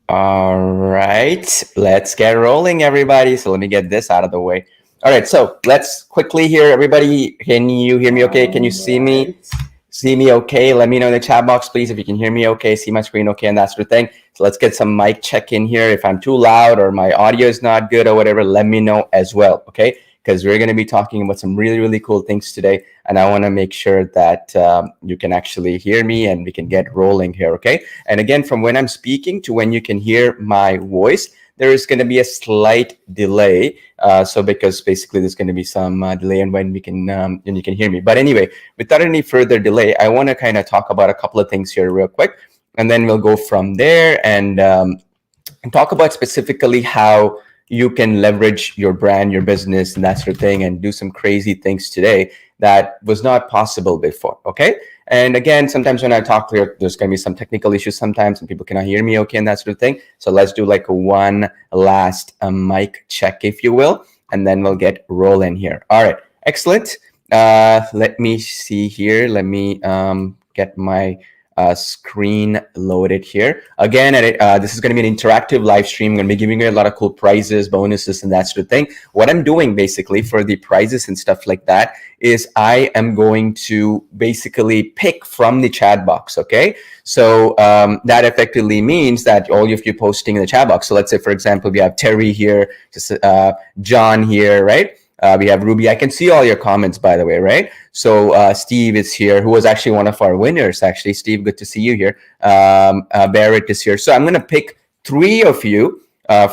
All right, let's get rolling, everybody. So let me get this out of the way. All right, so let's quickly hear everybody. Can you hear me okay? Can you see me? See me okay? Let me know in the chat box, please, if you can hear me okay, see my screen okay, and that sort of thing. So let's get some mic check in here. If I'm too loud or my audio is not good or whatever, let me know as well, okay? Because we're going to be talking about some really, really cool things today. And I want to make sure that you can actually hear me and we can get rolling here, okay? And again, from when I'm speaking to when you can hear my voice, there is going to be a slight delay. So because basically there's going to be some delay and when we can, when you can hear me. But anyway, without any further delay, I want to kind of talk about a couple of things here real quick. And then we'll go from there and talk about specifically how you can leverage your brand, your business, and that sort of thing, and do some crazy things today that was not possible before, okay? And again, sometimes when I talk here, there's going to be some technical issues sometimes, and people cannot hear me okay, and that sort of thing. So let's do like one last mic check, if you will, and then we'll get rolling here. All right, excellent. Let me see here. Let me get my screen loaded here. Again, this is going to be an interactive live stream. I'm going to be giving you a lot of cool prizes, bonuses, and that sort of thing. What I'm doing basically for the prizes and stuff like that is I am going to basically pick from the chat box, okay? So that effectively means that all of you posting in the chat box. So let's say, for example, we have Terry here, just John here, right? We have Ruby. I can see all your comments, by the way, right? So Steve is here, who was actually one of our winners, actually. Steve, good to see you here. Barrett is here. So I'm going to pick 3 of you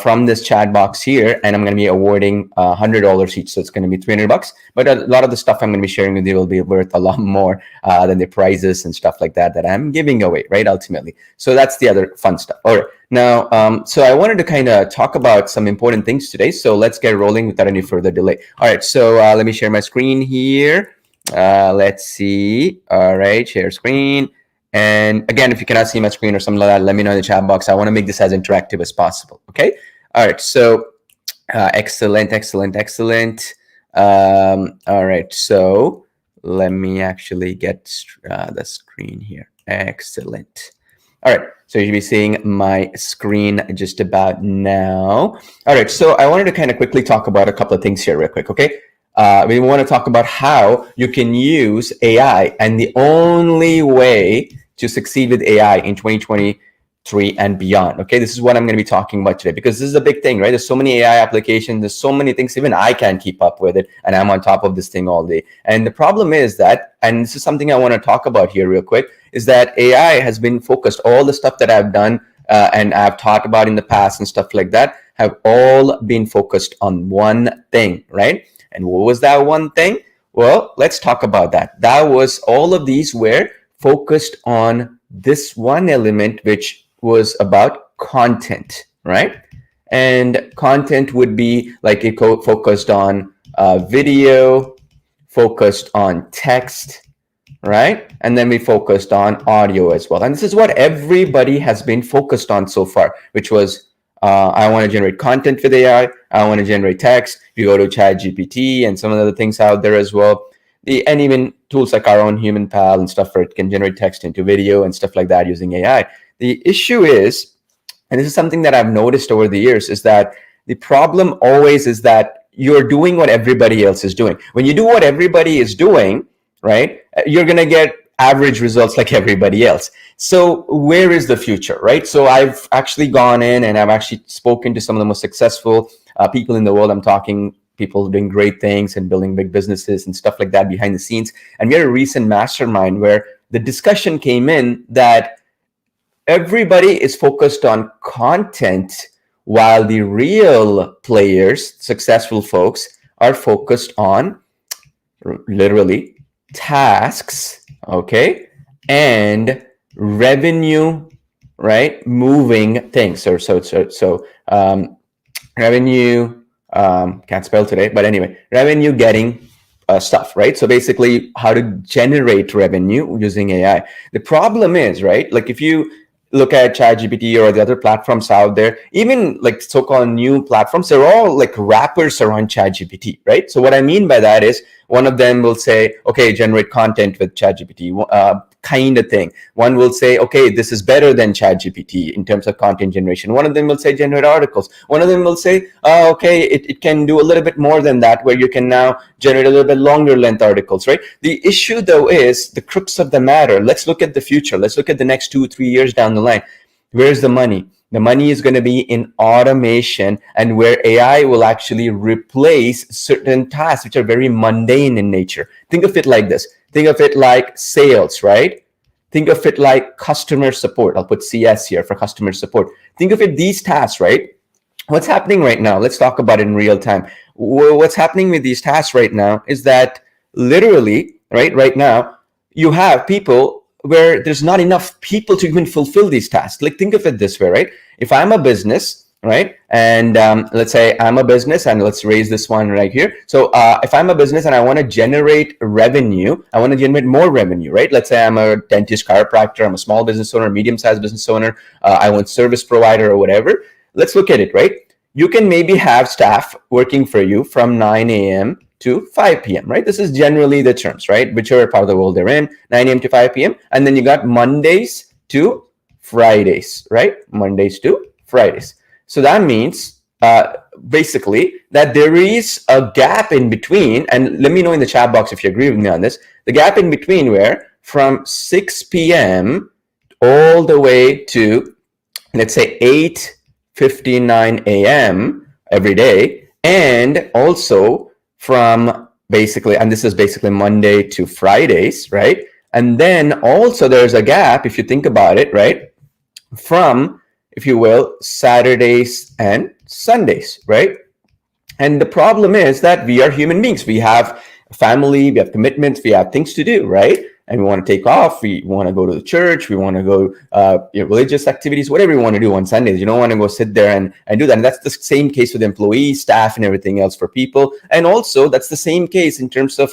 from this chat box here, and I'm going to be awarding $100 each. So it's going to be $300. But a lot of the stuff I'm going to be sharing with you will be worth a lot more than the prizes and stuff like that I'm giving away, right, ultimately. So that's the other fun stuff. All right. Now, so I wanted to kind of talk about some important things today. So let's get rolling without any further delay. All right. So let me share my screen here. Let's see. All right. Share screen. And again, if you cannot see my screen or something like that, let me know in the chat box. I want to make this as interactive as possible. Okay. All right. So excellent, excellent, excellent. All right. So let me actually get the screen here. Excellent. All right. So you should be seeing my screen just about now. All right. So I wanted to kind of quickly talk about a couple of things here real quick. Okay. We want to talk about how you can use AI, and the only way to succeed with AI in 2023 and beyond. Okay, this is what I'm going to be talking about today, because this is a big thing, right? There's so many AI applications, there's so many things, even I can't keep up with it, and I'm on top of this thing all day. And the problem is that, and this is something I want to talk about here real quick, is that AI has been focused, all the stuff that I've done and I've talked about in the past and stuff like that have all been focused on one thing, right? And what was that one thing? Well, let's talk about that. That was, all of these were focused on this one element, which was about content, right? And content would be like it focused on video, focused on text, right? And then we focused on audio as well. And this is what everybody has been focused on so far, which was I want to generate content with AI. I want to generate text. You go to ChatGPT and some of the other things out there as well. And even tools like our own HumanPal and stuff where it can generate text into video and stuff like that using AI. The issue is, and this is something that I've noticed over the years, is that the problem always is that you're doing what everybody else is doing. When you do what everybody is doing, right, you're going to get average results like everybody else. So where is the future, right? So I've actually gone in and I've actually spoken to some of the most successful people in the world. I'm talking people doing great things and building big businesses and stuff like that behind the scenes. And we had a recent mastermind where the discussion came in that everybody is focused on content while the real players, successful folks, are focused on literally tasks, okay, and revenue, right, moving things. So revenue, can't spell today, but anyway, revenue getting stuff, right? So basically how to generate revenue using AI. The problem is, right, like if you look at ChatGPT or the other platforms out there, even like so-called new platforms, they're all like wrappers around ChatGPT, right? So what I mean by that is one of them will say, okay, generate content with ChatGPT. kind of thing. One will say, okay, this is better than ChatGPT in terms of content generation. One of them will say generate articles. One of them will say, oh, okay, it can do a little bit more than that, where you can now generate a little bit longer length articles, right? The issue though is the crux of the matter. Let's look at the future. Let's look at the next 2-3 years down the line. Where's the money? The money is going to be in automation, and where AI will actually replace certain tasks which are very mundane in nature. Think of it like this. Think of it like sales, right? Think of it like customer support. I'll put CS here for customer support. Think of it, these tasks, right? What's happening right now? Let's talk about it in real time. What's happening with these tasks right now is that literally, right now, you have people where there's not enough people to even fulfill these tasks. Like, think of it this way, right? If I'm a business, right? And let's say I'm a business, and let's raise this one right here. So if I'm a business and I want to generate revenue, I want to generate more revenue, right? Let's say I'm a dentist, chiropractor, I'm a small business owner, medium-sized business owner, I want service provider or whatever. Let's look at it, right? You can maybe have staff working for you from 9 a.m. to 5 p.m., right? This is generally the terms, right? Whichever part of the world they're in, 9 a.m. to 5 p.m. And then you got Mondays to Fridays, right? Mondays to Fridays. So that means basically that there is a gap in between, and let me know in the chat box if you agree with me on this, the gap in between where from 6 p.m. all the way to, let's say, 8:59 a.m. every day, and also from basically, and this is basically Monday to Fridays, right? And then also there's a gap, if you think about it, right? From, if you will, Saturdays and Sundays, right? And the problem is that we are human beings. We have family, we have commitments, we have things to do, right? And we want to take off. We want to go to the church. We want to go religious activities, whatever you want to do on Sundays. You don't want to go sit there and do that. And that's the same case with employees, staff, and everything else for people. And also that's the same case in terms of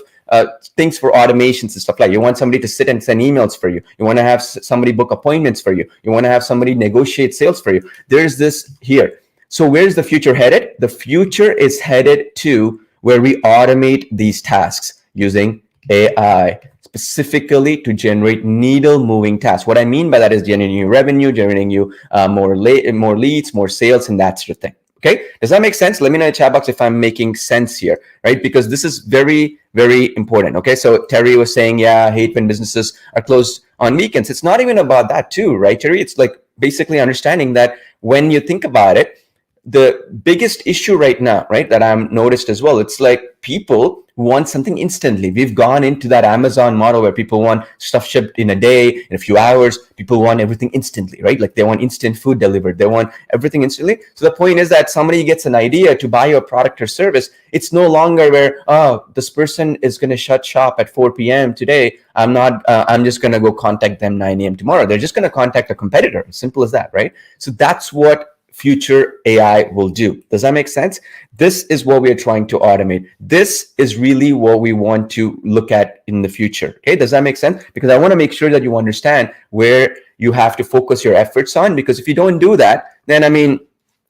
things for automations and stuff like that. You want somebody to sit and send emails for you. You want to have somebody book appointments for you. You want to have somebody negotiate sales for you. There's this here. So where's the future headed? The future is headed to where we automate these tasks using AI, specifically to generate needle moving tasks. What I mean by that is generating you revenue, generating you more leads, more sales, and that sort of thing. Okay, does that make sense? Let me know in the chat box if I'm making sense here, right? Because this is very, very important. Okay, so Terry was saying, yeah, I hate when businesses are closed on weekends. It's not even about that too, right, Terry? It's like basically understanding that when you think about it, the biggest issue right now, right, that I'm noticed as well, it's like people want something instantly. We've gone into that Amazon model where people want stuff shipped in a day, in a few hours. People want everything instantly, right? Like they want instant food delivered. They want everything instantly. So the point is that somebody gets an idea to buy your product or service. It's no longer where, oh, this person is going to shut shop at 4 p.m. today. I'm just going to go contact them 9 a.m. tomorrow. They're just going to contact a competitor. Simple as that, right? So that's what future AI will do. Does that make sense? This is what we are trying to automate. This is really what we want to look at in the future. Okay, does that make sense? Because I want to make sure that you understand where you have to focus your efforts on, because if you don't do that, then I mean,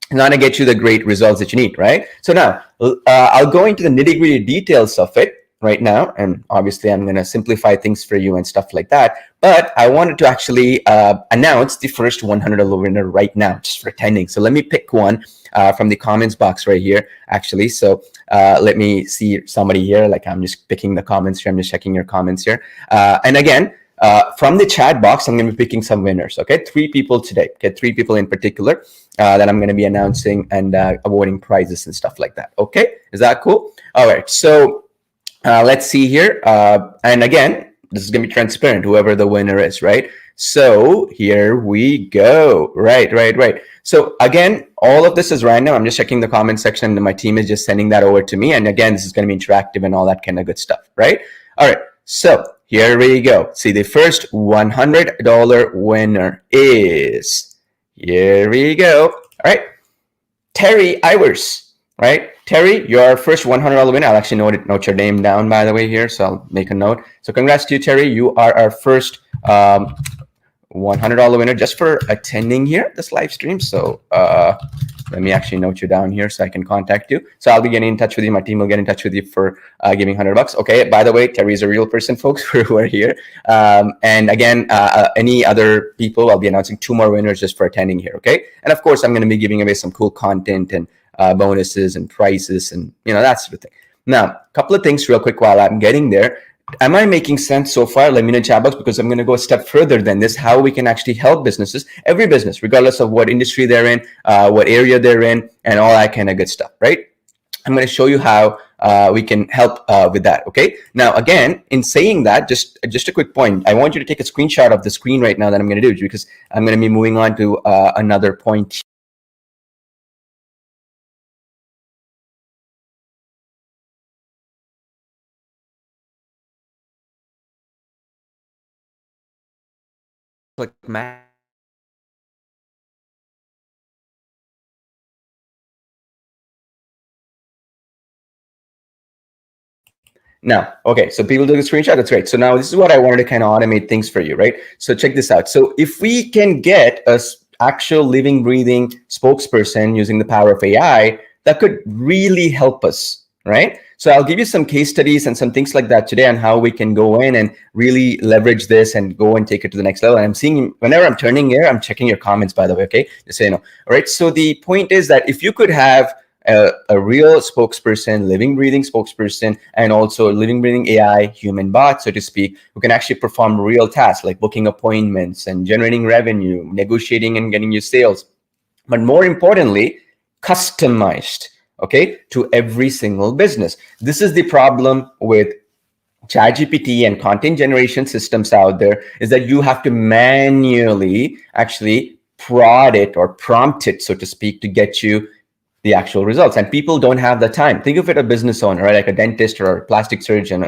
it's not going to get you the great results that you need, right? So now I'll go into the nitty-gritty details of it right now, and obviously I'm going to simplify things for you and stuff like that, but I wanted to actually announce the first $100 winner right now, just for attending. So let me pick one from the comments box right here, actually. So let me see somebody here, like I'm just picking the comments here, I'm just checking your comments here. And again, from the chat box, I'm going to be picking some winners, okay? 3 people today, okay? 3 people in particular that I'm going to be announcing and awarding prizes and stuff like that, okay? Is that cool? All right, so let's see here. And again, this is going to be transparent, whoever the winner is, right? So here we go. Right. So again, all of this is random. I'm just checking the comment section and my team is just sending that over to me. And again, this is going to be interactive and all that kind of good stuff, right? All right. So here we go. See, the first $100 winner is, here we go. All right. Terry Ivers, right? Terry, your first $100 winner. I'll actually note your name down, by the way, here. So I'll make a note. So congrats to you, Terry. You are our first $100 winner just for attending here, this live stream. So Let me actually note you down here so I can contact you. So I'll be getting in touch with you. My team will get in touch with you for giving $100. Okay. By the way, Terry is a real person, folks, who are here. And again, any other people, I'll be announcing 2 more winners just for attending here. Okay. And of course, I'm going to be giving away some cool content and bonuses and prices and that sort of thing. Now, a couple of things real quick while I'm getting there. Am I making sense so far? Let me know in chat box, because I'm going to go a step further than this, how we can actually help businesses, every business, regardless of what industry they're in, what area they're in, and all that kind of good stuff, right? I'm going to show you how we can help with that, okay? Now, again, in saying that, just a quick point. I want you to take a screenshot of the screen right now that I'm going to do, because I'm going to be moving on to another point. Click Now, okay, so people took a screenshot, that's great. So now this is what I wanted to kind of automate things for you, right? So check this out. So if we can get a actual living, breathing spokesperson using the power of AI, that could really help us, right? So I'll give you some case studies and some things like that today on how we can go in and really leverage this and go and take it to the next level. And I'm seeing, whenever I'm turning here, I'm checking your comments, by the way, okay? Just so you know. All right, so the point is that if you could have a real spokesperson, living, breathing spokesperson, and also a living, breathing AI, human bot, so to speak, who can actually perform real tasks like booking appointments and generating revenue, negotiating and getting you sales. But more importantly, customized, okay, to every single business. This is the problem with ChatGPT and content generation systems out there, is that you have to manually actually prod it or prompt it, so to speak, to get you the actual results. And people don't have the time. Think of it a business owner, right? Like a dentist or a plastic surgeon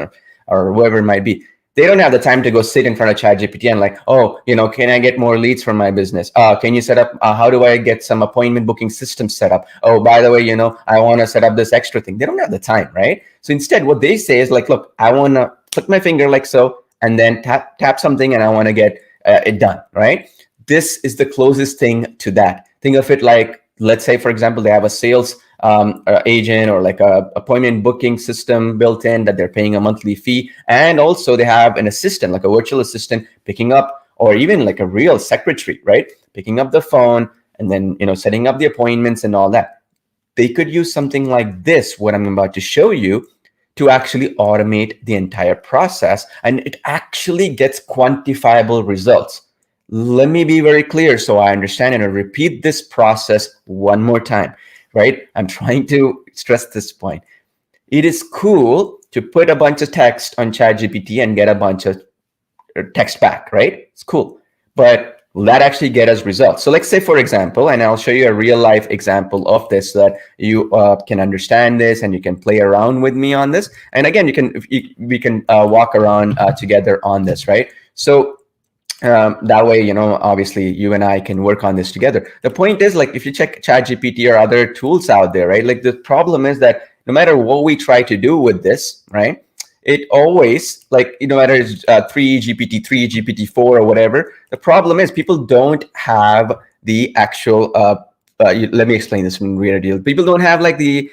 or whoever it might be. They don't have the time to go sit in front of ChatGPT and like, oh, can I get more leads from my business? Can you set up, how do I get some appointment booking systems set up? Oh, by the way, I want to set up this extra thing. They don't have the time, right? So instead, what they say is like, look, I want to click my finger like so, and then tap something, and I want to get it done, right? This is the closest thing to that. Think of it like, let's say, for example, they have a sales agent or like a appointment booking system built in that they're paying a monthly fee. And also they have an assistant, like a virtual assistant picking up, or even like a real secretary, right? Picking up the phone and then, setting up the appointments and all that. They could use something like this, what I'm about to show you, to actually automate the entire process. And it actually gets quantifiable results. Let me be very clear so I understand, and I'll repeat this process one more time, right? I'm trying to stress this point. It is cool to put a bunch of text on ChatGPT and get a bunch of text back, right? It's cool. But will that actually get us results? So let's say, for example, and I'll show you a real life example of this so that you can understand this and you can play around with me on this. And again, we can walk around together on this, right? So that way, obviously you and I can work on this together. The point is, like, if you check ChatGPT or other tools out there, right? Like, the problem is that no matter what we try to do with this, right? It always, like, no matter it's 3 GPT-3, GPT-4 or whatever, the problem is people don't have the actual, let me explain this in greater deal. People don't have like the,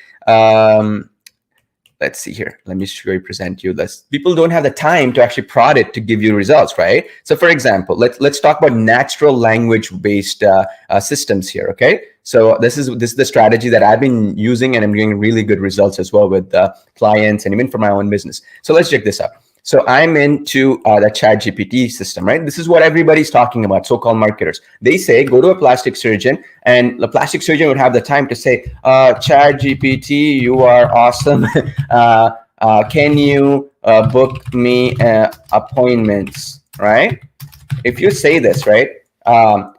let's see here. Let me present you this. People don't have the time to actually prod it to give you results, right? So for example, let's talk about natural language based systems here, okay? So this is the strategy that I've been using, and I'm getting really good results as well with clients and even for my own business. So let's check this out. So I'm into the ChatGPT system, right? This is what everybody's talking about, so-called marketers. They say, go to a plastic surgeon, and the plastic surgeon would have the time to say, ChatGPT, you are awesome. Can you book me appointments, right? If you say this, right?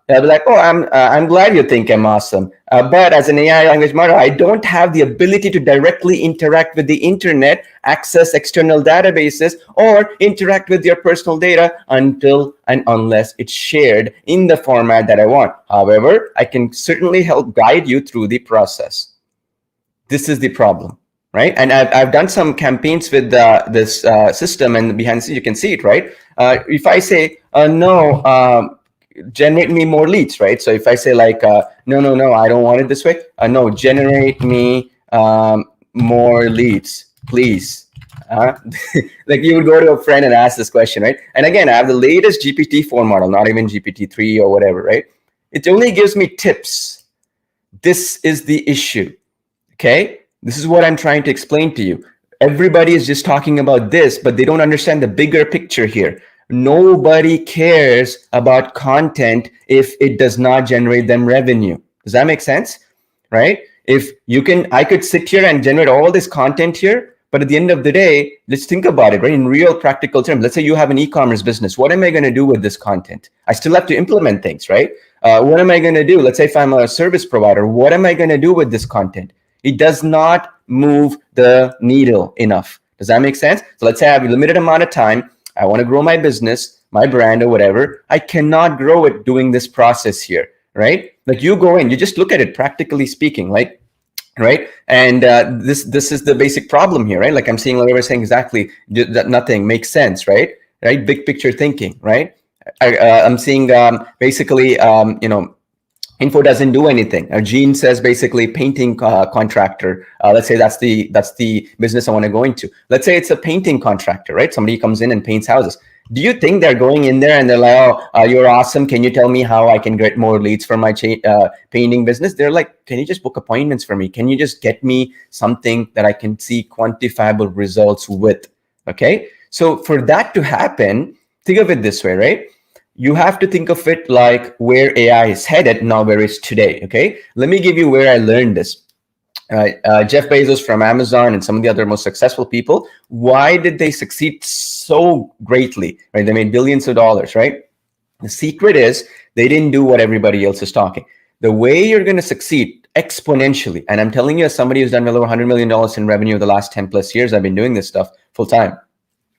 They'll be like, oh, I'm glad you think I'm awesome. But as an AI language model, I don't have the ability to directly interact with the internet, access external databases, or interact with your personal data until and unless it's shared in the format that I want. However, I can certainly help guide you through the process. This is the problem, right? And I've done some campaigns with this system, and behind the scenes, you can see it, right? If I say, no, generate me more leads, right? So if I say like, no, I don't want it this way. No, generate me more leads, please. Like you would go to a friend and ask this question, right? And again, I have the latest GPT-4 model, not even GPT-3 or whatever, right? It only gives me tips. This is the issue, okay? This is what I'm trying to explain to you. Everybody is just talking about this, but they don't understand the bigger picture here. Nobody cares about content if it does not generate them revenue. Does that make sense? Right? If you can, I could sit here and generate all this content here, but at the end of the day, let's think about it, right? In real practical terms, let's say you have an e-commerce business. What am I going to do with this content? I still have to implement things, right? What am I going to do? Let's say if I'm a service provider, what am I going to do with this content? It does not move the needle enough. Does that make sense? So let's say I have a limited amount of time. I want to grow my business, my brand or whatever. I cannot grow it doing this process here, right? Like you go in, you just look at it practically speaking, like, right? And this is the basic problem here, right? Like I'm seeing, like I was saying exactly, that nothing makes sense, right? Right? Big picture thinking, right? I'm seeing basically, info doesn't do anything. Gene says basically painting contractor. Let's say that's the business I want to go into. Let's say it's a painting contractor, right? Somebody comes in and paints houses. Do you think they're going in there and they're like, oh, you're awesome. Can you tell me how I can get more leads for my painting business? They're like, can you just book appointments for me? Can you just get me something that I can see quantifiable results with? Okay. So for that to happen, think of it this way, right? You have to think of it like where AI is headed, not where it's today, okay? Let me give you where I learned this. Jeff Bezos from Amazon and some of the other most successful people, why did they succeed so greatly, right? They made billions of dollars, right? The secret is they didn't do what everybody else is talking. The way you're going to succeed exponentially, and I'm telling you as somebody who's done well over $100 million in revenue the last 10 plus years, I've been doing this stuff full time,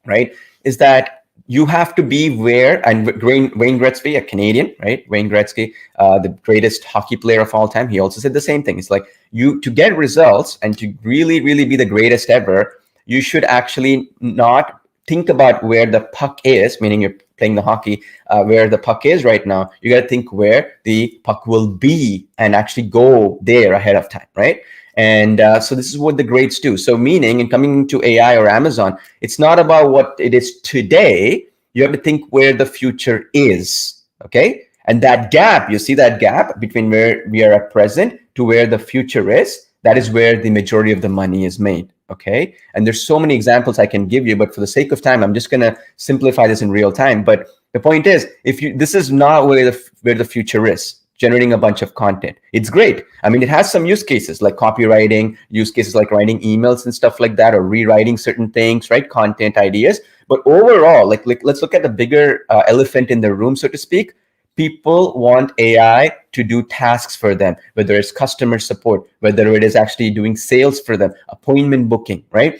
right? Is that you have to be where, and Wayne Gretzky, a Canadian, right? Wayne Gretzky, the greatest hockey player of all time, he also said the same thing. It's like to get results and to really, really be the greatest ever, you should actually not think about where the puck is, meaning you're playing the hockey, where the puck is right now. You got to think where the puck will be and actually go there ahead of time, right? And so this is what the greats do. So meaning in coming to AI or Amazon, it's not about what it is today. You have to think where the future is, okay? And that gap, you see that gap between where we are at present to where the future is, that is where the majority of the money is made, okay? And there's so many examples I can give you, but for the sake of time, I'm just gonna simplify this in real time. But the point is, this is not where the future is. Generating a bunch of content. It's great. I mean, it has some use cases like copywriting, use cases like writing emails and stuff like that, or rewriting certain things, right? Content ideas. But overall, like let's look at the bigger elephant in the room, so to speak. People want AI to do tasks for them, whether it's customer support, whether it is actually doing sales for them, appointment booking, right?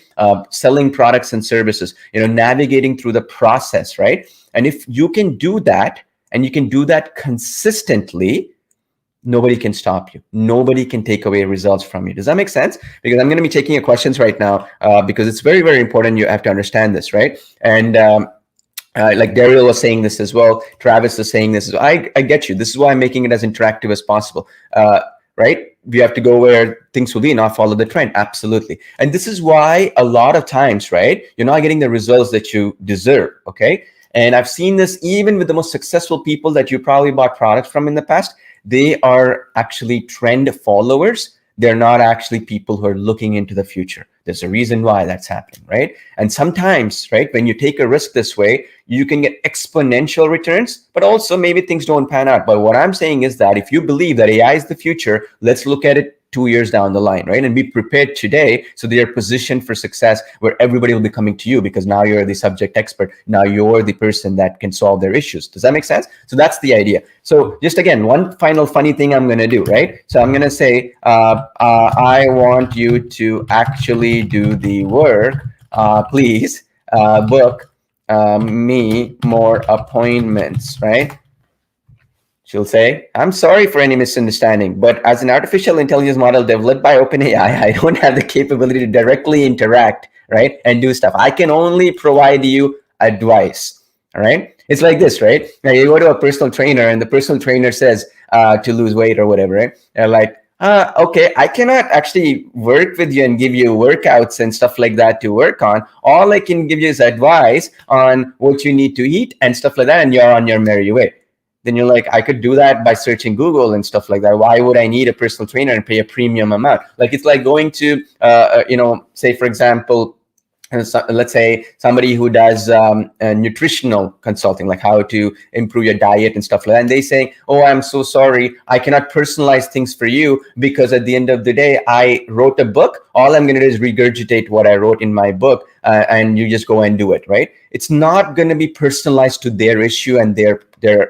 Selling products and services, navigating through the process, right? And if you can do that, and you can do that consistently, nobody can stop you. Nobody can take away results from you. Does that make sense? Because I'm going to be taking your questions right now because it's very, very important. You have to understand this, right? And like Daryl was saying this as well. Travis was saying this as well. I get you. This is why I'm making it as interactive as possible, right? You have to go where things will be, not follow the trend. Absolutely. And this is why a lot of times, right, you're not getting the results that you deserve, okay? And I've seen this even with the most successful people that you probably bought products from in the past. They are actually trend followers. They're not actually people who are looking into the future. There's a reason why that's happening, right? And sometimes, right, when you take a risk this way, you can get exponential returns, but also maybe things don't pan out. But what I'm saying is that if you believe that AI is the future, let's look at it 2 years down the line, right? And be prepared today so that you're positioned for success where everybody will be coming to you because now you're the subject expert. Now you're the person that can solve their issues. Does that make sense? So that's the idea. So just again, one final funny thing I'm going to do, right? So I'm going to say, I want you to actually do the work. Please book me more appointments, right? She'll say, I'm sorry for any misunderstanding, but as an artificial intelligence model developed by OpenAI, I don't have the capability to directly interact, right, and do stuff. I can only provide you advice, all right? It's like this, right? Now you go to a personal trainer and the personal trainer says to lose weight or whatever, right? They're like, okay, I cannot actually work with you and give you workouts and stuff like that to work on. All I can give you is advice on what you need to eat and stuff like that, and you're on your merry way. Then you're like, I could do that by searching Google and stuff like that. Why would I need a personal trainer and pay a premium amount? Like, it's like going to, say, for example, let's say somebody who does nutritional consulting, like how to improve your diet and stuff like that, and they say, oh, I'm so sorry, I cannot personalize things for you because at the end of the day, I wrote a book. All I'm going to do is regurgitate what I wrote in my book, and you just go and do it, right? It's not going to be personalized to their issue and their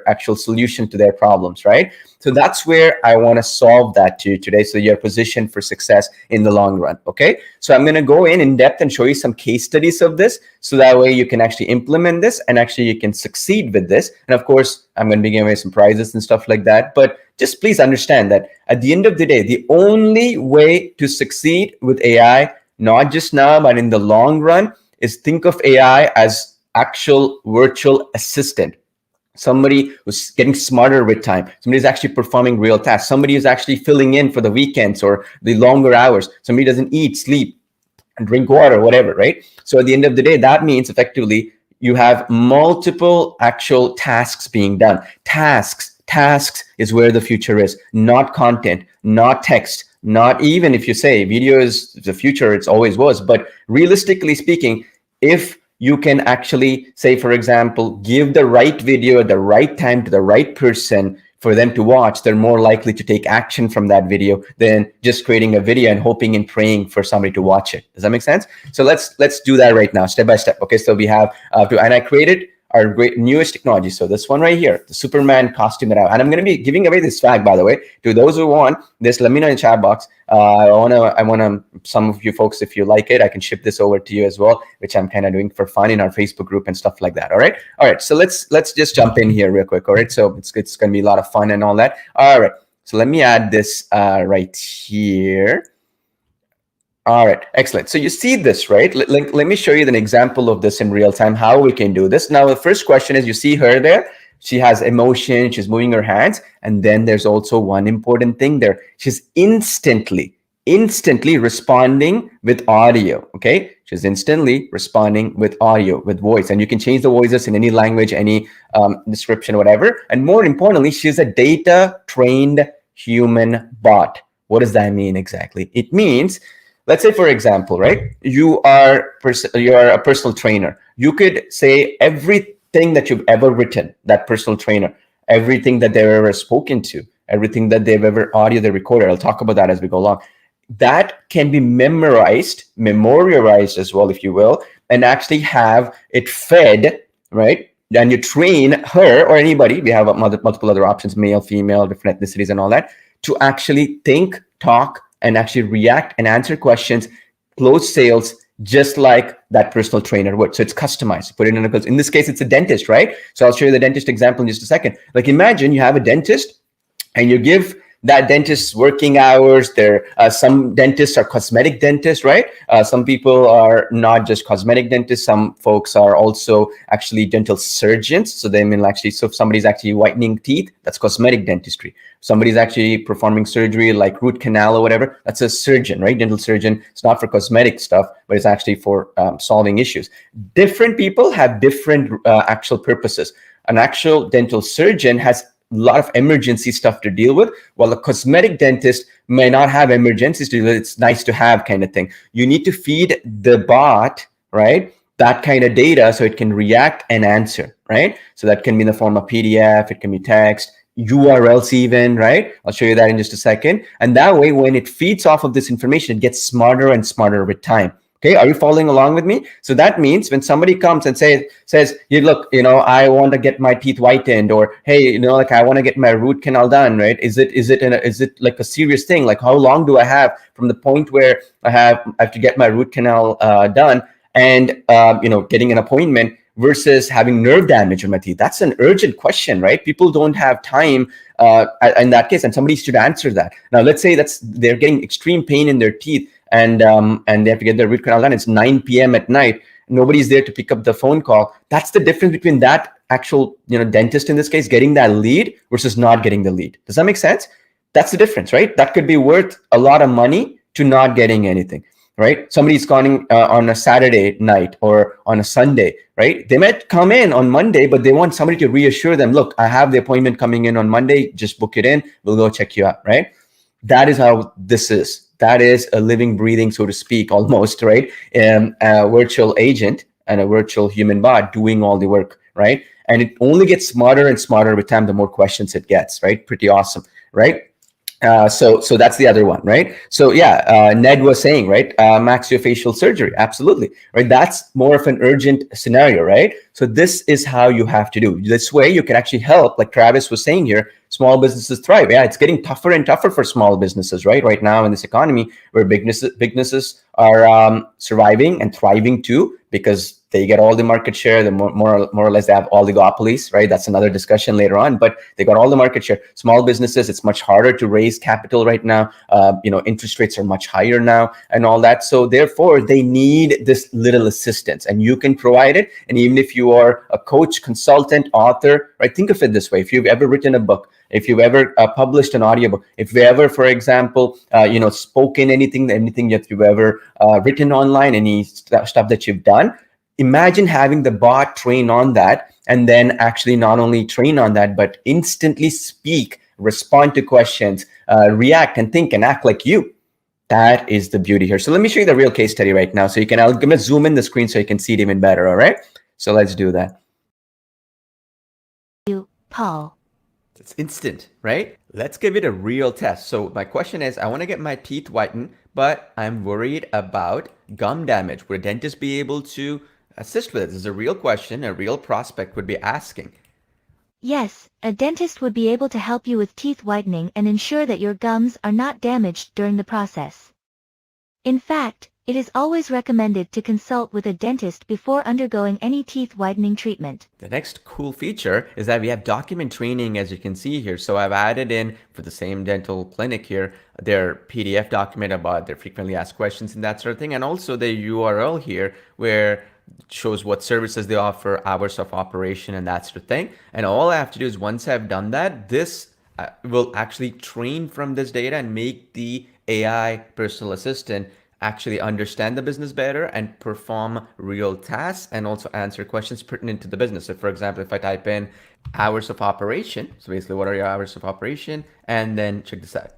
actual solution to their problems, right? So that's where I want to solve that to you today, so you're positioned for success in the long run. Okay, so I'm going to go in depth and show you some case studies of this, so that way you can actually implement this and actually you can succeed with this. And of course, I'm going to be giving away some prizes and stuff like that. But just please understand that at the end of the day, the only way to succeed with AI, not just now, but in the long run, is think of AI as actual virtual assistant. Somebody who's getting smarter with time. Somebody who's actually performing real tasks. Somebody who's actually filling in for the weekends or the longer hours. Somebody doesn't eat, sleep, and drink water, whatever, right? So at the end of the day, that means effectively you have multiple actual tasks being done. Tasks is where the future is, not content, not text, not even if you say video is the future, it's always was. But realistically speaking, if you can actually say, for example, give the right video at the right time to the right person for them to watch, they're more likely to take action from that video than just creating a video and hoping and praying for somebody to watch it. Does that make sense? So let's do that right now, step by step. Okay, so we have and I created our great newest technology. So this one right here, the Superman costume that and I'm going to be giving away this swag, by the way, to those who want this. Let me know in the chat box. I wanna some of you folks, if you like it, I can ship this over to you as well, which I'm kind of doing for fun in our Facebook group and stuff like that. All right. So let's just jump in here real quick. All right. So it's going to be a lot of fun and all that. All right. So let me add this right here. All right, excellent. So you see this, right? Let me show you an example of this in real time, how we can do this. Now, the first question is, you see her there. She has emotion, she's moving her hands. And then there's also one important thing there. She's instantly responding with audio, okay? She's instantly responding with audio, with voice. And you can change the voices in any language, any description, whatever. And more importantly, she's a data-trained human bot. What does that mean exactly? It means, let's say, for example, right? You are a personal trainer. You could say everything that you've ever written, that personal trainer, everything that they've ever spoken to, everything that they've ever audio they recorded. I'll talk about that as we go along. That can be memorized as well, if you will, and actually have it fed, right? And you train her or anybody. We have multiple other options, male, female, different ethnicities and all that, to actually think, talk, and actually react and answer questions, close sales, just like that personal trainer would. So it's customized. Put it in this case, it's a dentist, right? So I'll show you the dentist example in just a second. Like, imagine you have a dentist and you give that dentist's working hours. There, some dentists are cosmetic dentists, right? Some people are not just cosmetic dentists. Some folks are also actually dental surgeons. So they mean actually, so if somebody's actually whitening teeth, that's cosmetic dentistry. Somebody's actually performing surgery like root canal or whatever, that's a surgeon, right? Dental surgeon. It's not for cosmetic stuff, but it's actually for solving issues. Different people have different actual purposes. An actual dental surgeon has a lot of emergency stuff to deal with, while a cosmetic dentist may not have emergencies to deal with. It's nice to have kind of thing. You need to feed the bot, right, that kind of data so it can react and answer, right? So that can be in the form of PDF, it can be text, URLs even, right? I'll show you that in just a second. And that way, when it feeds off of this information, it gets smarter and smarter with time. Okay, are you following along with me? So that means when somebody comes and says, "You look, I want to get my teeth whitened," or "Hey, like I want to get my root canal done," right? Is it like a serious thing? Like, how long do I have from the point where I have to get my root canal done and getting an appointment versus having nerve damage in my teeth? That's an urgent question, right? People don't have time in that case, and somebody should answer that. Now, let's say they're getting extreme pain in their teeth. And they have to get their root canal done. It's 9 p.m. at night, nobody's there to pick up the phone call. That's the difference between that actual, dentist in this case getting that lead versus not getting the lead. Does that make sense? That's the difference, right? That could be worth a lot of money to not getting anything, right? Somebody's calling on a Saturday night or on a Sunday, right? They might come in on Monday, but they want somebody to reassure them, look, I have the appointment coming in on Monday, just book it in, we'll go check you out, right? That is how this is. That is a living, breathing, so to speak, almost, right? A virtual agent and a virtual human bot doing all the work, right? And it only gets smarter and smarter with time, the more questions it gets, right? Pretty awesome, right? So that's the other one, right? So yeah, Ned was saying, right, maxillofacial surgery, absolutely, right? That's more of an urgent scenario, right? So this is how you have to do. This way you can actually help, like Travis was saying here, small businesses thrive. Yeah, it's getting tougher and tougher for small businesses, right now in this economy where big businesses are surviving and thriving too, because they get all the market share. The more or less they have oligopolies, right? That's another discussion later on, but they got all the market share. Small businesses, it's much harder to raise capital right now. Interest rates are much higher now and all that. So therefore they need this little assistance, and you can provide it. And even if you are a coach, consultant, author, right? Think of it this way. If you've ever written a book, if you've ever published an audiobook, if you ever, for example, spoken anything that you've ever written online, any stuff that you've done, imagine having the bot train on that, and then actually not only train on that, but instantly speak, respond to questions, react and think and act like you. That is the beauty here. So let me show you the real case study right now. So I'm going to zoom in the screen so you can see it even better. All right. So let's do that. Paul. It's instant, right? Let's give it a real test. So my question is, I want to get my teeth whitened, but I'm worried about gum damage. Would a dentist be able to assist with it? This is a real question a real prospect would be asking. Yes, a dentist would be able to help you with teeth whitening and ensure that your gums are not damaged during the process. In fact, it is always recommended to consult with a dentist before undergoing any teeth whitening treatment. The next cool feature is that we have document training, as you can see here. So I've added in, for the same dental clinic here, their PDF document about their frequently asked questions and that sort of thing, and also the URL here where it shows what services they offer, hours of operation, and that sort of thing. And all I have to do is, once I've done that, this will actually train from this data and make the AI personal assistant actually understand the business better and perform real tasks and also answer questions pertinent to the business. So for example, if I type in hours of operation, so basically what are your hours of operation, and then check this out.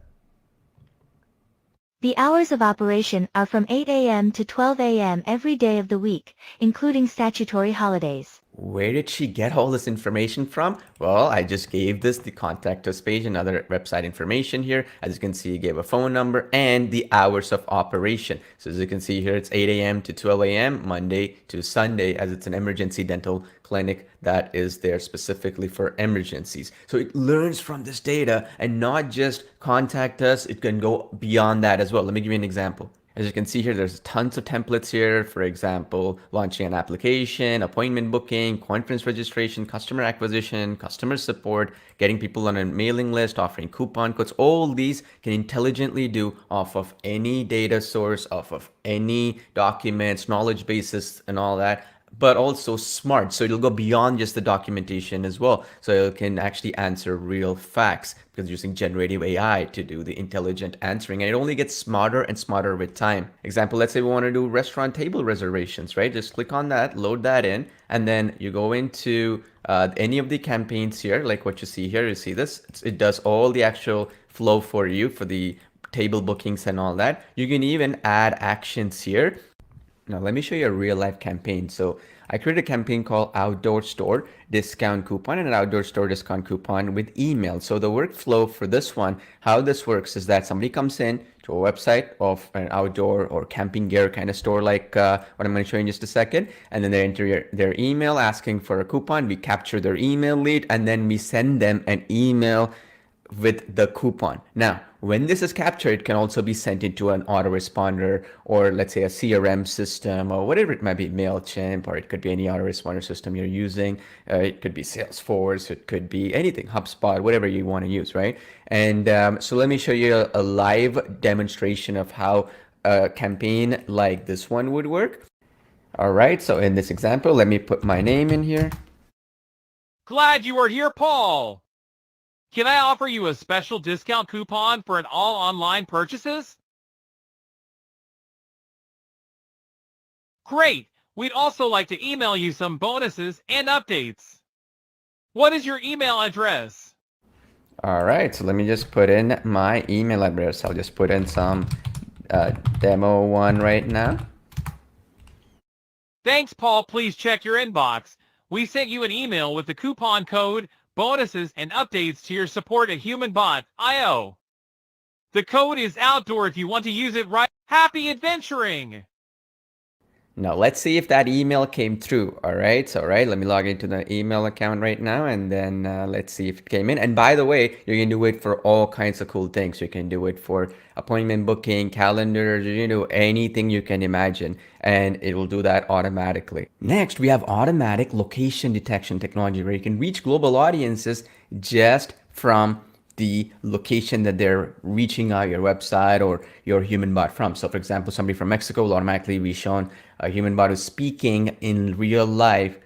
The hours of operation are from 8 a.m. to 12 a.m. every day of the week, including statutory holidays. Where did she get all this information from? Well, I just gave this the contact us page and other website information here. As you can see, it gave a phone number and the hours of operation. So as you can see here, it's 8 a.m. to 12 a.m. Monday to Sunday, as it's an emergency dental clinic that is there specifically for emergencies. So it learns from this data and not just contact us, it can go beyond that as well. Let me give you an example. As you can see here, there's tons of templates here. For example, launching an application, appointment booking, conference registration, customer acquisition, customer support, getting people on a mailing list, offering coupon codes. All these can intelligently do off of any data source, off of any documents, knowledge bases, and all that, but also smart. So it'll go beyond just the documentation as well. So it can actually answer real facts because using generative AI to do the intelligent answering, and it only gets smarter and smarter with time. Example, let's say we want to do restaurant table reservations, right? Just click on that, load that in, and then you go into any of the campaigns here, like what you see here. You see this? It does all the actual flow for you for the table bookings and all that. You can even add actions here. Now, let me show you a real life campaign. So I created a campaign called Outdoor Store Discount Coupon and an Outdoor Store Discount Coupon with email. So the workflow for this one, how this works is that somebody comes in to a website of an outdoor or camping gear kind of store, like what I'm going to show you in just a second. And then they enter their email asking for a coupon. We capture their email lead and then we send them an email with the coupon. Now, when this is captured, it can also be sent into an autoresponder or let's say a CRM system or whatever it might be, MailChimp, or it could be any autoresponder system you're using. It could be Salesforce, it could be anything, HubSpot, whatever you want to use, right? And so let me show you a live demonstration of how a campaign like this one would work. All right, so in this example, let me put my name in here. Glad you are here, Paul. Can I offer you a special discount coupon for all online purchases? Great! We'd also like to email you some bonuses and updates. What is your email address? All right, so let me just put in my email address. I'll just put in some demo one right now. Thanks, Paul. Please check your inbox. We sent you an email with the coupon code, bonuses, and updates to your support at HumanBot.io. The code is outdoor if you want to use it right. Happy adventuring! Now let's see if that email came through. All right, so let me log into the email account right now, and then let's see if it came in. And by the way, you can do it for all kinds of cool things. You can do it for appointment booking, calendars, you know, anything you can imagine, and it will do that automatically. Next, we have automatic location detection technology, where you can reach global audiences just from the location that they're reaching out your website or your human bot from. So for example, somebody from Mexico will automatically be shown a human bot who's speaking in real life,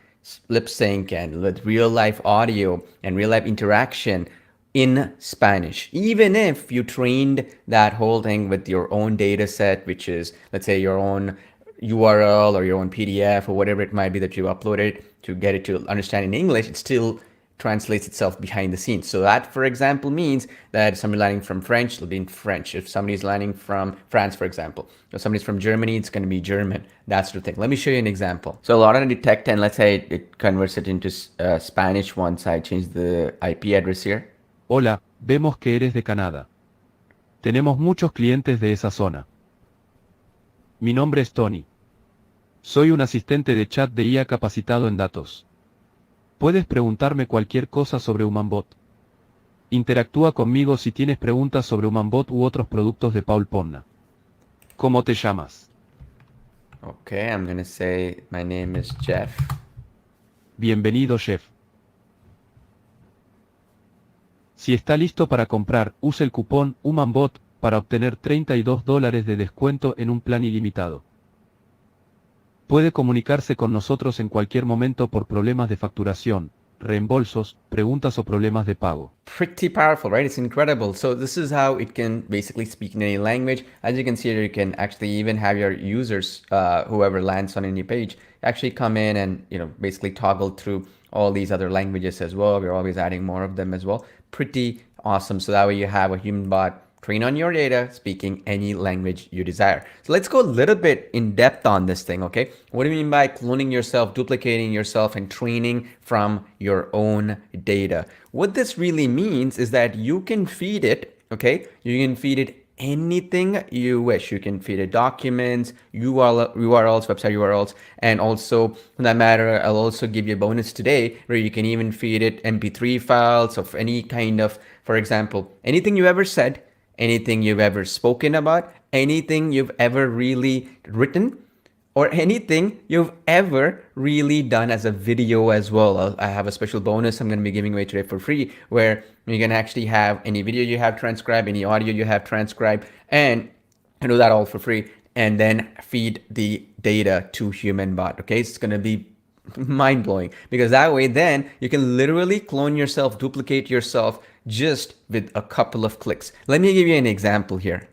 lip sync and with real life audio and real life interaction in Spanish, even if you trained that whole thing with your own data set, which is, let's say, your own URL or your own PDF or whatever it might be that you uploaded to get it to understand in English. It still translates itself behind the scenes. So that, for example, means that if somebody landing from French, it'll be in French. If somebody's landing from France, for example, if somebody's from Germany, it's going to be German, that sort of thing. Let me show you an example. So a lot of detect, and let's say it converts it into Spanish once I change the IP address here. Hola, vemos que eres de Canadá. Tenemos muchos clientes de esa zona. Mi nombre es Tony. Soy un asistente de chat de IA capacitado en datos. Puedes preguntarme cualquier cosa sobre HumanBot. Interactúa conmigo si tienes preguntas sobre HumanBot u otros productos de Paul Pomna. ¿Cómo te llamas? Okay, I'm going to say my name is Jeff. Bienvenido, Jeff. Si está listo para comprar, use el cupón HumanBot para obtener $32 de descuento en un plan ilimitado. Puede comunicarse con nosotros en cualquier momento por problemas de facturación, reembolsos, preguntas o problemas de pago. Pretty powerful, right? It's incredible. So this is how it can basically speak in any language. As you can see here, you can actually even have your users, whoever lands on any page, actually come in and, you know, basically toggle through all these other languages as well. We're always adding more of them as well. Pretty awesome. So that way you have a human bot train on your data, speaking any language you desire. So let's go a little bit in depth on this thing, okay? What do you mean by cloning yourself, duplicating yourself, and training from your own data? What this really means is that you can feed it, okay? You can feed it anything you wish. You can feed it documents, URLs, website URLs, and also, for that matter, I'll also give you a bonus today where you can even feed it MP3 files of any kind of, for example, anything you ever said, anything you've ever spoken about, anything you've ever really written, or anything you've ever really done as a video as well. I have a special bonus I'm going to be giving away today for free, where you can actually have any video you have transcribed, any audio you have transcribed, and do that all for free, and then feed the data to HumanBot. Okay, it's going to be mind-blowing, because that way then you can literally clone yourself, duplicate yourself just with a couple of clicks. Let me give you an example here.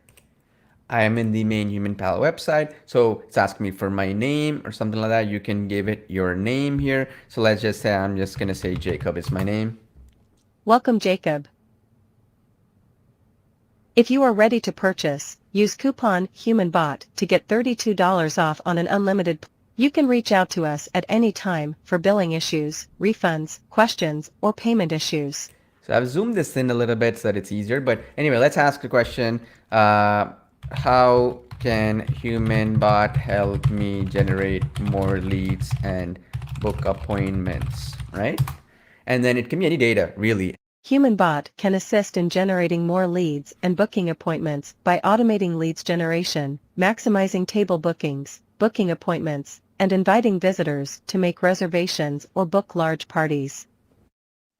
I am in the main HumanPal website, so it's asking me for my name or something like that. You can give it your name here. So let's just say, I'm just gonna say Jacob is my name. Welcome, Jacob. If you are ready to purchase, use coupon HumanBot to get $32 off on an unlimited. You can reach out to us at any time for billing issues, refunds, questions, or payment issues. So I've zoomed this in a little bit so that it's easier. But anyway, let's ask the question. How can HumanBot help me generate more leads and book appointments, right? And then it can be any data, really. HumanBot can assist in generating more leads and booking appointments by automating leads generation, maximizing table bookings, booking appointments, and inviting visitors to make reservations or book large parties.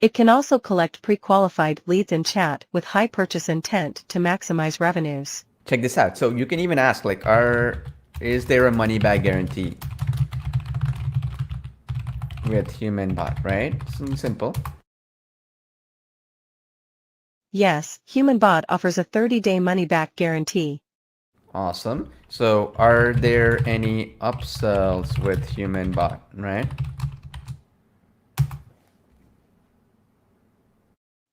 It can also collect pre-qualified leads and chat with high purchase intent to maximize revenues. Check this out. So you can even ask, like, is there a money back guarantee? with HumanBot, right? Simple. Yes, HumanBot offers a 30-day money-back guarantee. Awesome. So are there any upsells with HumanBot, right?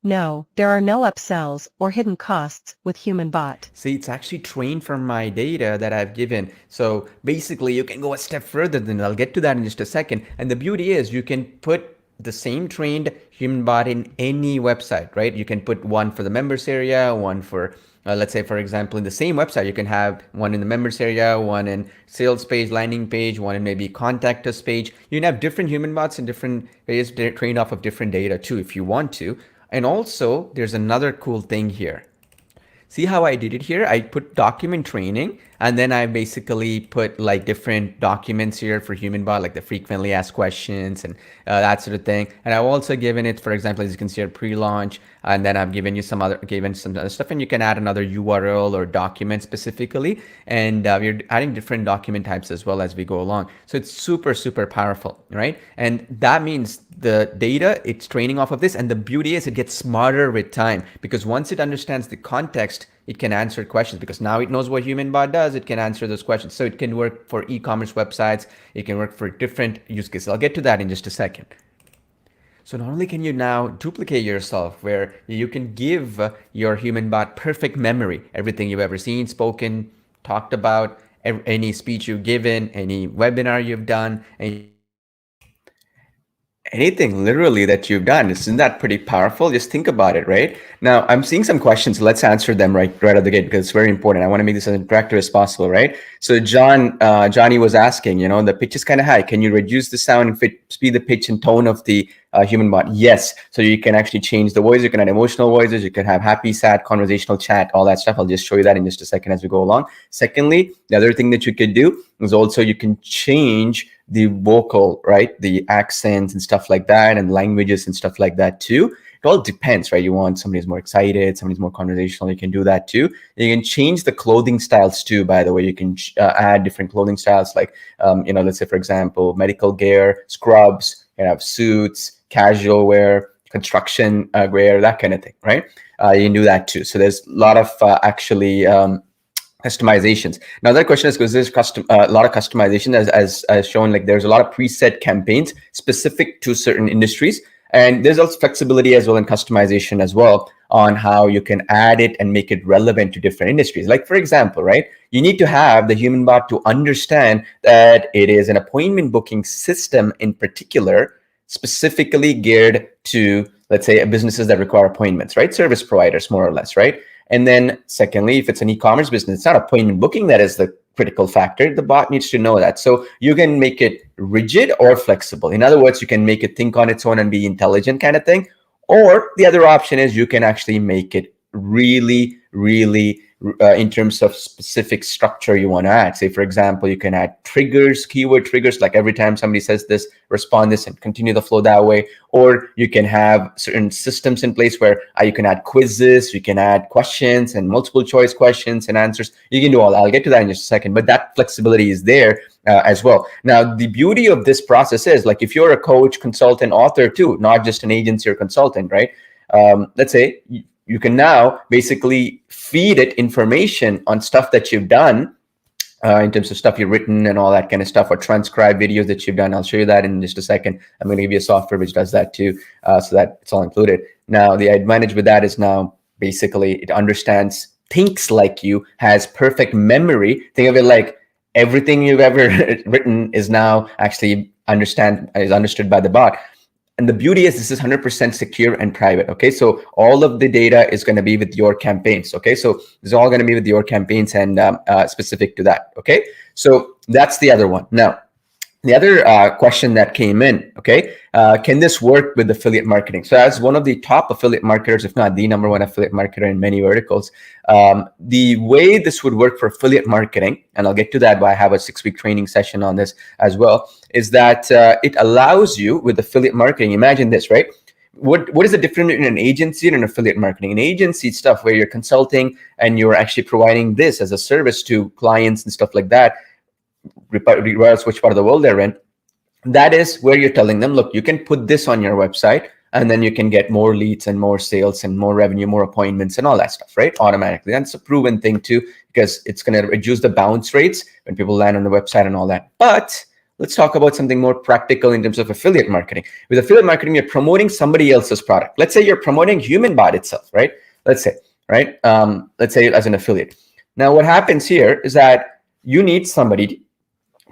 No, there are no upsells or hidden costs with HumanBot. See, it's actually trained from my data that I've given. So basically, you can go a step further than I'll get to that in just a second. And the beauty is you can put the same trained human bot in any website, right? You can put one for the members area, one for, let's say, for example, in the same website, you can have one in the members area, one in sales page, landing page, one in maybe contact us page. You can have different human bots and different ways trained off of different data too, if you want to. And also, there's another cool thing here. See how I did it here? I put document training, and then I basically put like different documents here for HumanBot, like the frequently asked questions and that sort of thing. And I've also given it, for example, as you can see here, pre-launch, and then I've given some other stuff, and you can add another URL or document specifically. And we're adding different document types as well as we go along. So it's super, super powerful, right? And that means the data, it's training off of this. And the beauty is it gets smarter with time, because once it understands the context, it can answer questions, because now it knows what HumanBot does. It can answer those questions. So it can work for e-commerce websites. It can work for different use cases. I'll get to that in just a second. So not only can you now duplicate yourself, where you can give your HumanBot perfect memory, everything you've ever seen, spoken, talked about, any speech you've given, any webinar you've done, anything literally that you've done. Isn't that pretty powerful? Just think about it, right? Now, I'm seeing some questions. Let's answer them right out of the gate, because it's very important. I want to make this as interactive as possible, right? So Johnny was asking, the pitch is kind of high. Can you reduce the sound and speed the pitch and tone of the HumanBot? Yes. So you can actually change the voice. You can add emotional voices. You can have happy, sad, conversational chat, all that stuff. I'll just show you that in just a second as we go along. Secondly, the other thing that you could do is also you can change the vocal, right? The accents and stuff like that, and languages and stuff like that too. It all depends, right? You want somebody who's more excited, somebody's more conversational, you can do that too. You can change the clothing styles too, by the way. You can add different clothing styles, like, let's say, for example, medical gear, scrubs, you have suits, casual wear, construction wear, that kind of thing, right? You can do that too. So there's a lot of customizations. Now that question is because there's a lot of customization as shown, like there's a lot of preset campaigns specific to certain industries, and there's also flexibility as well in customization as well on how you can add it and make it relevant to different industries. Like, for example, right, you need to have the HumanBot to understand that it is an appointment booking system in particular, specifically geared to, let's say, businesses that require appointments, right? Service providers, more or less, right? And then secondly, if it's an e-commerce business, it's not appointment booking that is the critical factor. The bot needs to know that. So you can make it rigid or flexible. In other words, you can make it think on its own and be intelligent kind of thing. Or the other option is you can actually make it really, really in terms of specific structure you want to add. Say, for example, you can add triggers, keyword triggers, like every time somebody says this, respond this and continue the flow that way. Or you can have certain systems in place where you can add quizzes, you can add questions and multiple choice questions and answers. You can do all that. I'll get to that in just a second, but that flexibility is there as well. Now, the beauty of this process is, like, if you're a coach, consultant, author too, not just an agency or consultant, right? Let's say you can now basically feed it information on stuff that you've done in terms of stuff you've written and all that kind of stuff, or transcribe videos that you've done. I'll show you that in just a second. I'm going to give you a software which does that too, so that it's all included. Now, the advantage with that is now basically it understands, thinks like you, has perfect memory. Think of it like everything you've ever written is now actually understood by the bot. And the beauty is this is 100% secure and private. Okay, so all of the data is going to be with your campaigns. Okay, so it's all going to be with your campaigns and specific to that. Okay, so that's the other one. Now, the other question that came in, okay, can this work with affiliate marketing? So as one of the top affiliate marketers, if not the number one affiliate marketer in many verticals, the way this would work for affiliate marketing, and I'll get to that, but I have a 6-week training session on this as well, is that it allows you with affiliate marketing. Imagine this, right? What is the difference in an agency and an affiliate marketing? An agency stuff where you're consulting and you're actually providing this as a service to clients and stuff like that, regardless which part of the world they're in. that is where you're telling them, look, you can put this on your website, and then you can get more leads and more sales and more revenue, more appointments and all that stuff, right? Automatically. That's a proven thing too, because it's going to reduce the bounce rates when people land on the website and all that. But let's talk about something more practical in terms of affiliate marketing. With affiliate marketing, you're promoting somebody else's product. Let's say you're promoting HumanBot itself, right? Let's say, right? Let's say as an affiliate. Now, what happens here is that you need somebody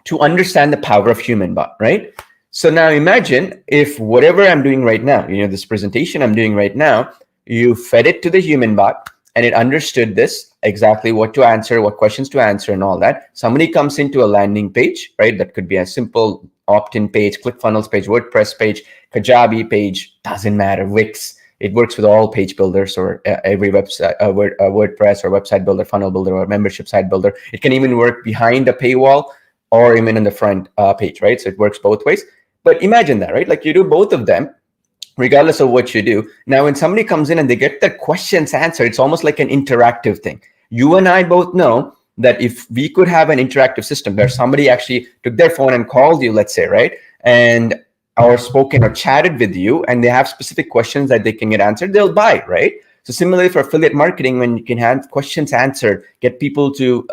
to understand the power of HumanBot, right? So now imagine if whatever I'm doing right now, this presentation I'm doing right now, you fed it to the HumanBot and it understood this, exactly what to answer, what questions to answer and all that. Somebody comes into a landing page, right? That could be a simple opt-in page, ClickFunnels page, WordPress page, Kajabi page, doesn't matter, Wix. It works with all page builders or every website, WordPress or website builder, funnel builder, or membership site builder. It can even work behind a paywall or even in the front page, right? So it works both ways. But imagine that, right? Like you do both of them, regardless of what you do. Now, when somebody comes in and they get their questions answered, it's almost like an interactive thing. You and I both know that if we could have an interactive system where somebody actually took their phone and called you, let's say, right? And or spoken or chatted with you, and they have specific questions that they can get answered, they'll buy, right? So similarly for affiliate marketing, when you can have questions answered, get people to,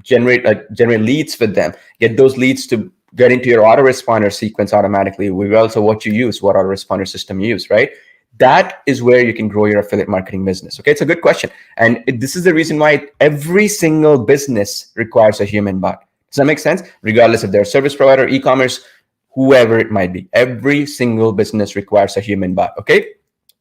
generate leads with them, get those leads to get into your autoresponder sequence automatically. We also what you use, what autoresponder system you use, right? That is where you can grow your affiliate marketing business. Okay, it's a good question. And this is the reason why every single business requires a human bot. Does that make sense? Regardless if they're a service provider, e-commerce, whoever it might be, every single business requires a human bot. Okay.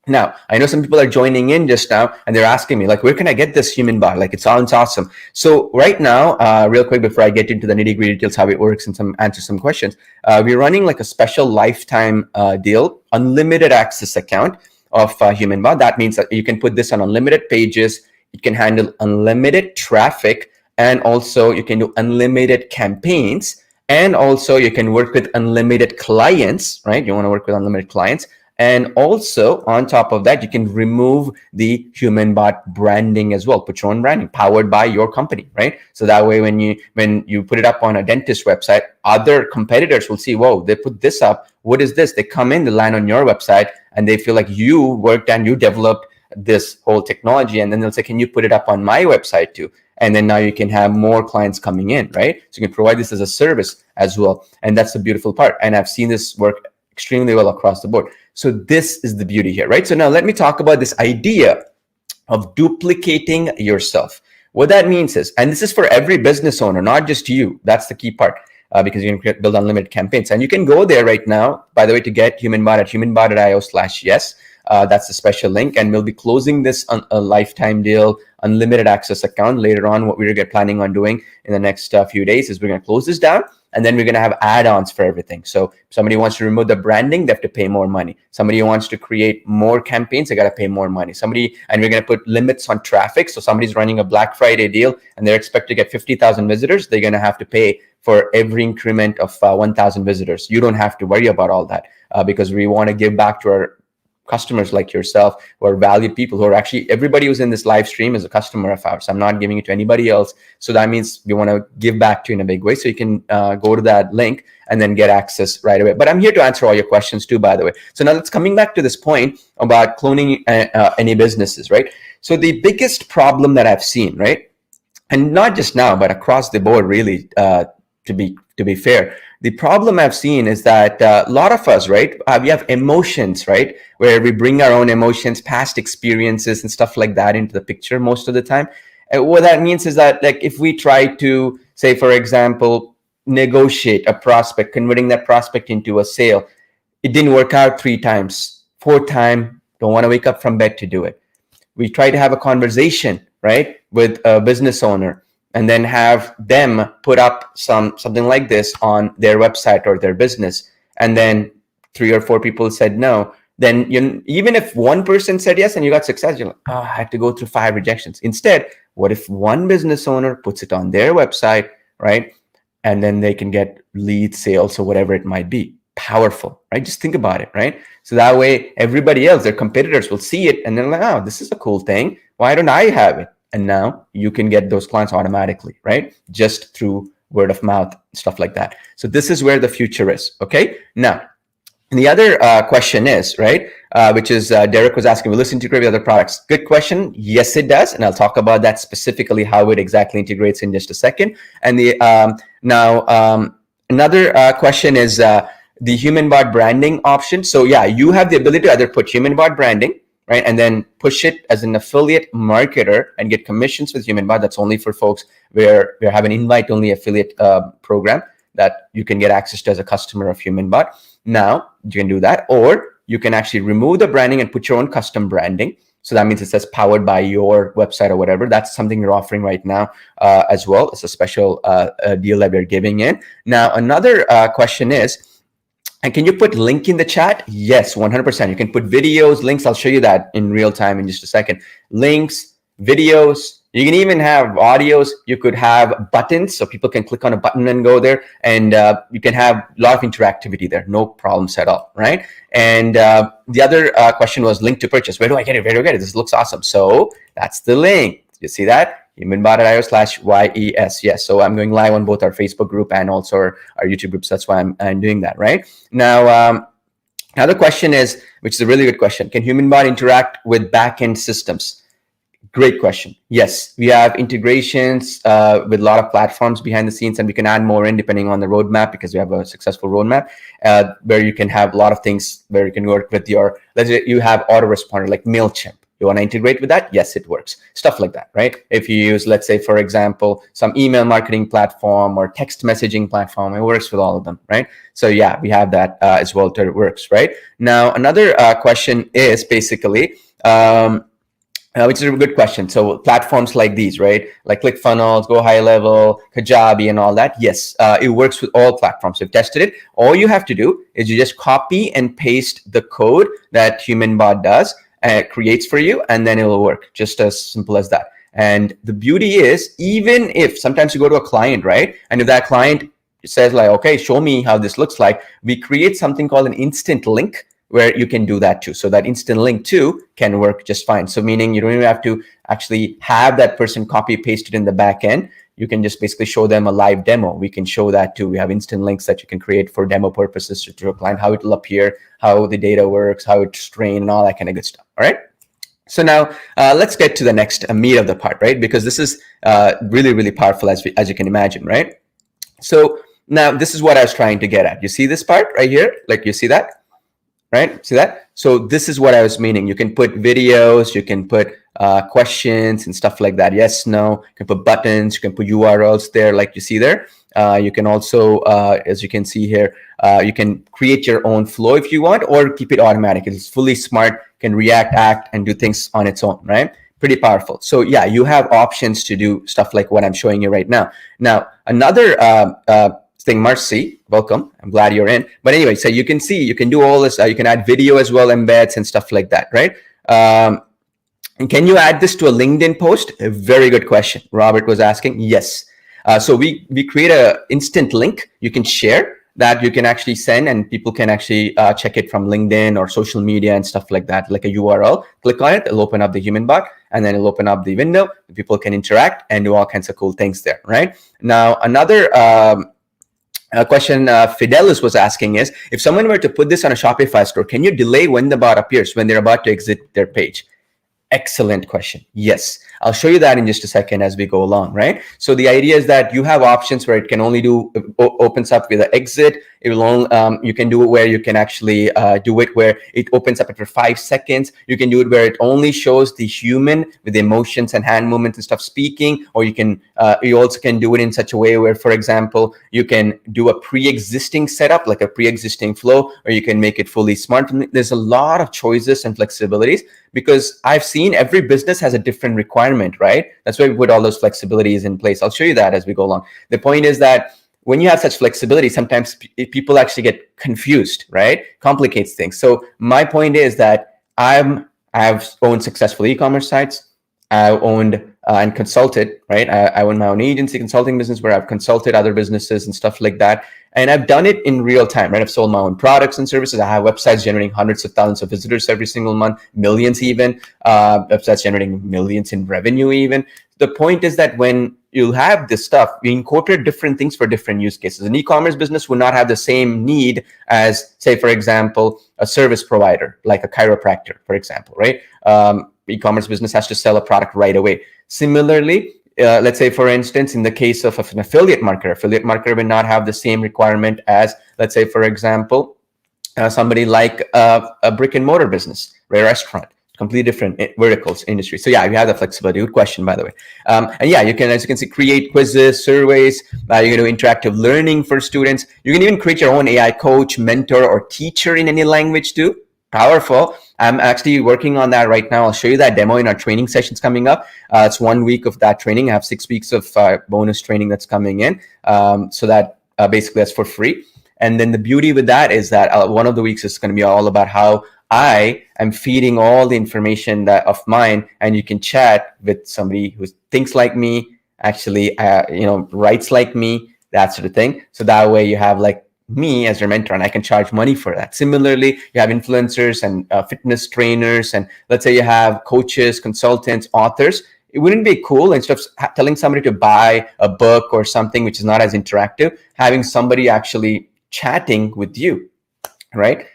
Now, I know some people are joining in just now and they're asking me, like, where can I get this human bot? Like, it sounds awesome. So right now, real quick, before I get into the nitty gritty details, how it works and answer some questions, we're running like a special lifetime deal, unlimited access account of human bot. That means that you can put this on unlimited pages. It can handle unlimited traffic, and also you can do unlimited campaigns. And also you can work with unlimited clients, right? You want to work with unlimited clients. And also on top of that, you can remove the HumanBot branding as well. Put your own branding powered by your company, right? So that way, when you put it up on a dentist website, other competitors will see, whoa, they put this up. What is this? They come in, they land on your website, and they feel like you worked and you developed this whole technology. And then they'll say, can you put it up on my website too? And then now you can have more clients coming in, right? So you can provide this as a service as well. And that's the beautiful part. And I've seen this work extremely well across the board. So this is the beauty here, right? So now let me talk about this idea of duplicating yourself. What that means is, and this is for every business owner, not just you. That's the key part, because you can build unlimited campaigns. And you can go there right now, by the way, to get HumanBot at humanbot.io/yes. That's the special link. And we'll be closing this on a lifetime deal, unlimited access account later on. What we're planning on doing in the next few days is we're going to close this down. And then we're going to have add-ons for everything. So if somebody wants to remove the branding, they have to pay more money. Somebody wants to create more campaigns, they got to pay more money. And we're going to put limits on traffic. So somebody's running a Black Friday deal and they're expected to get 50,000 visitors. They're going to have to pay for every increment of 1,000 visitors. You don't have to worry about all that because we want to give back to our customers like yourself, who are valued people, who are actually, everybody who's in this live stream is a customer of ours. I'm not giving it to anybody else. So that means we want to give back to you in a big way. So you can go to that link and then get access right away. But I'm here to answer all your questions too, by the way. So now let's coming back to this point about cloning any businesses, right? So the biggest problem that I've seen, right? And not just now, but across the board, really, to be fair, the problem I've seen is that a lot of us, right, we have emotions, right, where we bring our own emotions, past experiences and stuff like that into the picture most of the time. What that means is that, like, if we try to, say, for example, negotiate a prospect, converting that prospect into a sale, it didn't work out 3 times, 4th time, don't want to wake up from bed to do it. We try to have a conversation, right, with a business owner, and then have them put up something like this on their website or their business, and then 3 or 4 people said no, then even if one person said yes and you got success, you're like, oh, I had to go through 5 rejections. Instead, what if one business owner puts it on their website, right, and then they can get lead sales or whatever it might be? Powerful, right? Just think about it, right? So that way everybody else, their competitors, will see it and they're like, oh, this is a cool thing. Why don't I have it? And now you can get those clients automatically, right? Just through word of mouth, stuff like that. So this is where the future is. Okay. Now, and the other question is, right, which is Derek was asking, will this integrate with other products? Good question. Yes, it does. And I'll talk about that specifically, how it exactly integrates in just a second. And the another question is the HumanBot branding option. So yeah, you have the ability to either put HumanBot branding, right, and then push it as an affiliate marketer and get commissions with HumanBot. That's only for folks where we have an invite-only affiliate program that you can get access to as a customer of HumanBot. Now, you can do that, or you can actually remove the branding and put your own custom branding. So that means it says powered by your website or whatever. That's something you're offering right now as well. It's a special deal that we're giving in. Now, another question is, and can you put link in the chat? Yes, 100%. You can put videos, links. I'll show you that in real time in just a second. Links, videos. You can even have audios. You could have buttons, so people can click on a button and go there. And you can have a lot of interactivity there. No problems at all, right? And the other question was link to purchase. Where do I get it? Where do I get it? This looks awesome. So that's the link. You see that? HumanBot.io/YES. Yes. So I'm going live on both our Facebook group and also our YouTube groups. That's why I'm doing that, right? Now, another question is, which is a really good question. Can HumanBot interact with backend systems? Great question. Yes, we have integrations with a lot of platforms behind the scenes, and we can add more in depending on the roadmap, because we have a successful roadmap where you can have a lot of things where you can work with your, let's say you have autoresponder like MailChimp. You want to integrate with that? Yes, it works. Stuff like that, right? If you use, let's say, for example, some email marketing platform or text messaging platform, it works with all of them, right? So yeah, we have that as well. It works, right? Now, another question is basically, which is a good question. So platforms like these, right? Like ClickFunnels, Go High Level, Kajabi, and all that. Yes, it works with all platforms. We've tested it. All you have to do is you just copy and paste the code that HumanBot does, creates for you, and then it will work. Just as simple as that. And the beauty is, even if sometimes you go to a client, right? And if that client says like, okay, show me how this looks like, we create something called an instant link, where you can do that too. So that instant link too can work just fine. So meaning you don't even have to actually have that person copy paste it in the back end. You can just basically show them a live demo. We can show that too. We have instant links that you can create for demo purposes to a client, how it will appear, how the data works, how it's trained, and all that kind of good stuff. All right. So now let's get to the next meat of the part, right? Because this is really, really powerful as you can imagine, right? So now this is what I was trying to get at. You see this part right here? Like you see that? Right? See that? So this is what I was meaning. You can put videos, you can put questions and stuff like that. Yes, no. You can put buttons, you can put URLs there like you see there. You can also, as you can see here, you can create your own flow if you want, or keep it automatic. It's fully smart, can react, act, and do things on its own, right? Pretty powerful. So yeah, you have options to do stuff like what I'm showing you right now. Now, another thing, Marcy, welcome. I'm glad you're in. But anyway, so you can see, you can do all this. You can add video as well, embeds and stuff like that, right? And can you add this to a LinkedIn post? A very good question. Robert was asking. Yes. So we create a instant link you can share that you can actually send, and people can actually check it from LinkedIn or social media and stuff like that, like a URL. Click on it, it'll open up the HumanBot, and then it'll open up the window. People can interact and do all kinds of cool things there, right? Now, another question Fidelis was asking is, if someone were to put this on a Shopify store, can you delay when the bot appears when they're about to exit their page? Excellent question. Yes, I'll show you that in just a second as we go along, right? So the idea is that you have options where it can only do, opens up with an exit. It will only, you can do it where you can actually do it where it opens up after 5 seconds. You can do it where it only shows the human with the emotions and hand movements and stuff speaking, or you can, you also can do it in such a way where, for example, you can do a pre-existing setup, like a pre-existing flow, or you can make it fully smart. There's a lot of choices and flexibilities, because I've seen every business has a different requirement, right? That's why we put all those flexibilities in place. I'll show you that as we go along. The point is that when you have such flexibility, sometimes people actually get confused, right? Complicates things. So my point is that I've owned successful e-commerce sites. I owned and consulted, right? I own my own agency consulting business where I've consulted other businesses and stuff like that. And I've done it in real time, right? I've sold my own products and services. I have websites generating hundreds of thousands of visitors every single month, millions even, websites generating millions in revenue even. The point is that when you have this stuff, you incorporate different things for different use cases. An e-commerce business would not have the same need as, say, for example, a service provider, like a chiropractor, for example, right? E-commerce business has to sell a product right away. Similarly, let's say, for instance, in the case of an affiliate marketer will not have the same requirement as, let's say, for example, somebody like a brick and mortar business, a restaurant. Completely different verticals, industry. So yeah, you have the flexibility. Good question, by the way. And yeah, you can, as you can see, create quizzes, surveys. You can do interactive learning for students. You can even create your own AI coach, mentor, or teacher in any language too. Powerful. I'm actually working on that right now. I'll show you that demo in our training sessions coming up. It's 1 week of that training. I have 6 weeks of bonus training that's coming in. So that basically that's for free. And then the beauty with that is that one of the weeks is going to be all about how I am feeding all the information that of mine, and you can chat with somebody who thinks like me, actually, writes like me, that sort of thing. So that way you have like me as your mentor, and I can charge money for that. Similarly, you have influencers and fitness trainers, and let's say you have coaches, consultants, authors. It wouldn't be cool, instead of telling somebody to buy a book or something which is not as interactive, having somebody actually chatting with you, right?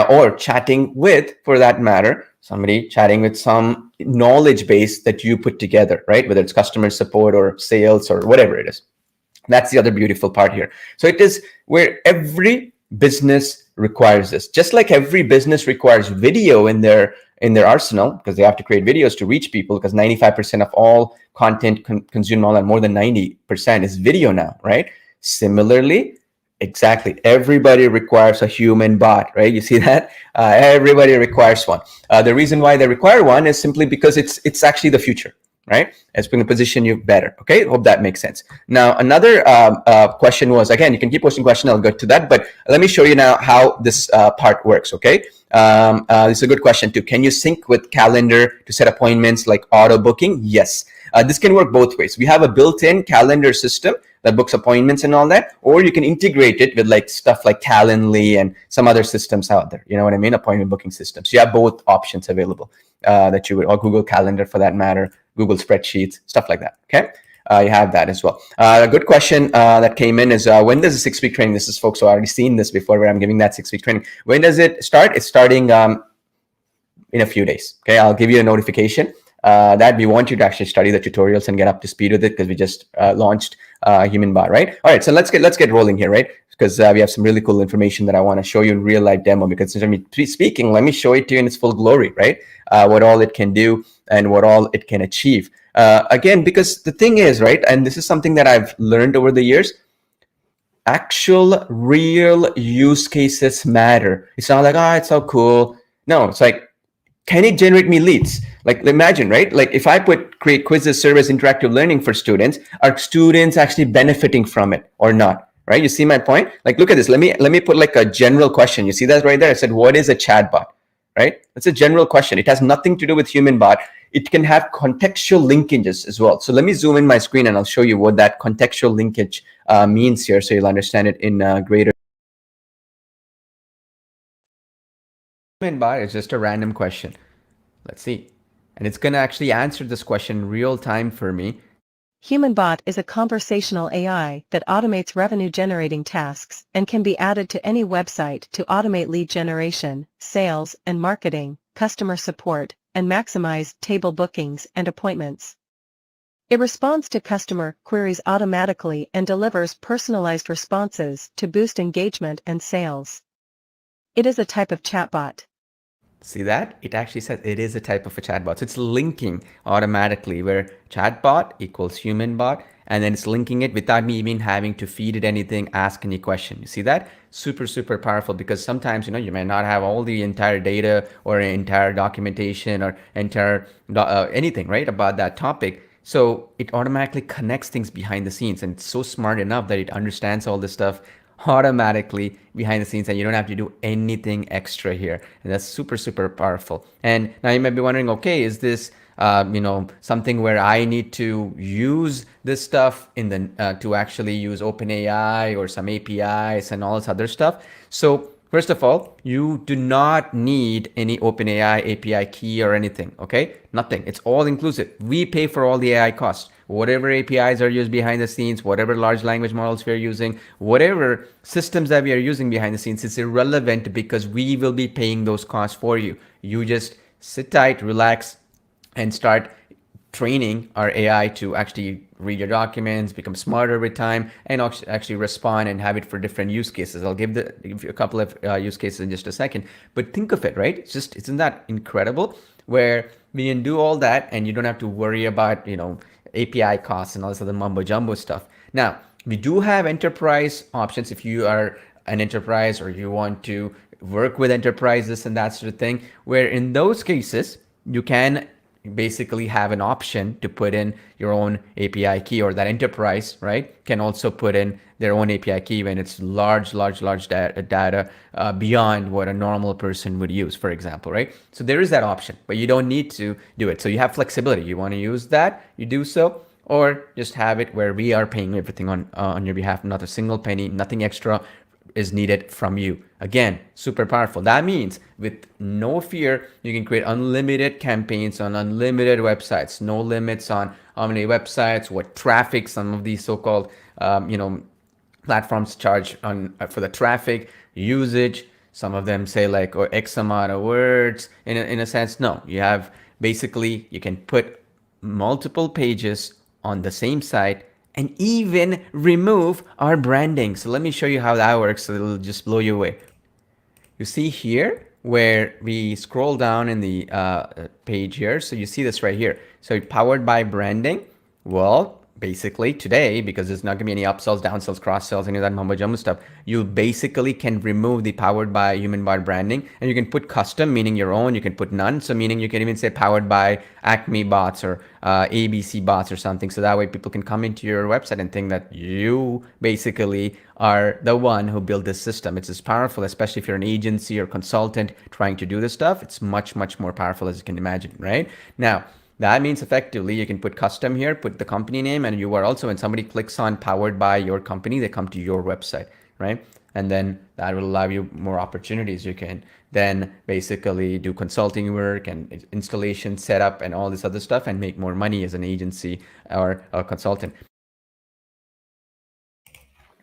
Or chatting with, for that matter, somebody chatting with some knowledge base that you put together, right? Whether it's customer support or sales or whatever it is. That's the other beautiful part here. So it is where every business requires this. Just like every business requires video in their arsenal, because they have to create videos to reach people, because 95% of all content consumed online, more than 90% is video now, right? Similarly, exactly, everybody requires a human bot, right? You see that? Everybody requires one. The reason why they require one is simply because it's actually the future, right? It's going to position you better. Okay, hope that makes sense. Now, another question was, again, you can keep posting questions, I'll get to that, but let me show you now how this part works, okay? This is a good question too. Can you sync with calendar to set appointments like auto booking? Yes. This can work both ways. We have a built-in calendar system that books appointments and all that, or you can integrate it with like stuff like Calendly and some other systems out there. You know what I mean? Appointment booking systems. You have both options available that you would, or Google Calendar for that matter, Google Spreadsheets, stuff like that. Okay. You have that as well. A good question that came in is, when does the 6-week training? This is folks who already seen this before, where I'm giving that 6-week training. When does it start? It's starting in a few days. Okay. I'll give you a notification that we want you to actually study the tutorials and get up to speed with it, because we just launched HumanBot, right? All right, so let's get rolling here, right? Because we have some really cool information that I want to show you in real life demo. Because since I'm speaking, let me show it to you in its full glory, right? What all it can do and what all it can achieve. Again, because the thing is, right, and this is something that I've learned over the years, actual real use cases matter. It's not like, oh, it's so cool. No, it's like, can it generate me leads? Like, imagine, right? Like if I create quizzes, surveys, interactive learning for students, are students actually benefiting from it or not? Right? You see my point? Like, look at this. Let me put like a general question. You see that right there? I said, what is a chatbot? Right? It's a general question. It has nothing to do with HumanBot. It can have contextual linkages as well. So let me zoom in my screen and I'll show you what that contextual linkage means here, so you'll understand it in greater. HumanBot is just a random question. Let's see. And it's going to actually answer this question real time for me. HumanBot is a conversational AI that automates revenue-generating tasks and can be added to any website to automate lead generation, sales and marketing, customer support, and maximize table bookings and appointments. It responds to customer queries automatically and delivers personalized responses to boost engagement and sales. It is a type of chatbot. See that? It actually says it is a type of a chatbot. So it's linking automatically, where chatbot equals HumanBot, and then it's linking it without me even having to feed it anything, ask any question. You see that? Super, super powerful, because sometimes, you might not have all the entire data or entire documentation or entire anything, right, about that topic. So it automatically connects things behind the scenes, and it's so smart enough that it understands all this stuff automatically behind the scenes, and you don't have to do anything extra here. And that's super, super powerful. And now you might be wondering, okay, is this something where I need to use this stuff in the to actually use OpenAI or some APIs and all this other stuff? So first of all, you do not need any OpenAI API key or anything, okay? Nothing. It's all inclusive. We pay for all the AI costs. Whatever APIs are used behind the scenes, whatever large language models we are using, whatever systems that we are using behind the scenes, it's irrelevant because we will be paying those costs for you. You just sit tight, relax, and start training our AI to actually read your documents, become smarter with time, and actually respond and have it for different use cases. I'll give you a couple of use cases in just a second. But think of it, right? Isn't that incredible? Where we can do all that, and you don't have to worry about API costs and all this other mumbo jumbo stuff. Now, we do have enterprise options if you are an enterprise or you want to work with enterprises and that sort of thing, where in those cases, you can basically have an option to put in your own API key, or that enterprise, right, can also put in their own API key when it's large data beyond what a normal person would use, for example, right? So there is that option, but you don't need to do it. So you have flexibility. You want to use that, you do so, or just have it where we are paying everything on your behalf, not a single penny, nothing extra is needed from you. Again, super powerful. That means with no fear, you can create unlimited campaigns on unlimited websites, no limits on how many websites, what traffic some of these so-called platforms charge for the traffic usage. Some of them say like, or X amount of words. In a sense, no. You have basically, you can put multiple pages on the same site and even remove our branding. So let me show you how that works. So it'll just blow you away. You see here where we scroll down in the page here. So you see this right here. So powered by branding. Well, basically today, because there's not gonna be any upsells, downsells, cross sells, any of that mumbo jumbo stuff, you basically can remove the powered by HumanBot branding, and you can put custom, meaning your own. You can put none, so meaning you can even say powered by Acme bots or ABC bots or something. So that way people can come into your website and think that you basically are the one who built this system. It's as powerful, especially if you're an agency or consultant trying to do this stuff. It's much, much more powerful, as you can imagine, right? Now, that means effectively you can put custom here, put the company name and URL. So when somebody clicks on powered by your company, they come to your website, right? And then that will allow you more opportunities. You can then basically do consulting work and installation setup and all this other stuff and make more money as an agency or a consultant.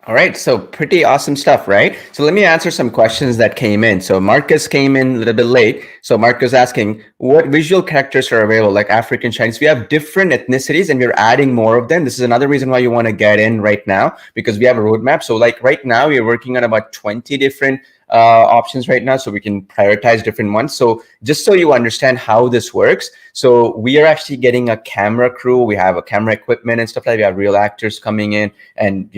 All right, so pretty awesome stuff, right? So let me answer some questions that came in. So Marcus came in a little bit late. So Marcus asking, what visual characters are available, like African, Chinese? We have different ethnicities and we're adding more of them. This is another reason why you want to get in right now, because we have a roadmap. So like right now, we're working on about 20 different options right now, so we can prioritize different ones. So just so you understand how this works, so we are actually getting a camera crew. We have a camera equipment and stuff like that. We have real actors coming in, and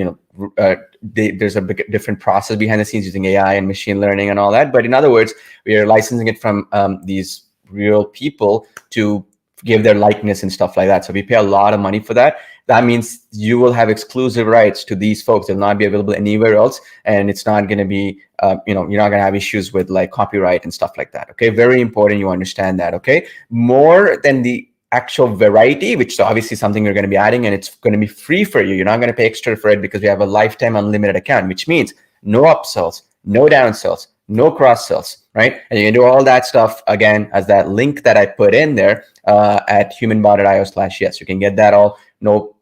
there's a different process behind the scenes using AI and machine learning and all that. But in other words, we are licensing it from these real people to give their likeness and stuff like that. So we pay a lot of money for that. That means you will have exclusive rights to these folks. They'll not be available anywhere else. And it's not going to be, you're not going to have issues with like copyright and stuff like that. Okay. Very important. You understand that. Okay. More than the actual variety, which is obviously something you're going to be adding, and it's going to be free for you. You're not going to pay extra for it because we have a lifetime unlimited account, which means no upsells, no downsells, no cross sells, right? And you can do all that stuff again as that link that I put in there at humanbot.io/yes. You can get that all. No,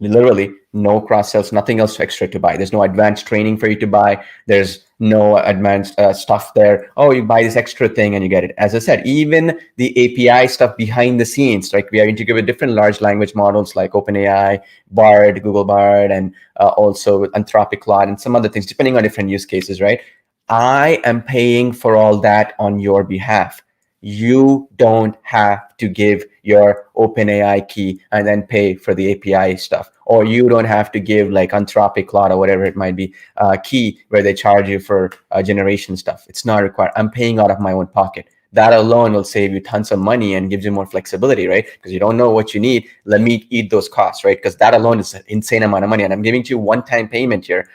literally no cross sells, nothing else extra to buy. There's no advanced training for you to buy. There's no advanced stuff there. Oh, you buy this extra thing and you get it. As I said, even the API stuff behind the scenes, like we are integrated with different large language models like OpenAI, Bard, Google Bard, and also Anthropic Claude and some other things, depending on different use cases, right? I am paying for all that on your behalf. You don't have to give your OpenAI key and then pay for the API stuff, or you don't have to give like Anthropic Claude or whatever it might be key where they charge you for generation stuff. It's not required. I'm paying out of my own pocket. That alone will save you tons of money and gives you more flexibility, right? Because you don't know what you need. Let me eat those costs, right? Because that alone is an insane amount of money, and I'm giving you one-time payment here.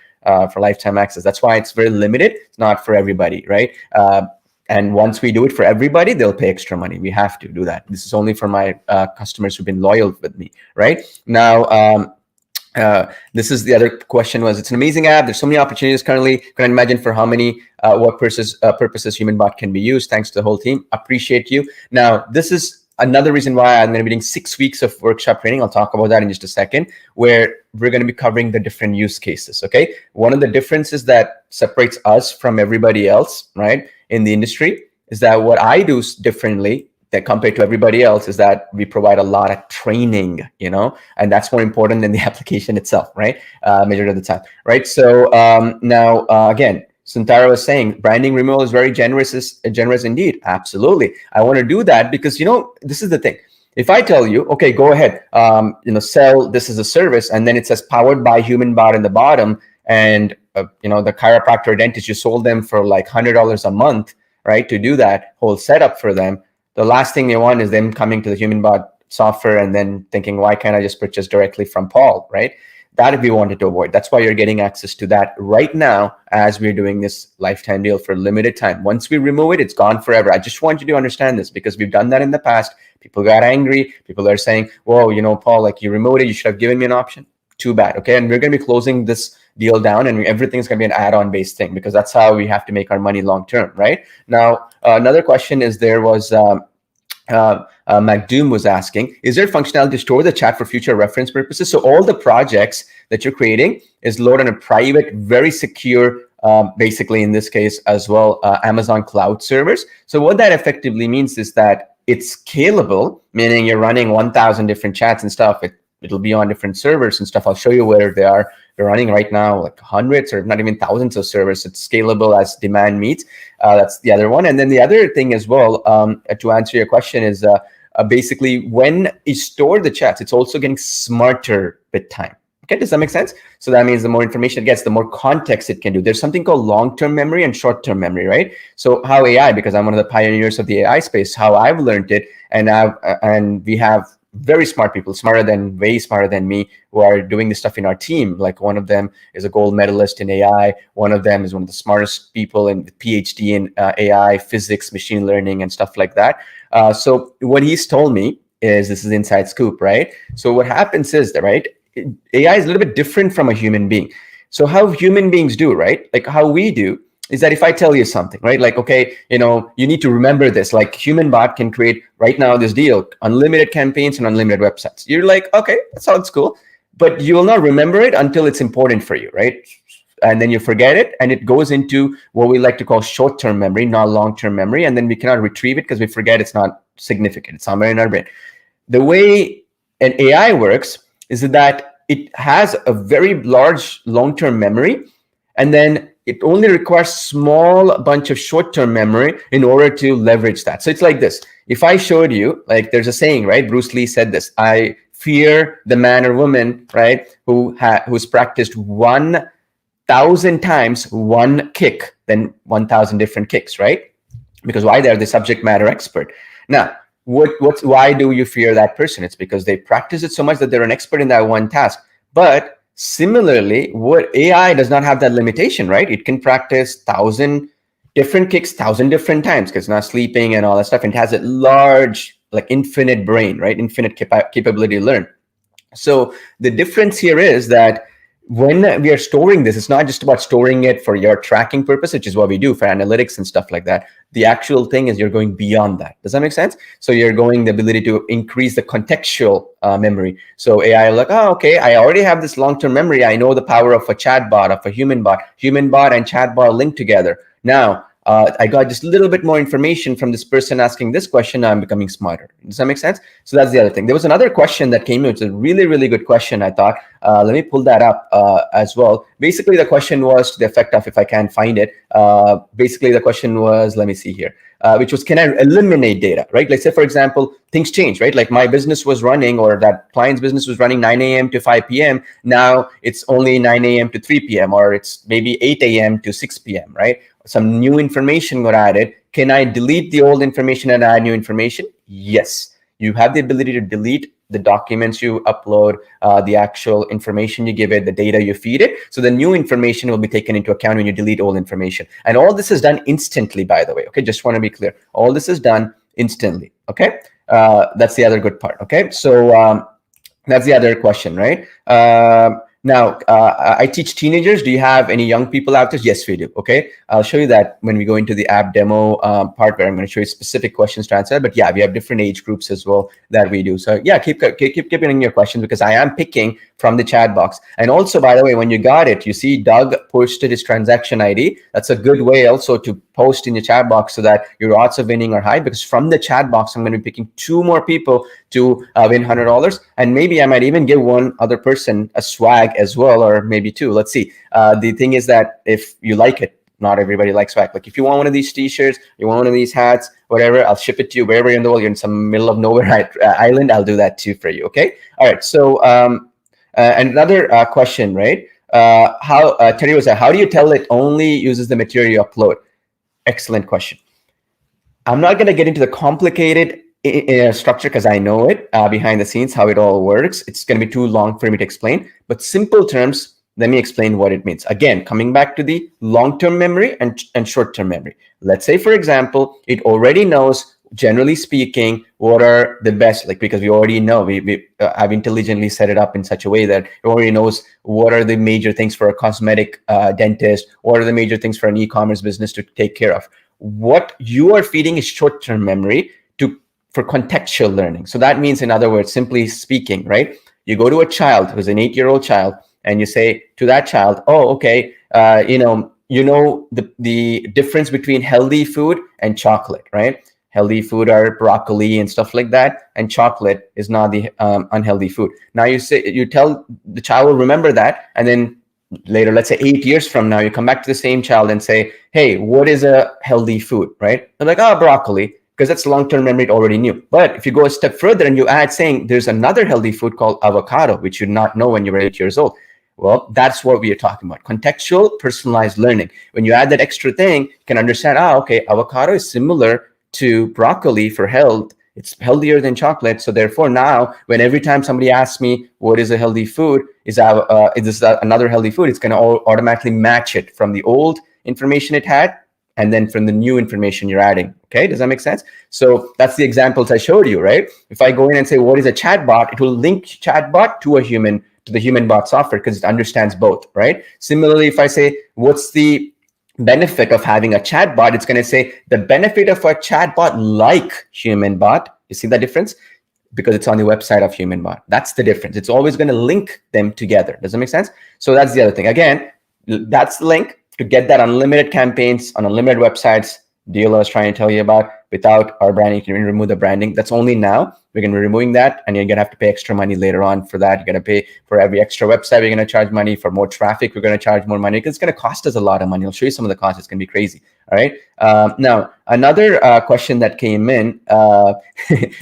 for lifetime access. That's why it's very limited. It's not for everybody, right? And once we do it for everybody, they'll pay extra money. We have to do that. This is only for my customers who've been loyal with me, right? Now, this is the other question was, it's an amazing app. There's so many opportunities currently. Can imagine for how many what purposes HumanBot can be used. Thanks to the whole team. Appreciate you. Now, this is another reason why I'm going to be doing 6 weeks of workshop training. I'll talk about that in just a second, where we're going to be covering the different use cases. Okay. One of the differences that separates us from everybody else, right, in the industry is that what I do differently that compared to everybody else is that we provide a lot of training, and that's more important than the application itself, right? Majority of the time, right? So now, again, Suntara was saying branding removal is very generous indeed. Absolutely. I want to do that because, this is the thing. If I tell you, okay, go ahead, sell this as a service, and then it says powered by HumanBot in the bottom, and, the chiropractor or dentist, you sold them for like $100 a month, right? To do that whole setup for them. The last thing they want is them coming to the HumanBot software and then thinking, why can't I just purchase directly from Paul, right? That we wanted to avoid. That's why you're getting access to that right now as we're doing this lifetime deal for limited time. Once we remove it, it's gone forever. I just want you to understand this because we've done that in the past. People got angry. People are saying, whoa, Paul, like you removed it. You should have given me an option. Too bad. Okay. And we're going to be closing this deal down and everything's going to be an add-on based thing because that's how we have to make our money long-term, right? Now, another question is there was, MacDoom was asking, is there functionality to store the chat for future reference purposes? So all the projects that you're creating is loaded on a private, very secure, basically in this case as well, Amazon cloud servers. So what that effectively means is that it's scalable, meaning you're running 1,000 different chats and stuff. It'll be on different servers and stuff. I'll show you where they are. They're running right now like hundreds or not even thousands of servers. It's scalable as demand meets. That's the other one. And then the other thing as well, to answer your question is basically when you store the chats, it's also getting smarter with time. Okay, does that make sense? So that means the more information it gets, the more context it can do. There's something called long-term memory and short-term memory, right? So how AI, because I'm one of the pioneers of the AI space, how I've learned it, and we have very smart people, way smarter than me, who are doing this stuff in our team. Like one of them is a gold medalist in AI. One of them is one of the smartest people in PhD in AI, physics, machine learning, and stuff like that. So what he's told me is, this is inside scoop, right? So what happens is that, right, AI is a little bit different from a human being. So how human beings do, right? Like how we do is that if I tell you something, right? Like, okay, you need to remember this. Like HumanBot can create right now this deal, unlimited campaigns and unlimited websites. You're like, okay, that sounds cool. But you will not remember it until it's important for you, right? And then you forget it. And it goes into what we like to call short-term memory, not long-term memory. And then we cannot retrieve it because we forget it's not significant. It's somewhere in our brain. The way an AI works is that it has a very large long-term memory. And then it only requires small bunch of short-term memory in order to leverage that. So it's like this. If I showed you, like there's a saying, right? Bruce Lee said this, I fear the man or woman, right? Who's practiced 1,000 times one kick, then 1,000 different kicks, right? Because why? They're the subject matter expert. Now, why do you fear that person? It's because they practice it so much that they're an expert in that one task. But similarly, what AI does not have that limitation, right? It can practice 1,000 different kicks, 1,000 different times because it's not sleeping and all that stuff. And it has a large, like infinite brain, right? Infinite capability to learn. So the difference here is that when we are storing this, it's not just about storing it for your tracking purpose, which is what we do for analytics and stuff like that. The actual thing is you're going beyond that. Does that make sense? So you're going the ability to increase the contextual memory. So AI like, oh, okay, I already have this long-term memory. I know the power of a chatbot, of a HumanBot. HumanBot and chatbot linked together. Now, I got just a little bit more information from this person asking this question. I'm becoming smarter. Does that make sense? So that's the other thing. There was another question that came in. It's a really, really good question, I thought. Let me pull that up as well. Basically, the question was to the effect of, if I can find it, basically the question was, let me see here, which was, can I eliminate data, right? Let's say, for example, things change, right? Like my business was running, or that client's business was running 9 a.m. to 5 p.m. Now it's only 9 a.m. to 3 p.m. or it's maybe 8 a.m. to 6 p.m., right? Some new information got added. Can I delete the old information and add new information? Yes. You have the ability to delete the documents you upload, the actual information you give it, the data you feed it. So the new information will be taken into account when you delete old information. And all this is done instantly, by the way. Okay, just want to be clear. All this is done instantly. Okay, that's the other good part. Okay, so that's the other question, right? Now, I teach teenagers. Do you have any young people out there? Yes, we do. Okay, I'll show you that when we go into the app demo part, where I'm going to show you specific questions to answer. But yeah, we have different age groups as well that we do. So yeah, keep giving your questions, because I am picking from the chat box. And also, by the way, when you got it, you see Doug posted his transaction ID. That's a good way also to post in your chat box so that your odds of winning are high, because from the chat box, I'm going to be picking 2 more people to win $100. And maybe I might even give one other person a swag as well, or maybe 2. Let's see. The thing is that if you like it, not everybody likes swag. Like if you want one of these t-shirts, you want one of these hats, whatever, I'll ship it to you wherever you're in the world. You're in some middle of nowhere island, I'll do that too for you. Okay. All right. So and another question, right? Terry was how do you tell it only uses the material you upload? Excellent question. I'm not going to get into the complicated structure, because I know it behind the scenes, how it all works. It's going to be too long for me to explain. But simple terms, let me explain what it means. Again, coming back to the long-term memory and short-term memory. Let's say, for example, it already knows, generally speaking, what are the best, like, because we already know, we have intelligently set it up in such a way that it already knows what are the major things for a cosmetic dentist, what are the major things for an e-commerce business to take care of. What you are feeding is short-term memory for contextual learning. So that means, in other words, simply speaking, right? You go to a child who's an 8-year-old child, and you say to that child, oh, okay, you know the difference between healthy food and chocolate, right? Healthy food are broccoli and stuff like that, and chocolate is not the unhealthy food. Now you tell the child will remember that, and then later, let's say 8 years from now, you come back to the same child and say, hey, what is a healthy food, right? They're like, oh, broccoli, because that's long-term memory, it already knew. But if you go a step further and you add saying there's another healthy food called avocado, which you did not know when you were 8 years old. Well, that's what we are talking about. Contextual, personalized learning. When you add that extra thing, you can understand, okay, avocado is similar to broccoli for health. It's healthier than chocolate. So therefore now, when every time somebody asks me, what is a healthy food? Is this another healthy food? It's going to automatically match it from the old information it had, and then from the new information you're adding. Okay, does that make sense? So that's the examples I showed you, right? If I go in and say, what is a chatbot? It will link chatbot to the HumanBot software, because it understands both, right? Similarly, if I say, what's the benefit of having a chatbot? It's going to say the benefit of a chatbot like HumanBot. You see the difference? Because it's on the website of HumanBot. That's the difference. It's always going to link them together. Does that make sense? So that's the other thing. Again, that's the link to get that unlimited campaigns on unlimited websites deal I was trying to tell you about. Without our branding, you can remove the branding. That's only now. We're going to be removing that, and you're going to have to pay extra money later on for that. You're going to pay for every extra website. We're going to charge money for more traffic. We're going to charge more money, because it's going to cost us a lot of money. I'll show you some of the costs. It's going to be crazy. All right. Now, another question that came in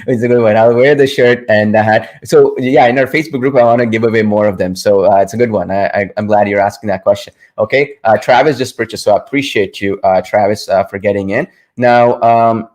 is a good one. I'll wear the shirt and the hat. So yeah, in our Facebook group, I want to give away more of them. So it's a good one. I'm glad you're asking that question. Okay. Travis just purchased. So I appreciate you, Travis, for getting in. Now,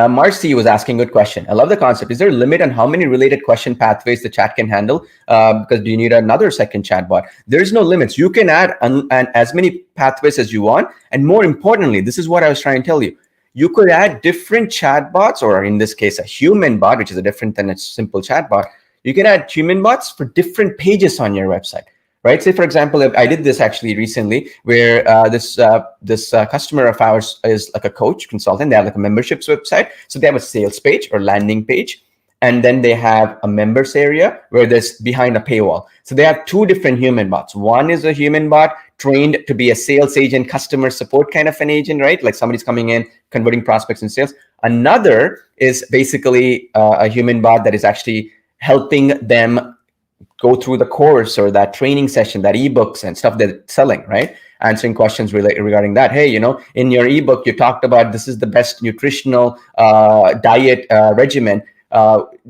Marcy was asking a good question. I love the concept. Is there a limit on how many related question pathways the chat can handle? Because do you need another second chatbot? There's no limits. You can add as many pathways as you want. And more importantly, this is what I was trying to tell you. You could add different chatbots, or in this case, a human bot, which is different than a simple chatbot. You can add human bots for different pages on your website. Right? Say, for example, I did this actually recently, where this customer of ours is like a coach consultant. They have like a memberships website. So they have a sales page or landing page. And then they have a members area where there's behind a paywall. So they have 2 different human bots. One is a human bot trained to be a sales agent, customer support kind of an agent, right? Like somebody's coming in, converting prospects in sales. Another is basically a human bot that is actually helping them go through the course or that training session, that ebooks and stuff they're selling, right? Answering questions regarding that. Hey, in your ebook, you talked about this is the best nutritional diet regimen.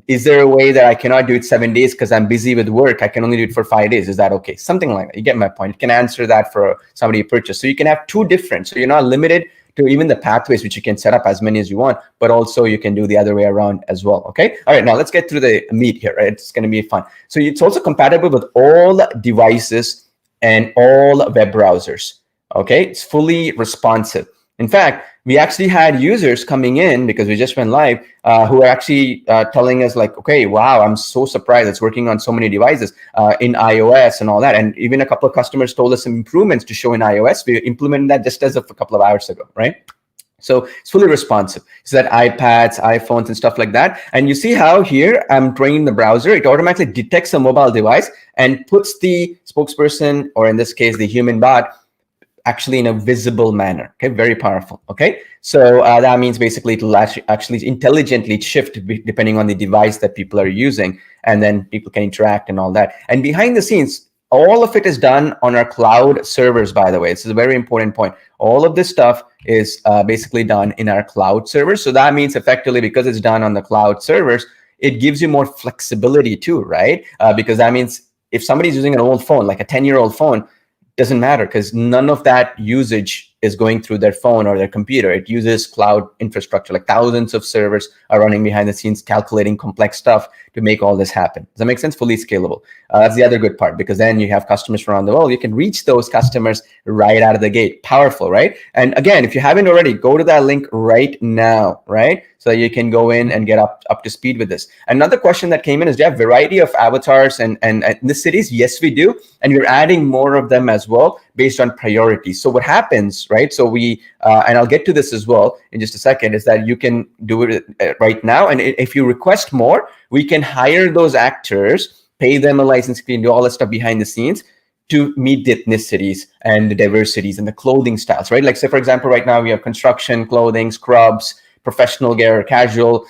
Is there a way that I cannot do it 7 days because I'm busy with work? I can only do it for 5 days. Is that okay? Something like that. You get my point. It can answer that for somebody who purchased. So you can have 2 different. So you're not limited to even the pathways, which you can set up as many as you want, but also you can do the other way around as well. Okay. All right. Now let's get through the meat here. Right. It's going to be fun. So it's also compatible with all devices and all web browsers. Okay. It's fully responsive. In fact, we actually had users coming in because we just went live who are actually telling us like, okay, wow, I'm so surprised it's working on so many devices in iOS and all that. And even a couple of customers told us some improvements to show in iOS. We implemented that just as of a couple of hours ago, right? So it's fully responsive. So that iPads, iPhones, and stuff like that. And you see how here I'm training the browser. It automatically detects a mobile device and puts the spokesperson, or in this case, the human bot, actually in a visible manner. Okay, very powerful. Okay, so that means basically it'll actually intelligently shift depending on the device that people are using, and then people can interact and all that. And behind the scenes, all of it is done on our cloud servers, by the way. This is a very important point. All of this stuff is basically done in our cloud servers. So that means effectively, because it's done on the cloud servers, it gives you more flexibility too, right? Because that means if somebody's using an old phone, like a 10-year-old phone, doesn't matter because none of that usage is going through their phone or their computer. It uses cloud infrastructure, like thousands of servers are running behind the scenes, calculating complex stuff to make all this happen. Does that make sense? Fully scalable. That's the other good part, because then you have customers from around the world. You can reach those customers right out of the gate. Powerful, right? And again, if you haven't already, go to that link right now, right? So you can go in and get up to speed with this. Another question that came in is, do you have variety of avatars and ethnicities? Yes, we do. And we're adding more of them as well based on priority. So what happens, right? So we, and I'll get to this as well in just a second, is that you can do it right now. And if you request more, we can hire those actors, pay them a license fee, and do all that stuff behind the scenes to meet the ethnicities and the diversities and the clothing styles, right? Like, say, for example, right now we have construction clothing, scrubs, professional gear, casual,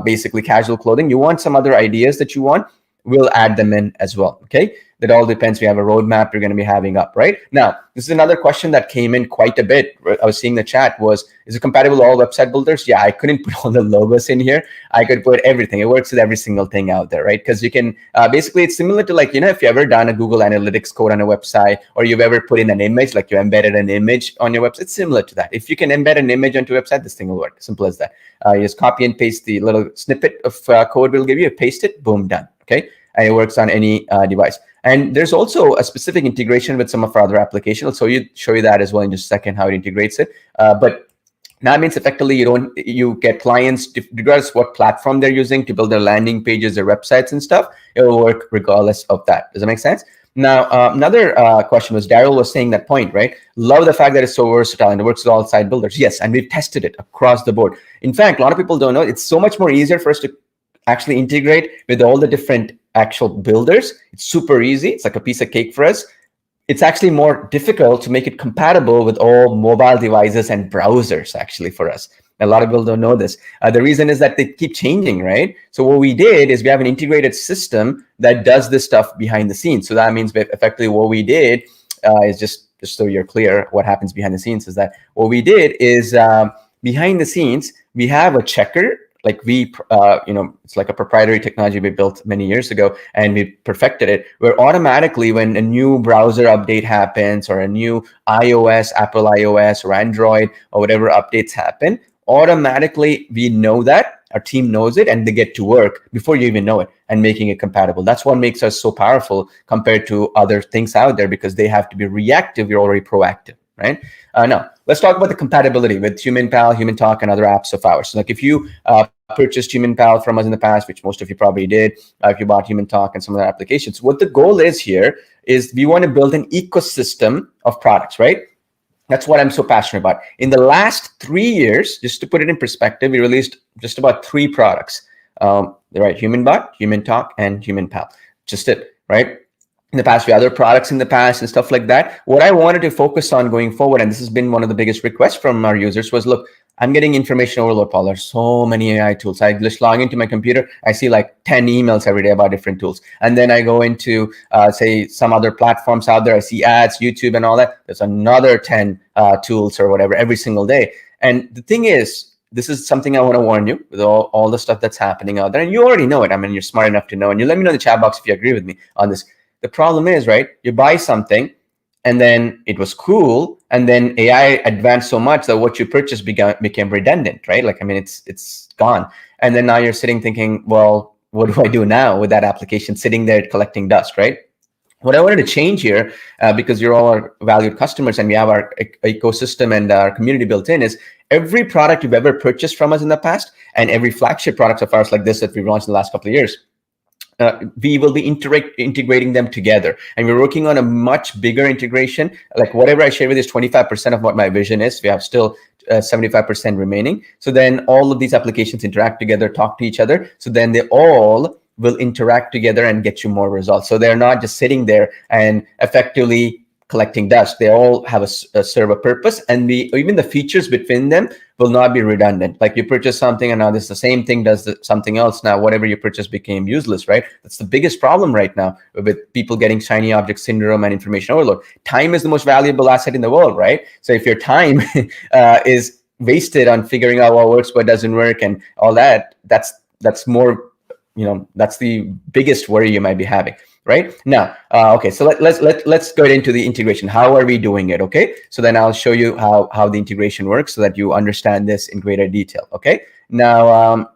basically casual clothing. You want some other ideas that you want, we'll add them in as well, okay? That all depends. We have a roadmap we're going to be having up, right? Now, this is another question that came in quite a bit. I was seeing the chat was, is it compatible with all website builders? Yeah, I couldn't put all the logos in here. I could put everything. It works with every single thing out there, right? Because you can, basically, it's similar to like, if you ever done a Google Analytics code on a website, or you've ever put in an image, like you embedded an image on your website, it's similar to that. If you can embed an image onto a website, this thing will work. Simple as that. You just copy and paste the little snippet of code we'll give you, paste it, boom, done, okay? And it works on any device. And there's also a specific integration with some of our other applications. So show you that as well in just a second, how it integrates it. But that means effectively you get clients, regardless what platform they're using to build their landing pages, their websites and stuff, it will work regardless of that. Does that make sense? Now, another question was, Daryl was saying that point, right? Love the fact that it's so versatile and it works with all site builders. Yes, and we've tested it across the board. In fact, a lot of people don't know, it's so much more easier for us to actually integrate with all the different actual builders. It's super easy. It's like a piece of cake for us. It's actually more difficult to make it compatible with all mobile devices and browsers actually for us. A lot of people don't know this. The reason is that they keep changing, right? So what we did is we have an integrated system that does this stuff behind the scenes. So that means effectively what we did is just so you're clear what happens behind the scenes is that what we did is behind the scenes, we have a checker. Like it's like a proprietary technology we built many years ago, and we perfected it, where automatically when a new browser update happens, or a new iOS, Apple iOS or Android or whatever updates happen, automatically we know that, our team knows it, and they get to work before you even know it and making it compatible. That's what makes us so powerful compared to other things out there, because they have to be reactive. We're already proactive, right? Now, let's talk about the compatibility with HumanPal, HumanTalk, and other apps of ours. So like if you purchased HumanPal from us in the past, which most of you probably did, if you bought HumanTalk and some of the applications, what the goal is here is we want to build an ecosystem of products, right? That's what I'm so passionate about. In the last 3 years, just to put it in perspective, we released just about 3 products, right? HumanBot, HumanTalk, and HumanPal. Just it, right? In the past, we had other products in the past and stuff like that. What I wanted to focus on going forward, and this has been one of the biggest requests from our users, was, look, I'm getting information overload, Paul. There's so many AI tools. I just log into my computer. I see like 10 emails every day about different tools. And then I go into, say, some other platforms out there. I see ads, YouTube and all that. There's another 10 tools or whatever every single day. And the thing is, this is something I want to warn you with all the stuff that's happening out there. And you already know it. I mean, you're smart enough to know. And you let me know in the chat box if you agree with me on this. The problem is, right, you buy something, and then it was cool, and then AI advanced so much that what you purchased became redundant, right? Like, I mean, it's gone. And then now you're sitting thinking, well, what do I do now with that application sitting there collecting dust, right? What I wanted to change here, because you're all our valued customers and we have our ecosystem and our community built in, is every product you've ever purchased from us in the past and every flagship product of ours like this that we've launched in the last couple of years, we will be integrating them together. And we're working on a much bigger integration. Like whatever I share with you is 25% of what my vision is. We have still 75% remaining. So then all of these applications interact together, talk to each other. So then they all will interact together and get you more results. So they're not just sitting there and effectively collecting dust. They all have serve a purpose, and even the features between them will not be redundant. Like you purchase something and now this the same thing does something else. Now whatever you purchased became useless, right? That's the biggest problem right now with people getting shiny object syndrome and information overload. Time is the most valuable asset in the world, right? So if your time is wasted on figuring out what works, what doesn't work, and all that, that's more, that's the biggest worry you might be having. Right now, okay. So let's go into the integration. How are we doing it? Okay. So then I'll show you how the integration works so that you understand this in greater detail. Okay. Now,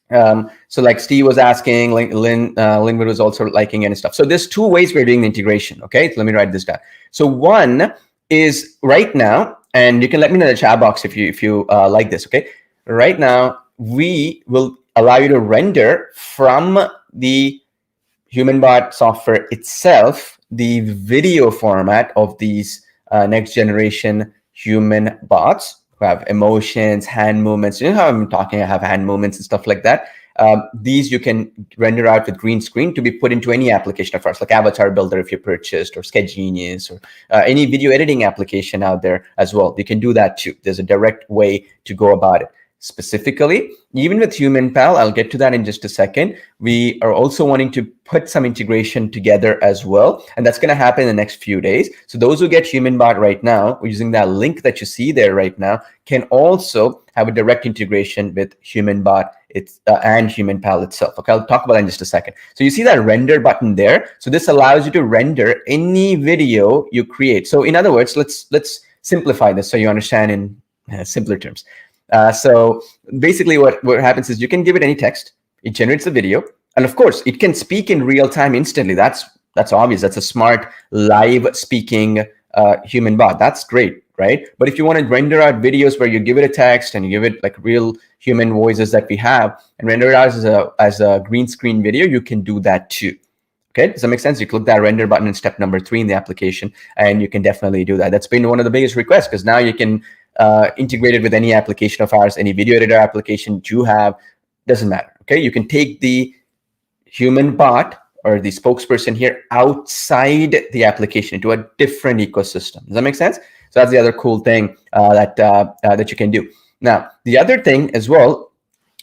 so like Steve was asking, Linwood was also liking and stuff. So there's two ways we're doing the integration. Okay. So let me write this down. So one is right now, and you can let me know in the chat box if you like this. Okay. Right now, we will allow you to render from the HumanBot software itself the video format of these next generation human bots who have emotions, hand movements. You know how I'm talking, I have hand movements and stuff like that. These you can render out with green screen to be put into any application of ours, like Avatar Builder if you purchased, or Sketch Genius, or any video editing application out there as well. You can do that too. There's a direct way to go about it. Specifically, even with HumanPal, I'll get to that in just a second, we are also wanting to put some integration together as well. And that's going to happen in the next few days. So those who get HumanBot right now, using that link that you see there right now, can also have a direct integration with HumanBot and HumanPal itself. Okay, I'll talk about that in just a second. So you see that render button there. So this allows you to render any video you create. So in other words, let's simplify this so you understand in simpler terms. So basically what happens is you can give it any text, it generates a video, and of course it can speak in real time instantly. That's obvious. That's a smart live speaking human bot. That's great, right? But if you want to render out videos where you give it a text and you give it like real human voices that we have and render it out as a green screen video, you can do that too. Okay, does that make sense? You click that render button in step number 3 in the application, and you can definitely do that. That's been one of the biggest requests, because now you can integrate it with any application of ours, any video editor application you have, doesn't matter. Okay, you can take the human bot or the spokesperson here outside the application into a different ecosystem. Does that make sense? So that's the other cool thing that you can do. Now, the other thing as well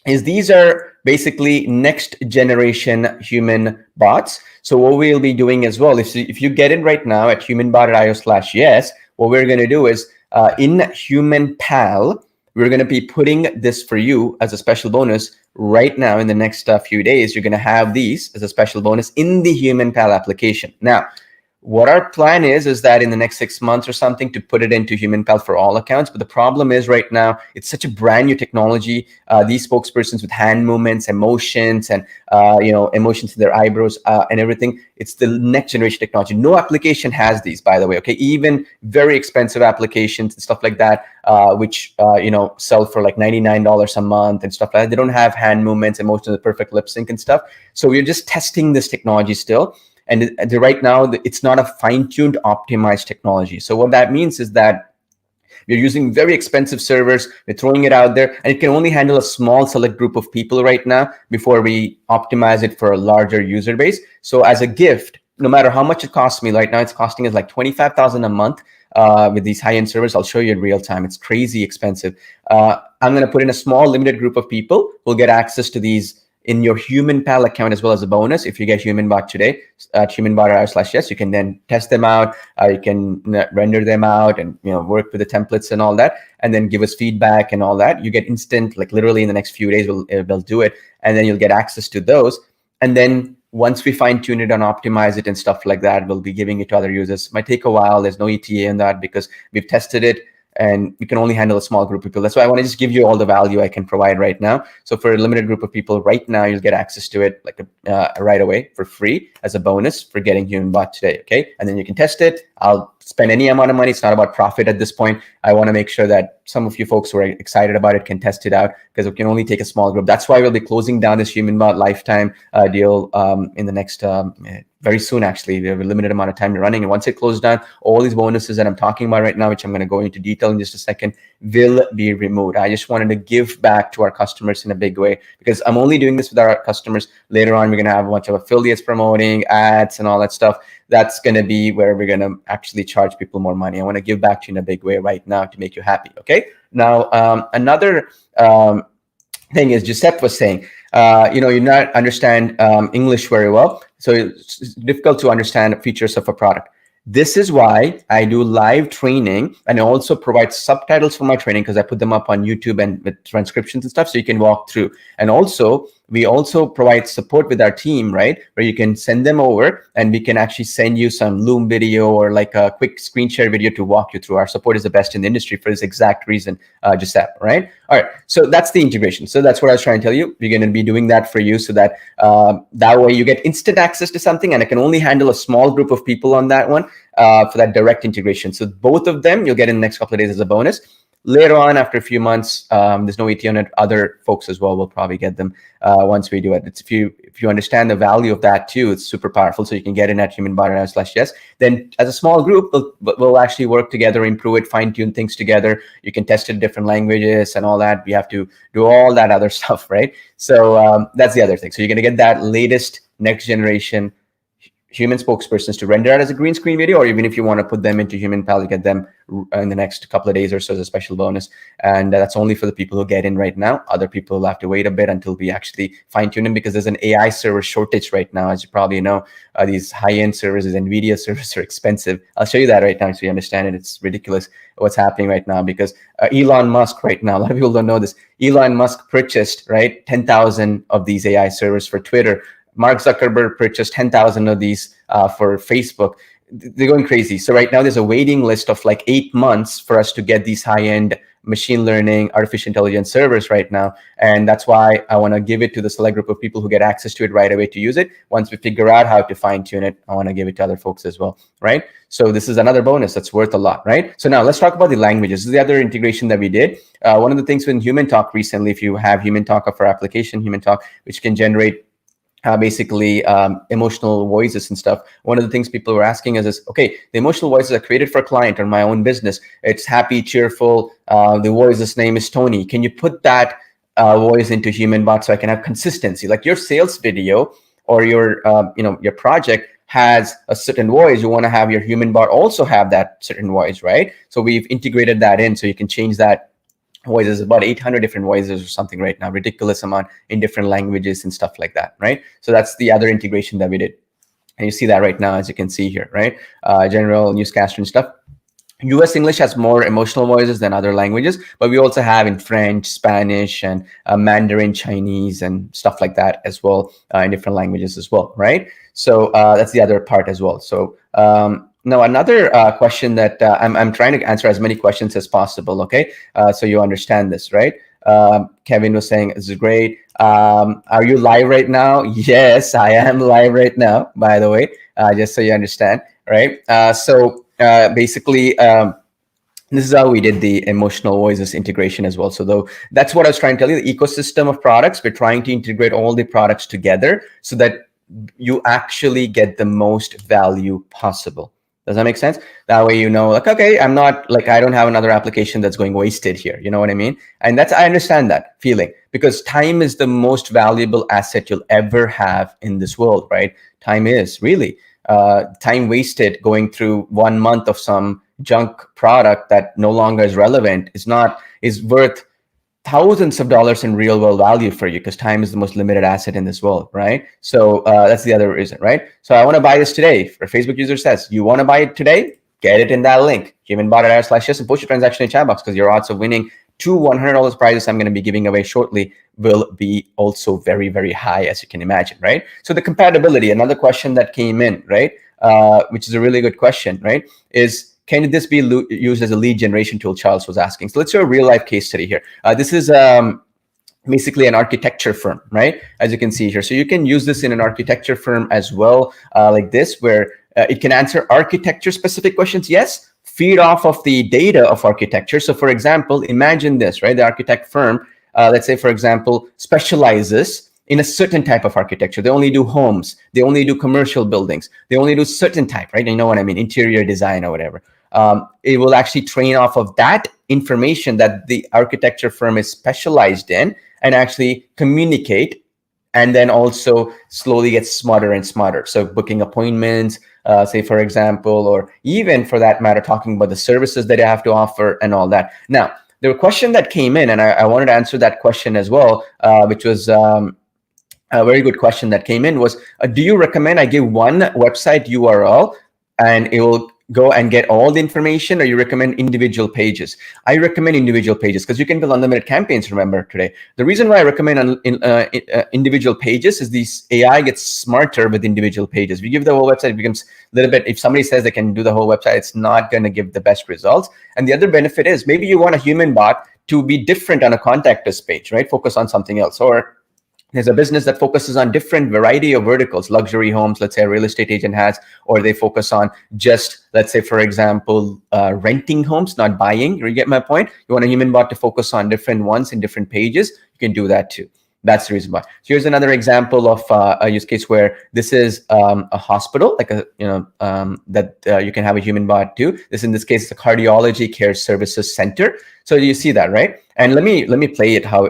is these are basically next generation human bots. So what we'll be doing as well, if you get in right now at humanbot.io/yes, what we're going to do is in HumanPal, we're going to be putting this for you as a special bonus right now. In the next few days, you're going to have these as a special bonus in the HumanPal application. Now, what our plan is that in the next 6 months or something to put it into HumanPal for all accounts. But the problem is right now, it's such a brand new technology. These spokespersons with hand movements, emotions, and emotions in their eyebrows and everything. It's the next generation technology. No application has these, by the way. Okay, even very expensive applications and stuff like that, which sell for like $99 a month and stuff like that. They don't have hand movements, emotions, the perfect lip sync and stuff. So we're just testing this technology still. And right now, it's not a fine-tuned, optimized technology. So what that means is that we're using very expensive servers. We're throwing it out there, and it can only handle a small select group of people right now before we optimize it for a larger user base. So as a gift, no matter how much it costs me right now, it's costing us like $25,000 a month with these high-end servers. I'll show you in real time. It's crazy expensive. I'm going to put in a small limited group of people who'll get access to these in your HumanPal account as well as a bonus. If you get HumanBot today at humanbot.io/yes, you can then test them out. You can render them out and work with the templates and all that, and then give us feedback and all that. You get instant, like literally in the next few days, they'll do it, and then you'll get access to those. And then once we fine tune it and optimize it and stuff like that, we'll be giving it to other users. It might take a while. There's no ETA in that because we've tested it and we can only handle a small group of people. That's why I want to just give you all the value I can provide right now. So for a limited group of people right now, you'll get access to it like right away for free as a bonus for getting HumanBot today, okay? And then you can test it. I'll spend any amount of money. It's not about profit at this point. I want to make sure that some of you folks who are excited about it can test it out because we can only take a small group. That's why we'll be closing down this HumanBot lifetime deal in the next very soon, actually. We have a limited amount of time running. And once it closes down, all these bonuses that I'm talking about right now, which I'm going to go into detail in just a second, will be removed. I just wanted to give back to our customers in a big way because I'm only doing this with our customers. Later on, we're going to have a bunch of affiliates promoting ads and all that stuff. That's going to be where we're going to actually charge people more money. I want to give back to you in a big way right now to make you happy. Okay. Now, another thing is Giuseppe was saying, you not understand English very well. So it's difficult to understand features of a product. This is why I do live training and I also provide subtitles for my training because I put them up on YouTube and with transcriptions and stuff so you can walk through. And also, we also provide support with our team, right? Where you can send them over and we can actually send you some Loom video or like a quick screen share video to walk you through. Our support is the best in the industry for this exact reason, Giuseppe, right? All right, so that's the integration. So that's what I was trying to tell you. We're going to be doing that for you so that that way you get instant access to something and I can only handle a small group of people on that one for that direct integration. So both of them you'll get in the next couple of days as a bonus. Later on, after a few months, there's no ETA on it. Other folks as well will probably get them once we do it. It's if you understand the value of that too, it's super powerful. So you can get in at HumanBot.com/yes. Then as a small group, we'll actually work together, improve it, fine tune things together. You can test it in different languages and all that. We have to do all that other stuff, right? So that's the other thing. So you're going to get that latest next generation human spokespersons to render out as a green screen video, or even if you want to put them into HumanPal, you get them in the next couple of days or so as a special bonus. And that's only for the people who get in right now. Other people will have to wait a bit until we actually fine tune them because there's an AI server shortage right now. As you probably know, these high-end servers, NVIDIA servers are expensive. I'll show you that right now so you understand it. It's ridiculous what's happening right now because Elon Musk right now, a lot of people don't know this. Elon Musk purchased, right, 10,000 of these AI servers for Twitter. Mark Zuckerberg purchased 10,000 of these for Facebook. They're going crazy. So right now there's a waiting list of like 8 months for us to get these high-end machine learning, artificial intelligence servers right now. And that's why I want to give it to the select group of people who get access to it right away to use it. Once we figure out how to fine tune it, I want to give it to other folks as well, right? So this is another bonus that's worth a lot, right? So now let's talk about the languages. This is the other integration that we did. One of the things with HumanTalk recently, if you have HumanTalk of our application, HumanTalk, which can generate basically emotional voices and stuff. One of the things people were asking us is, okay, the emotional voices are created for a client or my own business. It's happy, cheerful. The voice's name is Tony. Can you put that voice into HumanBot so I can have consistency? Like your sales video or your your project has a certain voice. You want to have your HumanBot also have that certain voice, right? So we've integrated that in so you can change that voices, about 800 different voices or something right now, ridiculous amount in different languages and stuff like that, right? So that's the other integration that we did. And you see that right now, as you can see here, right? General, newscaster and stuff. US English has more emotional voices than other languages, but we also have in French, Spanish, and Mandarin, Chinese, and stuff like that as well in different languages as well, right? So that's the other part as well. So now, another question that I'm trying to answer as many questions as possible, okay? So you understand this, right? Kevin was saying, this is great. Are you live right now? Yes, I am live right now, by the way, just so you understand, right? Basically, this is how we did the emotional voices integration as well. So though that's what I was trying to tell you, the ecosystem of products, we're trying to integrate all the products together so that you actually get the most value possible. Does that make sense? That way, you know, like, okay, I'm not like, I don't have another application that's going wasted here. You know what I mean? And I understand that feeling because time is the most valuable asset you'll ever have in this world, right? Time is really time wasted going through 1 month of some junk product that no longer is relevant is worth thousands of dollars in real world value for you because time is the most limited asset in this world, right? So that's the other reason, right? So I want to buy this today. For Facebook user says, you want to buy it today? Get it in that link, HumanBot.com/yes, and post your transaction in chat box because your odds of winning two $100 prizes I'm going to be giving away shortly will be also very, very high, as you can imagine, right? So the compatibility, another question that came in, right, which is a really good question, right, is can this be used as a lead generation tool? Charles was asking. So let's do a real life case study here. This is basically an architecture firm, right? As you can see here. So you can use this in an architecture firm as well, like this, where it can answer architecture specific questions. Yes, feed off of the data of architecture. So for example, imagine this, right? The architect firm, let's say, for example, specializes in a certain type of architecture. They only do homes. They only do commercial buildings. They only do certain type, right? You know what I mean? Interior design or whatever. It will actually train off of that information that the architecture firm is specialized in and actually communicate, and then also slowly get smarter and smarter. So booking appointments, say for example, or even for that matter, talking about the services that you have to offer and all that. Now, the question that came in, and I wanted to answer that question as well, which was a very good question that came in, was, do you recommend I give one website URL and it will go and get all the information, or you recommend individual pages? I recommend individual pages because you can build unlimited campaigns, remember today. The reason why I recommend individual pages is these AI gets smarter with individual pages. If you give the whole website, it becomes a little bit, if somebody says they can do the whole website, it's not going to give the best results. And the other benefit is maybe you want a human bot to be different on a contact us page, right? Focus on something else. Or there's a business that focuses on different variety of verticals, luxury homes, let's say a real estate agent has, or they focus on just, let's say, for example, renting homes, not buying. You get my point? You want a human bot to focus on different ones in different pages, you can do that too. That's the reason why. So here's another example of a use case where this is a hospital, like a that you can have a human bot do. This in this case is a cardiology care services center. So you see that, right? And let me play it how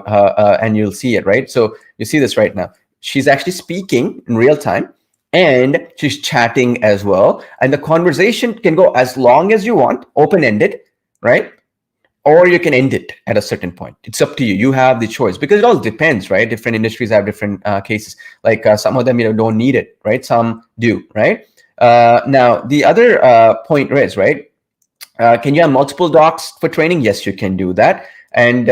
and you'll see it, right? So you see this right now. She's actually speaking in real time and she's chatting as well. And the conversation can go as long as you want, open-ended, right? Or you can end it at a certain point. It's up to you. You have the choice because it all depends, right? Different industries have different cases. Like some of them, don't need it, right? Some do, right? Now, the other point is, right? Can you have multiple docs for training? Yes, you can do that. And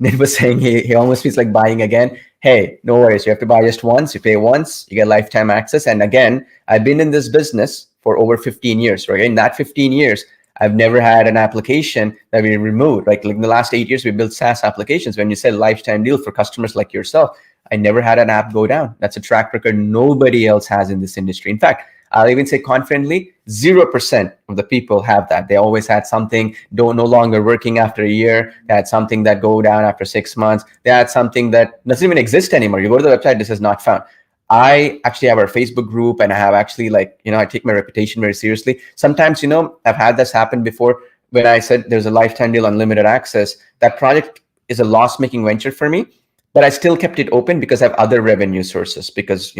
Nid was saying he almost feels like buying again. Hey, no worries. You have to buy just once. You pay once, you get lifetime access. And again, I've been in this business for over 15 years, right? In that 15 years, I've never had an application that we removed. Like in the last 8 years, we built SaaS applications. When you said lifetime deal for customers like yourself, I never had an app go down. That's a track record nobody else has in this industry. In fact, I'll even say confidently, 0% of the people have that. They always had something, no longer working after a year. They had something that go down after 6 months. They had something that doesn't even exist anymore. You go to the website, this is not found. I actually have our Facebook group, and I have actually I take my reputation very seriously. Sometimes, I've had this happen before when I said there's a lifetime deal, unlimited access. That project is a loss-making venture for me, but I still kept it open because I have other revenue sources because,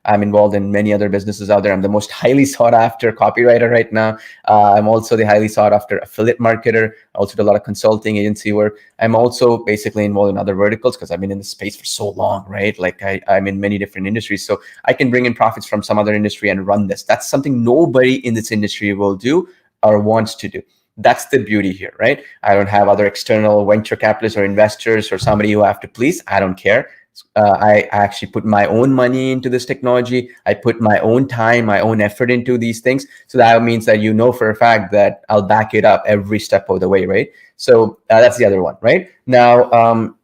I'm involved in many other businesses out there. I'm the most highly sought after copywriter right now. I'm also the highly sought after affiliate marketer. I also do a lot of consulting agency work. I'm also basically involved in other verticals because I've been in the space for so long, right? Like I'm in many different industries. So I can bring in profits from some other industry and run this. That's something nobody in this industry will do or wants to do. That's the beauty here, right? I don't have other external venture capitalists or investors or somebody who I have to please. I don't care. I actually put my own money into this technology. I put my own time, my own effort into these things. So that means that for a fact that I'll back it up every step of the way, right? So that's the other one, right? Now,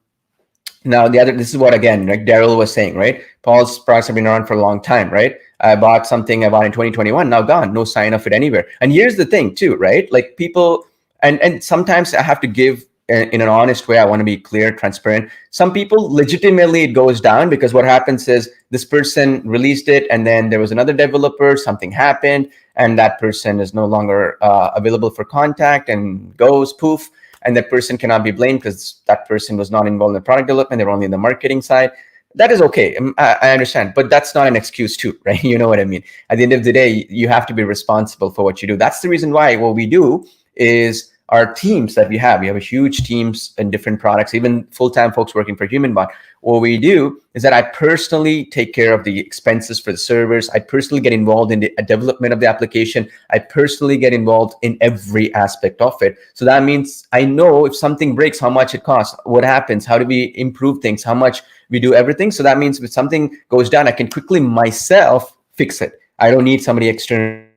this is what, again, like Daryl was saying, right? Paul's products have been around for a long time, right? I bought something I bought in 2021, now gone, no sign of it anywhere. And here's the thing too, right? Like people, and sometimes I have to give in an honest way. I want to be clear, transparent. Some people legitimately it goes down because what happens is this person released it and then there was another developer, something happened and that person is no longer available for contact and goes poof. And that person cannot be blamed because that person was not involved in the product development. They were only in the marketing side. That is okay. I understand, but that's not an excuse too, right? You know what I mean? At the end of the day, you have to be responsible for what you do. That's the reason why what we do is our teams that we have a huge teams in different products, even full-time folks working for HumanBot. What we do is that I personally take care of the expenses for the servers. I personally get involved in the development of the application. I personally get involved in every aspect of it. So that means I know if something breaks, how much it costs, what happens, how do we improve things, how much we do everything. So that means if something goes down, I can quickly myself fix it. I don't need somebody externally.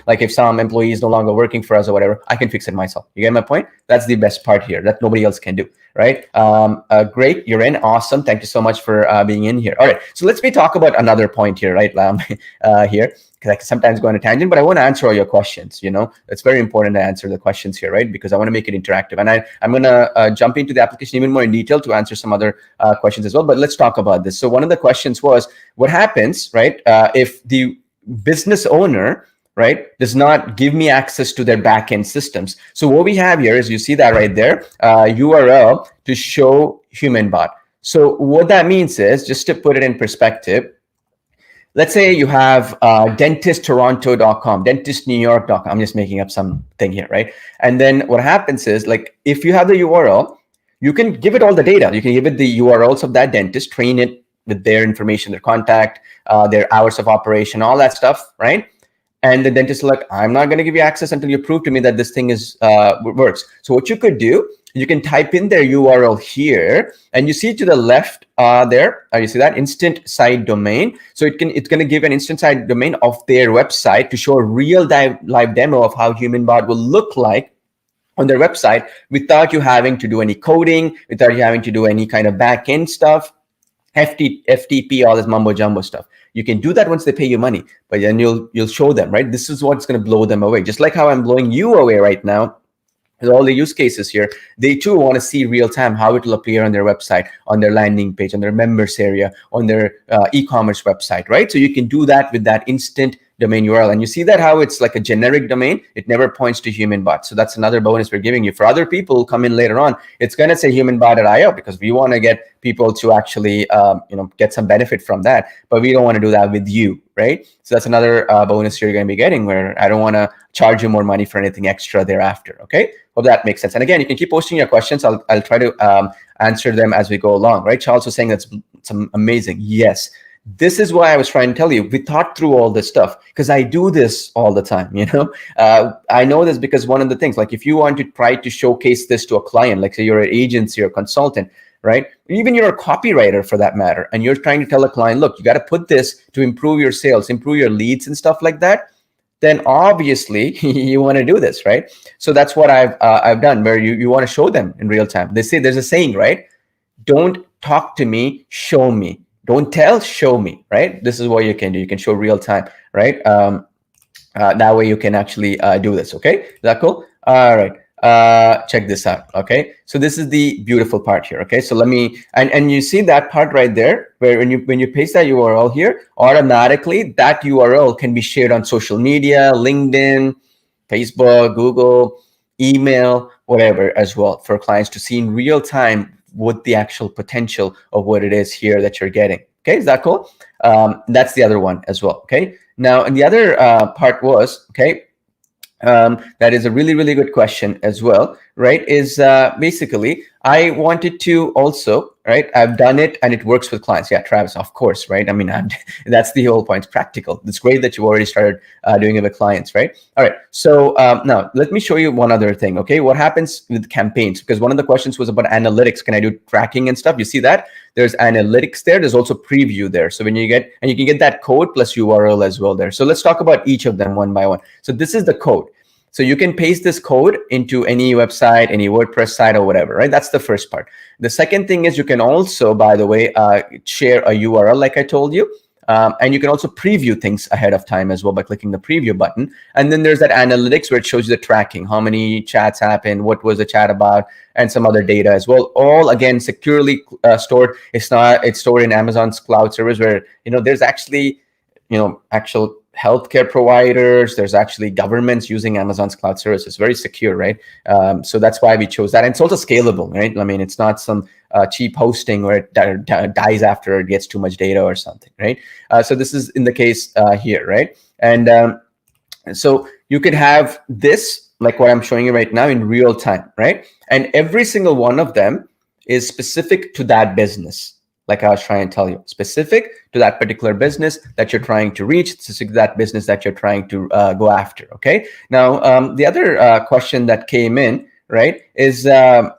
Like if some employee is no longer working for us or whatever, I can fix it myself. You get my point? That's the best part here that nobody else can do, right? Great, you're in. Awesome. Thank you so much for being in here. All right, so let's talk about another point here, right, Lam? Here, because I can sometimes go on a tangent, but I want to answer all your questions. It's very important to answer the questions here, right? Because I want to make it interactive. And I'm going to jump into the application even more in detail to answer some other questions as well. But let's talk about this. So one of the questions was, what happens, right, if the business owner, right, does not give me access to their backend systems? So what we have here is, you see that right there, URL to show HumanBot. So what that means is, just to put it in perspective, let's say you have dentisttoronto.com, dentistnewyork.com. I'm just making up something here, right? And then what happens is, like, if you have the URL, you can give it all the data. You can give it the URLs of that dentist, train it with their information, their contact, their hours of operation, all that stuff, right? And the dentist is like, I'm not going to give you access until you prove to me that this thing is works. So what you could do, you can type in their URL here, and you see to the left there, you see that instant site domain. So it's going to give an instant site domain of their website to show a real live demo of how HumanBot will look like on their website, without you having to do any coding, without you having to do any kind of back end stuff, FTP, all this mumbo jumbo stuff. You can do that once they pay you money, but then you'll show them, right? This is what's going to blow them away. Just like how I'm blowing you away right now with all the use cases here. They too want to see real time how it will appear on their website, on their landing page, on their members area, on their e-commerce website, right? So you can do that with that instant domain URL. And you see that how it's like a generic domain. It never points to HumanBot. So that's another bonus we're giving you. For other people who come in later on, it's going to say HumanBot.io, because we want to get people to actually get some benefit from that. But we don't want to do that with you, right? So that's another bonus you're going to be getting, where I don't want to charge you more money for anything extra thereafter. Okay, hope that makes sense. And again, you can keep posting your questions. I'll try to answer them as we go along, right? Charles was saying that's amazing. Yes. This is why I was trying to tell you, we thought through all this stuff, because I do this all the time, I know this because one of the things, like if you want to try to showcase this to a client, like say you're an agency or consultant, right? Even you're a copywriter for that matter, and you're trying to tell a client, look, you got to put this to improve your sales, improve your leads and stuff like that, then obviously you want to do this, right? So that's what I've done, where you want to show them in real time. They say, there's a saying, right? Don't talk to me, show me. Don't tell, show me, right? This is what you can do. You can show real time, right? That way you can actually do this, okay? Is that cool? All right. Check this out, okay? So this is the beautiful part here, okay? So let me, and you see that part right there, where when you paste that URL here, automatically that URL can be shared on social media, LinkedIn, Facebook, Google, email, whatever as well, for clients to see in real time what the actual potential of what it is here that you're getting. Okay, is that cool? That's the other one as well. Okay, now, and the other part was, okay, that is a really, really good question as well, right? Is basically, I wanted to also, right? I've done it and it works with clients. Yeah, Travis, of course, right? I mean, that's the whole point. It's practical. It's great that you already started doing it with clients, right? All right. So now let me show you one other thing. Okay, what happens with campaigns? Because one of the questions was about analytics. Can I do tracking and stuff? You see that there's analytics there. There's also preview there. So when you get, and you can get that code plus URL as well there. So let's talk about each of them one by one. So this is the code. So you can paste this code into any website, any WordPress site or whatever, right? That's the first part. The second thing is you can also, by the way, share a URL like I told you. And you can also preview things ahead of time as well by clicking the preview button. And then there's that analytics where it shows you the tracking, how many chats happened, what was the chat about, and some other data as well. All again, securely stored. It's stored in Amazon's cloud service where, there's actually, actual healthcare providers, there's actually governments using Amazon's cloud service. It's very secure, right? So that's why we chose that. And it's also scalable, right? I mean, it's not some cheap hosting where it dies after it gets too much data or something, right? So this is in the case here, right? And so you could have this like what I'm showing you right now in real time, right? And every single one of them is specific to that business. Like I was trying to tell you, specific to that particular business that you're trying to reach, specific to that business that you're trying to go after. Okay. Now, the other question that came in, right, is this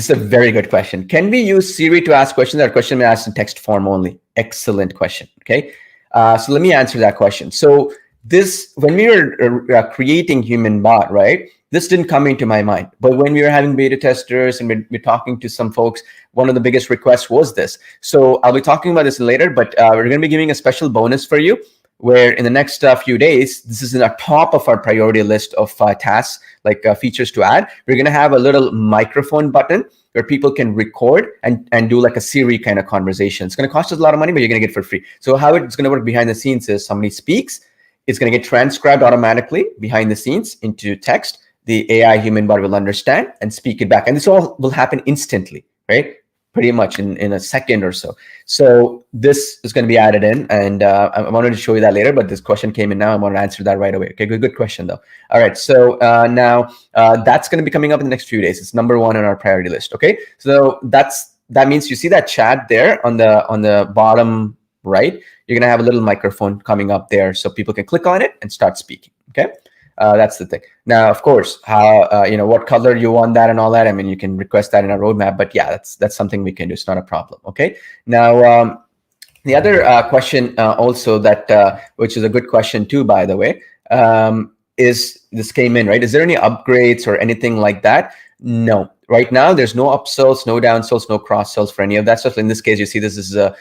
is a very good question. Can we use Siri to ask questions? That question may asked in text form only. Excellent question. Okay. So let me answer that question. So this, when we were creating HumanBot, right, this didn't come into my mind. But when we were having beta testers and we're talking to some folks, one of the biggest requests was this. So I'll be talking about this later, but we're going to be giving a special bonus for you, where in the next few days, this is in the top of our priority list of tasks, like features to add. We're going to have a little microphone button where people can record and do like a Siri kind of conversation. It's going to cost us a lot of money, but you're going to get it for free. So how it's going to work behind the scenes is somebody speaks, it's going to get transcribed automatically behind the scenes into text. The AI HumanBot will understand and speak it back. And this all will happen instantly, right? Pretty much in a second or so. So this is going to be added in, and I wanted to show you that later, but this question came in now. I want to answer that right away. Okay, good question though. All right, so now that's going to be coming up in the next few days. It's number 1 on our priority list. Okay, so that means you see that chat there on the bottom right. You're going to have a little microphone coming up there, so people can click on it and start speaking. Okay. That's the thing. Now, of course, how what color you want that and all that. I mean, you can request that in our roadmap. But yeah, that's something we can do. It's not a problem. Okay. Now, the other question also that which is a good question too, by the way, is this came in, right? Is there any upgrades or anything like that? No. Right now, there's no upsells, no downsells, no cross sells for any of that stuff. In this case, you see this is a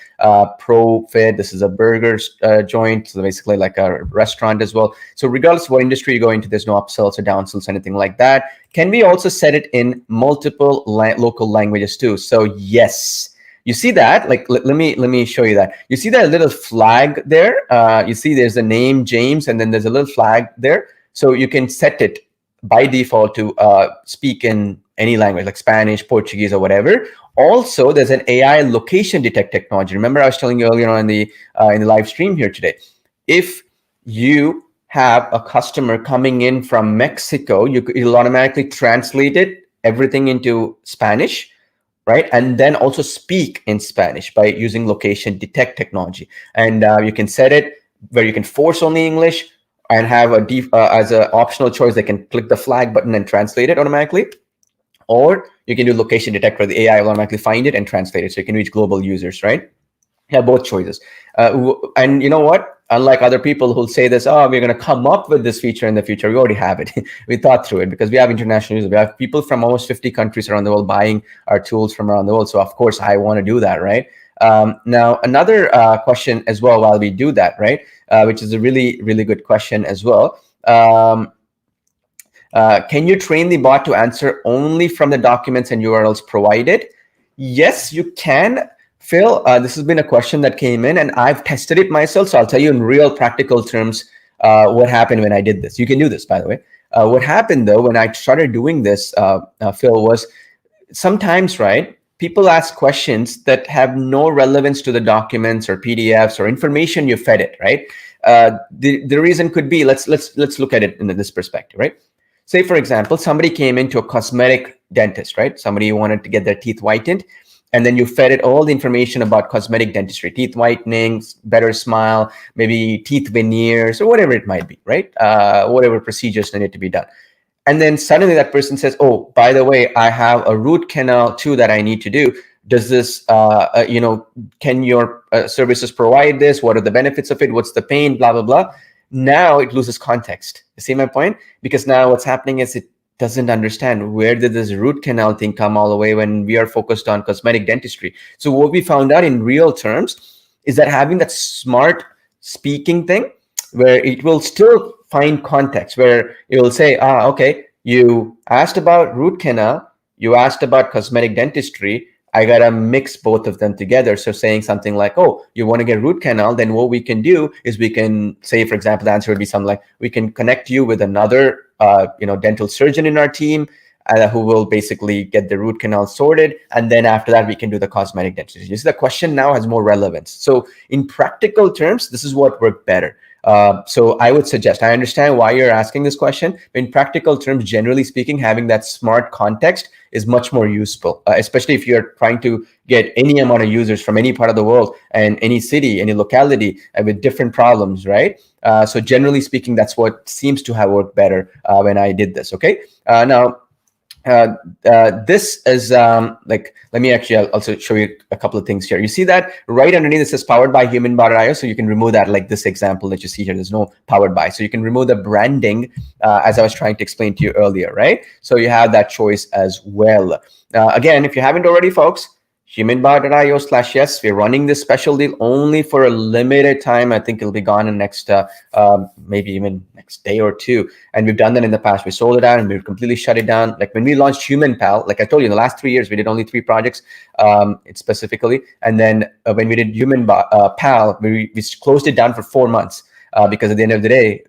pro fit. This is a burger joint, so basically like a restaurant as well. So regardless of what industry you go into, there's no upsells or downsells, anything like that. Can we also set it in multiple local languages too? So yes. You see that? Like, let me show you that. You see that little flag there? You see there's a name, James, and then there's a little flag there. So you can set it by default to speak in any language like Spanish, Portuguese, or whatever. Also, there's an AI location detect technology. Remember, I was telling you earlier on in the live stream here today. If you have a customer coming in from Mexico, it'll automatically translate everything into Spanish, right? And then also speak in Spanish by using location detect technology. And you can set it where you can force only English and have as an optional choice, they can click the flag button and translate it automatically. Or you can do location detect where the AI will automatically find it and translate it. So you can reach global users, right? You have both choices. And you know what? Unlike other people who'll say this, oh, we're going to come up with this feature in the future. We already have it. We thought through it because we have international users. We have people from almost 50 countries around the world buying our tools from around the world. So of course, I want to do that, right? Now, another question as well while we do that, right? Which is a really, really good question as well. Can you train the bot to answer only from the documents and URLs provided? Yes, you can, Phil. This has been a question that came in, and I've tested it myself. So I'll tell you in real practical terms what happened when I did this. You can do this, by the way. What happened, though, when I started doing this, Phil, was sometimes, right, people ask questions that have no relevance to the documents or PDFs or information you fed it, right? The reason could be, let's look at it in this perspective, right? Say, for example, somebody came into a cosmetic dentist, right? Somebody wanted to get their teeth whitened, and then you fed it all the information about cosmetic dentistry, teeth whitening, better smile, maybe teeth veneers, or whatever it might be, right? Whatever procedures need to be done. And then suddenly that person says, oh, by the way, I have a root canal too that I need to do. Does this, can your services provide this? What are the benefits of it? What's the pain? Blah, blah, blah. Now it loses context. You see my point? Because now what's happening is it doesn't understand where did this root canal thing come all the way when we are focused on cosmetic dentistry. So what we found out in real terms is that having that smart speaking thing where it will still find context, where it will say, okay, you asked about root canal, you asked about cosmetic dentistry, I got to mix both of them together. So saying something like, oh, you want to get root canal, then what we can do is we can say, for example, the answer would be something like, we can connect you with another, dental surgeon in our team who will basically get the root canal sorted. And then after that, we can do the cosmetic dentistry. You see, the question now has more relevance. So in practical terms, this is what worked better. So I would suggest, I understand why you're asking this question. In practical terms, generally speaking, having that smart context is much more useful, especially if you're trying to get any amount of users from any part of the world and any city, any locality, with different problems, right? So generally speaking, that's what seems to have worked better when I did this. Okay. Now, this is like, let me actually, I'll also show you a couple of things here. You see that right underneath it says powered by HumanBot.io. So you can remove that, like this example that you see here. There's no powered by. So you can remove the branding as I was trying to explain to you earlier, right? So you have that choice as well. Again, if you haven't already, folks, HumanBot.io/yes. We're running this special deal only for a limited time. I think it'll be gone in next, maybe even next day or two. And we've done that in the past. We sold it out and we've completely shut it down. Like when we launched HumanPal, like I told you, in the last 3 years, we did only 3 projects specifically. And then when we did HumanPal, we closed it down for 4 months because at the end of the day,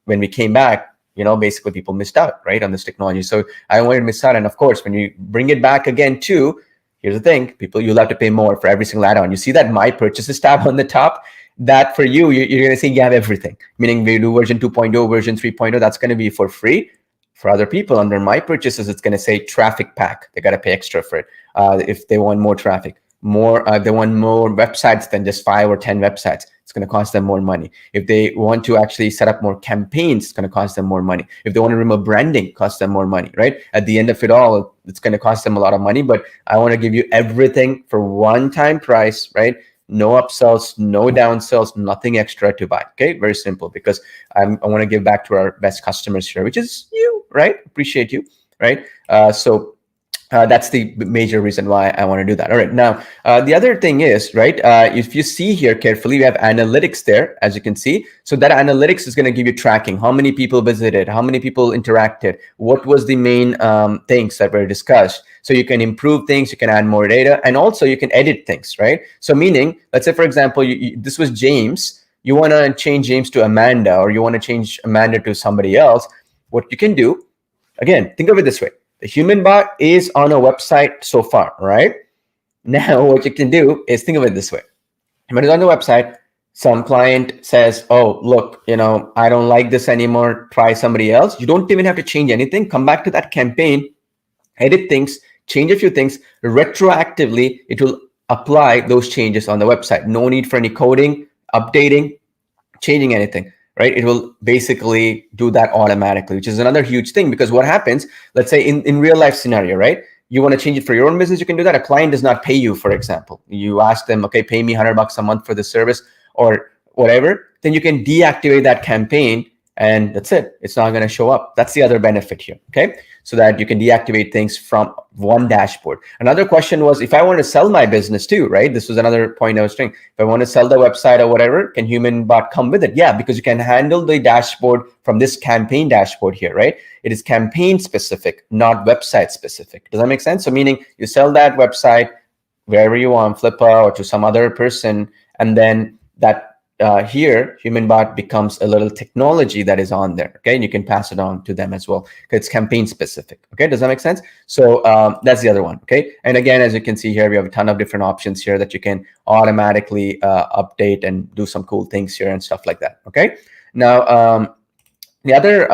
when we came back, basically people missed out, right, on this technology. So I wanted to miss out. And of course, when you bring it back again too, here's the thing, people, you'll have to pay more for every single add-on. You see that My Purchases tab on the top? That for you, you're going to see you have everything. Meaning we do version 2.0, version 3.0, that's going to be for free. For other people, under My Purchases, it's going to say Traffic Pack. They got to pay extra for it if they want more traffic. They want more websites than just 5 or 10 websites. It's going to cost them more money. If they want to actually set up more campaigns, it's going to cost them more money. If they want to remove branding, it costs them more money, right? At the end of it all, it's going to cost them a lot of money, but I want to give you everything for one-time price, right? No upsells, no downsells, nothing extra to buy. Okay, very simple, because I want to give back to our best customers here, which is you, right? Appreciate you, right? That's the major reason why I want to do that. All right. Now, the other thing is, right, if you see here carefully, we have analytics there, as you can see. So that analytics is going to give you tracking. How many people visited? How many people interacted? What was the main things that were discussed? So you can improve things, you can add more data, and also you can edit things, right? So meaning, let's say, for example, this was James. You want to change James to Amanda, or you want to change Amanda to somebody else. What you can do, again, think of it this way. The HumanBot is on a website so far, right? Now, what you can do is think of it this way. When it's on the website, some client says, oh, look, I don't like this anymore. Try somebody else. You don't even have to change anything. Come back to that campaign, edit things, change a few things. Retroactively, it will apply those changes on the website. No need for any coding, updating, changing anything. Right? It will basically do that automatically, which is another huge thing, because what happens, let's say in real life scenario, right? You want to change it for your own business, you can do that. A client does not pay you, for example. You ask them, okay, pay me $100 a month for the service or whatever, then you can deactivate that campaign and that's it. It's not going to show up. That's the other benefit here, okay? So that you can deactivate things from one dashboard. Another question was, if I want to sell my business too, right? This was another point I was saying. If I want to sell the website or whatever, can HumanBot come with it? Yeah, because you can handle the dashboard from this campaign dashboard here, right? It is campaign specific, not website specific. Does that make sense? So meaning you sell that website wherever you want, Flippa or to some other person, and then that here, HumanBot becomes a little technology that is on there, okay? And you can pass it on to them as well, because it's campaign specific, okay? Does that make sense? So that's the other one, okay? And again, as you can see here, we have a ton of different options here that you can automatically update and do some cool things here and stuff like that, okay? Now, the other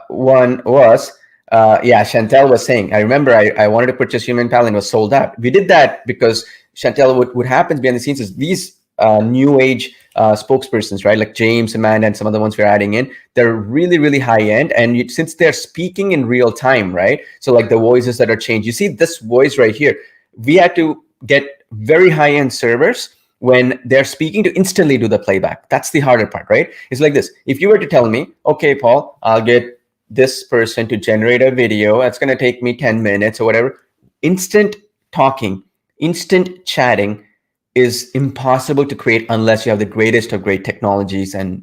one was, Chantel was saying, I remember I wanted to purchase HumanPal and it was sold out. We did that because Chantel, what happens behind the scenes is these new age spokespersons, right? Like James, Amanda, and some of the ones we're adding in, they're really, really high end. And since they're speaking in real time, right? So like the voices that are changed, you see this voice right here. We had to get very high end servers when they're speaking to instantly do the playback. That's the harder part, right? It's like this. If you were to tell me, okay, Paul, I'll get this person to generate a video. That's going to take me 10 minutes or whatever. Instant talking, instant chatting is impossible to create unless you have the greatest of great technologies and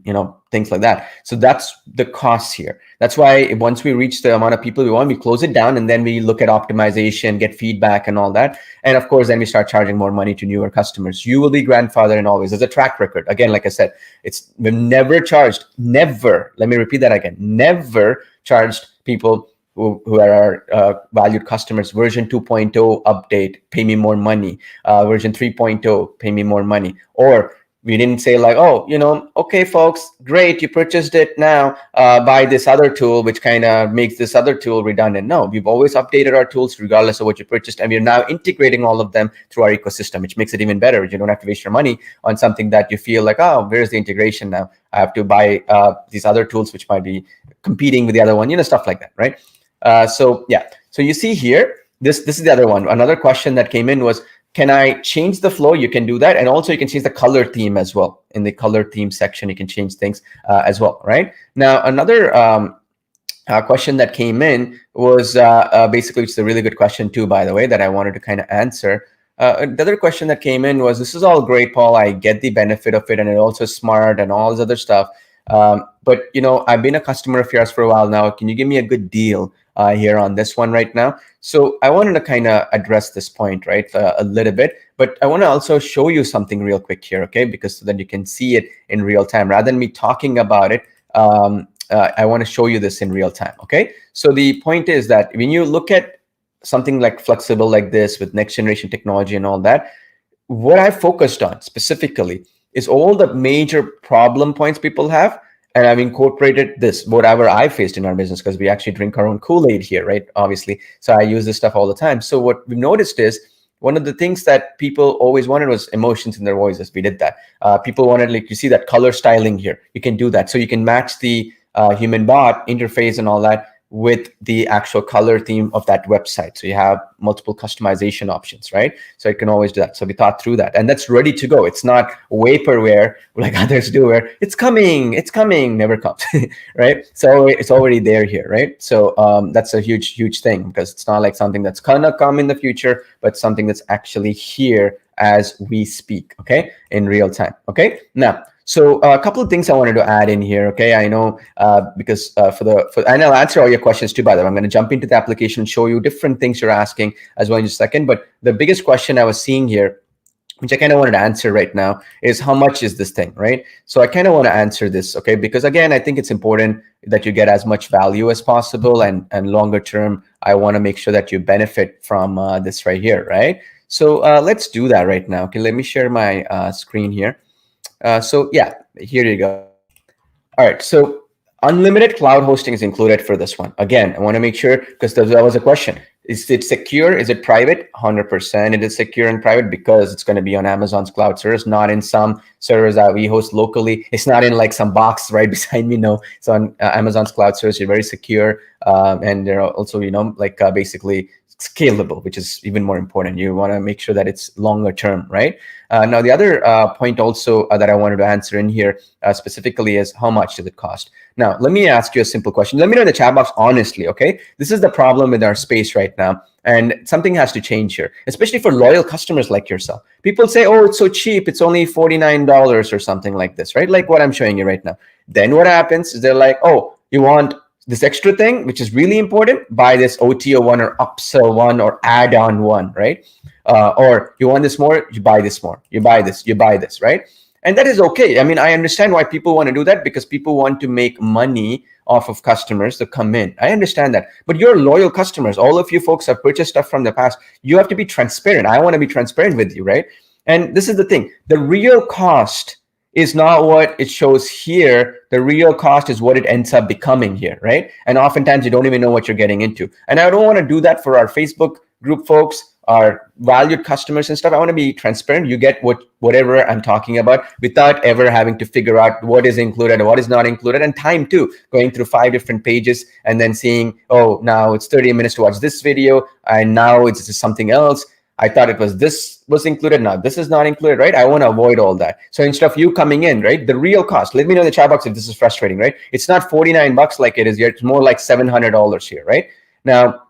things like that. So that's the cost here. That's why once we reach the amount of people we want, we close it down and then we look at optimization, get feedback and all that. And of course, then we start charging more money to newer customers. You will be grandfathered in always. There's a track record. Again, like I said, we've never charged, never, let me repeat that again, never charged people who are our valued customers, version 2.0 update, pay me more money, version 3.0, pay me more money, or We didn't say like, oh, okay, folks, great, you purchased it now, buy this other tool, which kind of makes this other tool redundant. No, we've always updated our tools regardless of what you purchased, and we're now integrating all of them through our ecosystem, which makes it even better. You don't have to waste your money on something that you feel like, oh, where's the integration now? I have to buy these other tools, which might be competing with the other one, stuff like that, right? So yeah, so you see here, this is the other one. Another question that came in was, can I change the flow? You can do that. And also you can change the color theme as well. In the color theme section, you can change things as well, right? Now, another question that came in was basically, it's a really good question too, by the way, that I wanted to kind of answer. The other question that came in was, this is all great, Paul. I get the benefit of it, and it's also smart and all this other stuff. But I've been a customer of yours for a while now. Can you give me a good deal here on this one right now? So I wanted to kind of address this point, right, a little bit, but I want to also show you something real quick here, okay, because so that you can see it in real time rather than me talking about it. I want to show you this in real time, okay? So the point is that when you look at something like flexible like this with next generation technology and all that, what I focused on specifically is all the major problem points people have. And I've incorporated this, whatever I faced in our business, because we actually drink our own Kool-Aid here, right? Obviously. So I use this stuff all the time. So what we've noticed is one of the things that people always wanted was emotions in their voices. We did that. People wanted, like, you see that color styling here. You can do that. So you can match the HumanBot interface and all that with the actual color theme of that website. So you have multiple customization options, right? So you can always do that. So we thought through that, and that's ready to go. It's not vaporware like others do, where it's coming, never comes, right? So it's already there here, right? So that's a huge thing, because it's not like something that's gonna come in the future, but something that's actually here as we speak, okay, in real time, okay? Now, so a couple of things I wanted to add in here, okay? I know because and I'll answer all your questions too, by the way. I'm going to jump into the application and show you different things you're asking as well in just a second. But the biggest question I was seeing here, which I kind of wanted to answer right now, is how much is this thing, right? So I kind of want to answer this, okay? Because again, I think it's important that you get as much value as possible, and longer term, I want to make sure that you benefit from this right here, right? So let's do that right now. Okay, let me share my screen here. So yeah, here you go. All right, so unlimited cloud hosting is included for this one. Again, I want to make sure, because that was a question. Is it secure? Is it private? 100% it is secure and private, because it's going to be on Amazon's cloud service, not in some servers that we host locally. It's not in like some box right beside me. No, it's on Amazon's cloud service. You're very secure. And they're also, basically scalable, which is even more important. You want to make sure that it's longer term, right? Now, the other point also that I wanted to answer in here specifically is, how much does it cost? Now, let me ask you a simple question. Let me know in the chat box honestly, okay? This is the problem with our space right now, and something has to change here, especially for loyal customers like yourself. People say, oh, it's so cheap. It's only $49 or something like this, right? Like what I'm showing you right now. Then what happens is they're like, oh, you want this extra thing, which is really important, buy this OTO one or upsell one or add-on one, right? Or you want this more, you buy this more, you buy this, right? And that is okay. I mean, I understand why people want to do that, because people want to make money off of customers that come in. I understand that. But you're loyal customers. All of you folks have purchased stuff from the past. You have to be transparent. I want to be transparent with you, right? And this is the thing. The real cost is not what it shows here. The real cost is what it ends up becoming here, right? And oftentimes you don't even know what you're getting into. And I don't want to do that for our Facebook group folks, our valued customers and stuff. I want to be transparent. You get whatever I'm talking about without ever having to figure out what is included and what is not included, and time too, going through 5 different pages and then seeing, oh, now it's 30 minutes to watch this video, and now it's just something else. I thought it was this was included. Now this is not included, right? I want to avoid all that. So instead of you coming in, right, the real cost, let me know in the chat box if this is frustrating, right? It's not $49 like it is here. It's more like $700 here, right? Now,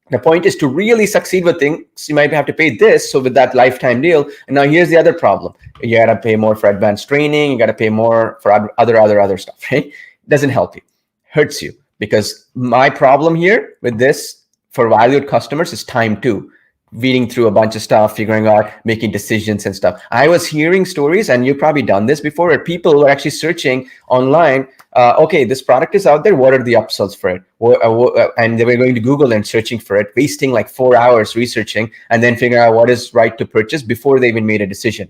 the point is to really succeed with things, you might have to pay this. So with that lifetime deal, and now here's the other problem. You got to pay more for advanced training. You got to pay more for other stuff, right? Doesn't help you, hurts you. Because my problem here with this for valued customers is time too. Reading through a bunch of stuff, figuring out, making decisions and stuff. I was hearing stories, and you've probably done this before, where people were actually searching online. Okay, this product is out there. What are the upsells for it? And they were going to Google and searching for it, wasting like 4 hours researching, and then figuring out what is right to purchase before they even made a decision.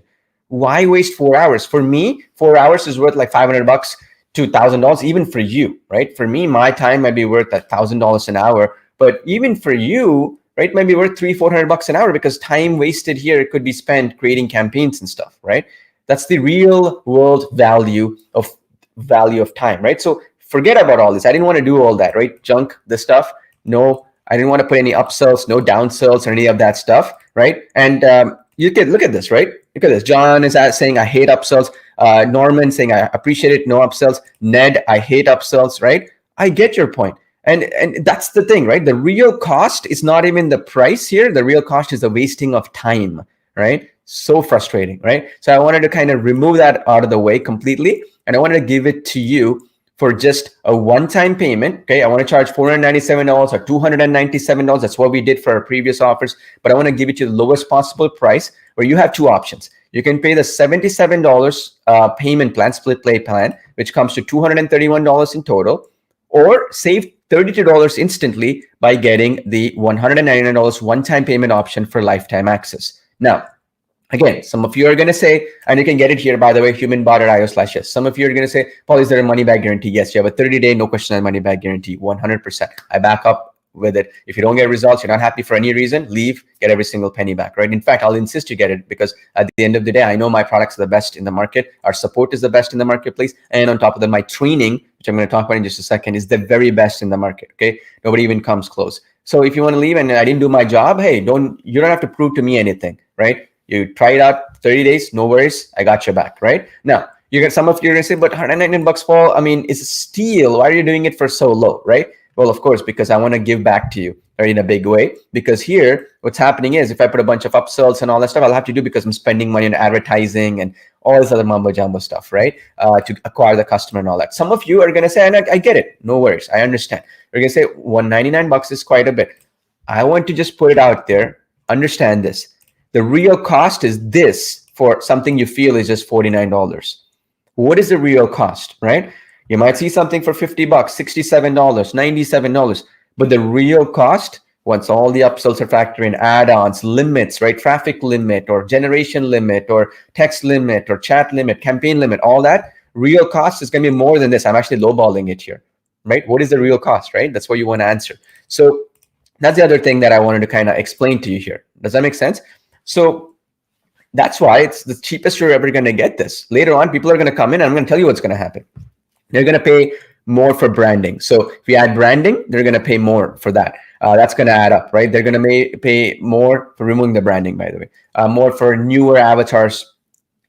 Why waste 4 hours? For me, 4 hours is worth like $500 to $1,000, even for you, right? For me, my time might be worth $1,000 an hour, but even for you, right, might be worth $300-400 an hour, because time wasted here could be spent creating campaigns and stuff, right? That's the real world value of time, right? So forget about all this. I didn't want to do all that, right? Junk the stuff. No, I didn't want to put any upsells, no downsells, or any of that stuff, right? And you can look at this, right? Look at this. John is saying, I hate upsells. Norman saying, I appreciate it, no upsells. Ned, I hate upsells, right? I get your point. And that's the thing, right? The real cost is not even the price here. The real cost is the wasting of time, right? So frustrating, right? So I wanted to kind of remove that out of the way completely. And I wanted to give it to you for just a one-time payment. Okay, I want to charge $497 or $297. That's what we did for our previous offers. But I want to give it to the lowest possible price, where you have two options. You can pay the $77 payment plan, split pay plan, which comes to $231 in total, or save $32 instantly by getting the $199 one-time payment option for lifetime access. Now, again, some of you are going to say, and you can get it here, by the way, humanbot.io/yes. Some of you are going to say, Paul, is there a money back guarantee? Yes, you have a 30-day, no question on money back guarantee, 100%. I back up with it. If you don't get results, you're not happy for any reason, leave, get every single penny back, right? In fact, I'll insist you get it, because at the end of the day, I know my products are the best in the market. Our support is the best in the marketplace. And on top of that, my training, which I'm going to talk about in just a second, is the very best in the market, okay? Nobody even comes close. So if you want to leave and I didn't do my job, hey, you don't have to prove to me anything, right? You try it out 30 days, no worries, I got your back, right? Now, you get some of you are going to say, but $199, Paul, I mean, it's a steal. Why are you doing it for so low, right? Well, of course, because I want to give back to you, right, in a big way. Because here, what's happening is if I put a bunch of upsells and all that stuff, I'll have to do, because I'm spending money on advertising and all this other mumbo jumbo stuff, right, to acquire the customer and all that. Some of you are going to say, and I get it, no worries, I understand. You're going to say $199 is quite a bit. I want to just put it out there. Understand this. The real cost is this for something you feel is just $49. What is the real cost, right? You might see something for $50, $67, $97, but the real cost, once all the upsells are factored in, add-ons, limits, right? Traffic limit or generation limit or text limit or chat limit, campaign limit, all that, real cost is going to be more than this. I'm actually lowballing it here, right? What is the real cost, right? That's what you want to answer. So that's the other thing that I wanted to kind of explain to you here. Does that make sense? So that's why it's the cheapest you're ever going to get this. Later on, people are going to come in and I'm going to tell you what's going to happen. They're going to pay more for branding. So if you add branding, they're going to pay more for that. That's going to add up, right? They're going to pay more for removing the branding, by the way, more for newer avatars.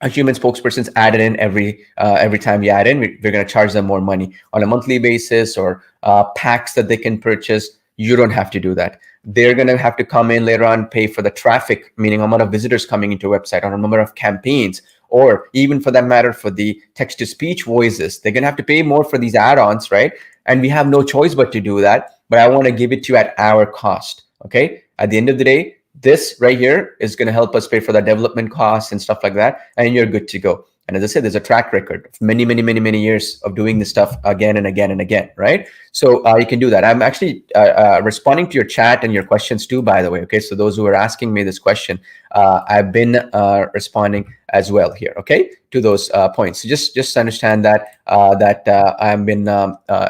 A human spokesperson's added in every time you add in. We're going to charge them more money on a monthly basis, or packs that they can purchase. You don't have to do that. They're going to have to come in later on, pay for the traffic, meaning amount of visitors coming into a website, or a number of campaigns, or even for that matter, for the text-to-speech voices. They're going to have to pay more for these add-ons, right? And we have no choice but to do that. But I want to give it to you at our cost, okay? At the end of the day, this right here is going to help us pay for the development costs and stuff like that, and you're good to go. And as I said, there's a track record of many years of doing this stuff again and again and again, right? So you can do that. I'm actually responding to your chat and your questions too, by the way. Okay, so those who are asking me this question, I've been responding as well here. Okay, to those points. So just understand that I've been